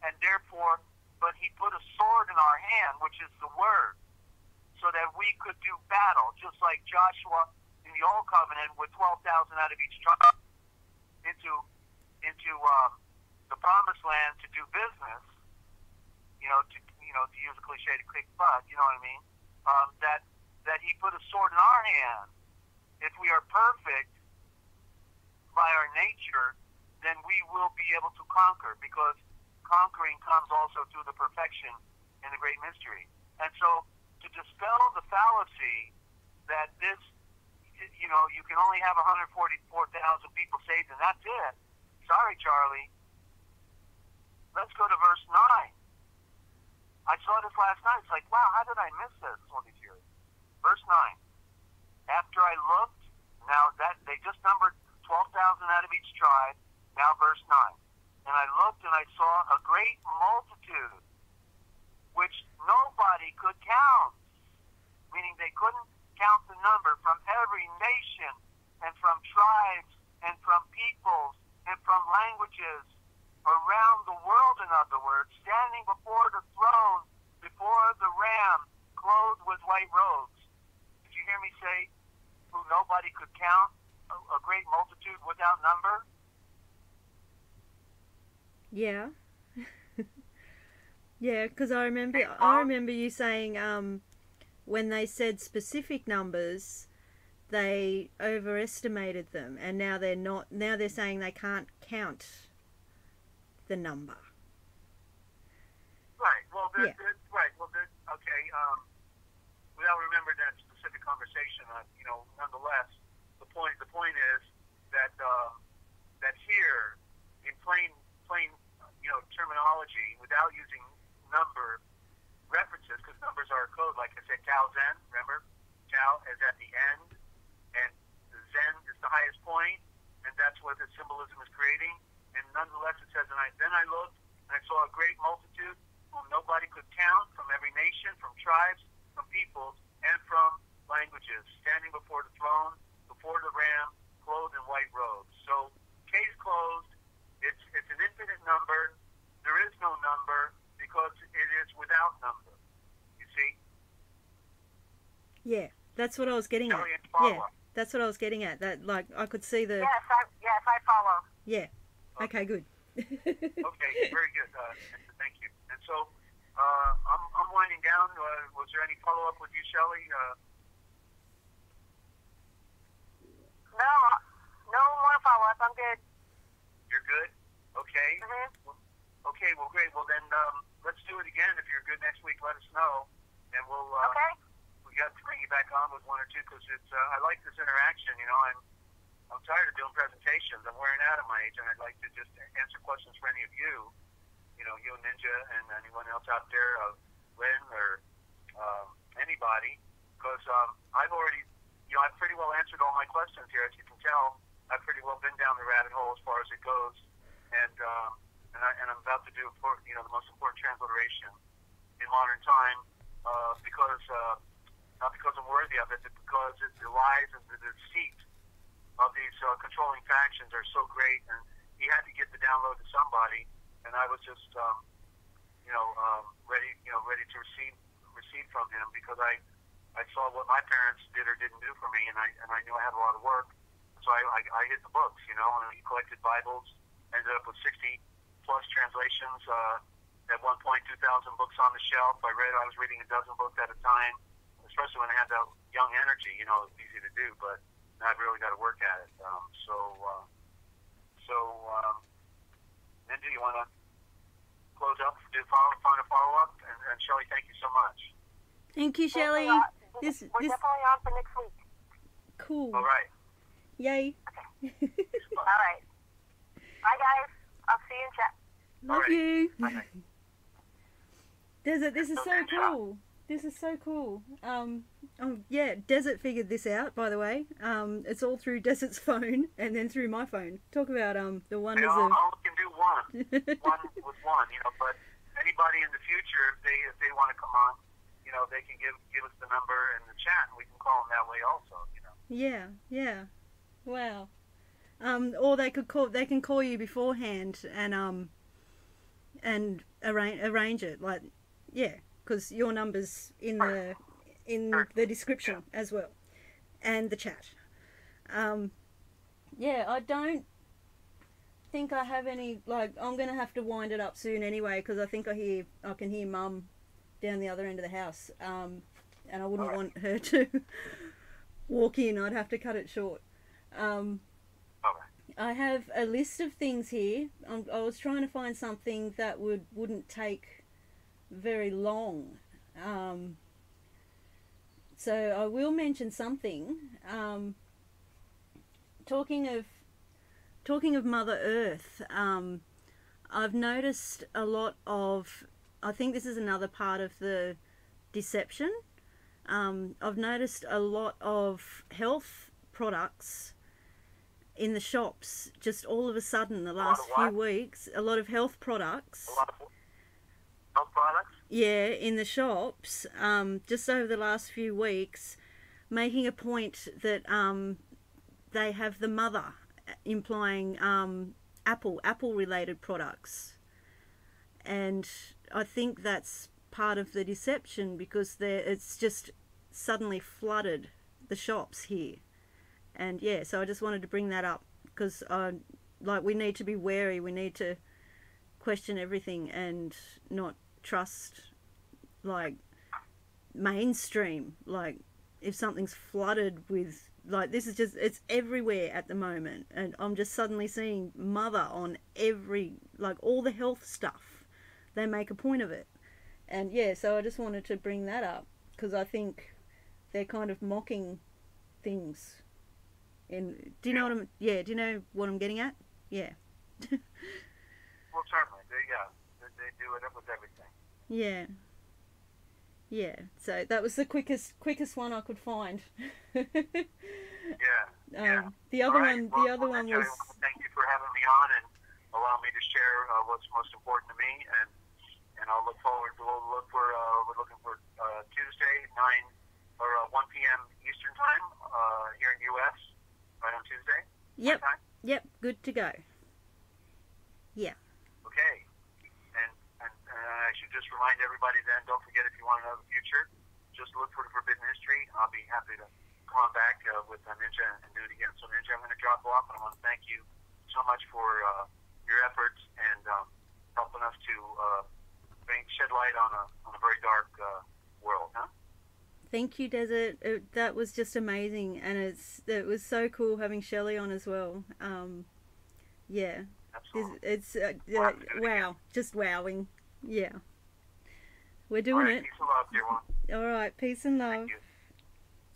and therefore, but he put a sword in our hand, which is the Word, so that we could do battle, just like Joshua in the Old Covenant with 12,000 out of each tribe into the Promised Land to do business. To use a cliche to kick butt, you know what I mean? That he put a sword in our hand. If we are perfect by our nature, then we will be able to conquer, because conquering comes also through the perfection in the great mystery. And so, to dispel the fallacy that this, you can only have 144,000 people saved and that's it. Sorry, Charlie. Let's go to verse 9. I saw this last night. It's like, wow, how did I miss this all these years? Verse 9. After I looked, now that they just numbered 12,000 out of each tribe. Now verse 9. And I looked and I saw a great multitude, which nobody could count. Meaning they couldn't count the number, from every nation and from tribes and from peoples and from languages around the world, in other words, standing before the throne, before the Ram, clothed with white robes. Did you hear me say, who nobody could count, a great multitude without number? Yeah. Yeah, because I remember you saying when they said specific numbers, they overestimated them, and now they're not. Now they're saying they can't count the number. Right. Well, right. Well, okay. Without remembering that specific conversation, nonetheless, the point is that that here, in plain terminology, without using number references, because numbers are a code. Like I said, Tau Zen. Remember, Tau is at the end, and Zen is the highest point, and that's what the symbolism is creating. And nonetheless, it says, then I looked, and I saw a great multitude whom nobody could count, from every nation, from tribes, from peoples, and from languages, standing before the throne, before the Ram, clothed in white robes. So, case closed. It's an infinite number. There is no number because it is without number. You see? Yeah, that's what I was getting at. Yeah, that's what I was getting at. That, like, I could see the. Yes, I follow. Yeah. Okay, good. Okay, very good. Thank you. And so, I'm winding down. Was there any follow-up with you, Shelley? No more follow-up. I'm good. You're good? Okay. Mm-hmm. Okay, well, great. Well, then, let's do it again. If you're good next week, let us know. And we'll, okay. We got to bring you back on with one or two, because I like this interaction. I'm tired of doing presentations. I'm wearing out at my age, and I'd like to just answer questions for any of you, you and Ninja and anyone else out there, Lynn or anybody, because I've already, I've pretty well answered all my questions here, as you can tell. I've pretty well been down the rabbit hole as far as it goes, and I'm about to do the most important transliteration in modern time, because not because I'm worthy of it, but because the lies and the deceit of these controlling factions are so great, and he had to get the download to somebody, and I was just ready to receive from him, because I saw what my parents did or didn't do for me, and I knew I had a lot of work, so I hit the books, and he collected Bibles, ended up with 60 plus translations. At one point, 2,000 books on the shelf. I was reading a dozen books at a time, especially when I had that young energy. It was easy to do, but now I've really got to work at it. Ninja, you want to close up, find a follow-up? And Shelley, thank you so much. Thank you, Shelley. We're definitely on for next week. Cool. All right. Yay. Okay. All right. Bye, guys. I'll see you in chat. Love you. Bye. Desert, this is so cool. This is so cool. Yeah, Desert figured this out, by the way. It's all through Desert's phone and then through my phone. Talk about the wonders of... I only can do one with one, but anybody in the future, if they want to come on, they can give us the number and the chat, and we can call them that way also, Yeah. Wow. Or they can call you beforehand and arrange it, like, yeah, because your number's in the description as well, and the chat. Yeah, I don't think I have any, like, I'm gonna have to wind it up soon anyway, because I think I can hear Mum down the other end of the house, and I wouldn't want her to walk in. I'd have to cut it short. I have a list of things here. I was trying to find something that wouldn't take very long. So I will mention something. Talking of Mother Earth, I've noticed a lot of, I think this is another part of the deception. I've noticed a lot of health products in the shops, just all of a sudden, the last few weeks, a lot of health products. A lot of health products? Yeah, in the shops, just over the last few weeks, making a point that they have the mother, implying Apple-related products. And I think that's part of the deception, because it's just suddenly flooded the shops here. And yeah, so I just wanted to bring that up, because we need to be wary. We need to question everything and not trust, like, mainstream. Like, if something's flooded with, like, this is just, it's everywhere at the moment, and I'm just suddenly seeing mother on every, like, all the health stuff. They make a point of it. And yeah, so I just wanted to bring that up, because I think they're kind of mocking things. And do you know what I'm? Yeah, do you know what I'm getting at? Yeah. Well, certainly, they do it with everything. Yeah. Yeah. So that was the quickest one I could find. Yeah. The other one was. Thank you for having me on and allowing me to share what's most important to me, and I'll look forward to. We're looking for Tuesday 1 p.m. Eastern time here in U.S. Right on Tuesday? Yep. Yep. Good to go. Yeah. Okay. And I should just remind everybody then, don't forget, if you want to know the future, just look for the Forbidden History. I'll be happy to come on back with Ninja and do it again. So Ninja, I'm going to drop off, and I want to thank you so much for your efforts and helping us to shed light on a very dark world, huh? Thank you, Desert. That was just amazing, and it was so cool having Shelley on as well. Yeah, absolutely. It's wow, just wowing. Yeah, we're doing it. Peace and love, dear one. All right, peace and love. Thank you.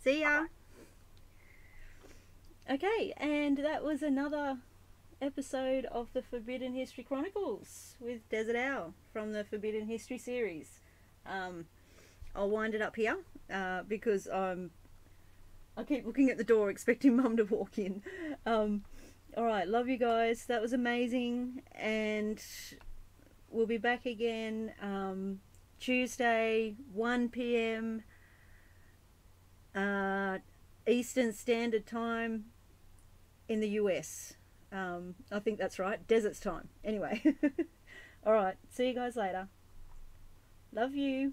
See ya. Okay, and that was another episode of the Forbidden History Chronicles with Dezert-Owl from the Forbidden History series. I'll wind it up here because I keep looking at the door expecting Mum to walk in. All right, love you guys. That was amazing, and we'll be back again Tuesday, 1 p.m. Eastern Standard Time in the US. I think that's right. Desert's time. Anyway. All right. See you guys later. Love you.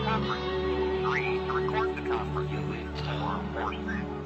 Conference. 3, to record the conference. 4,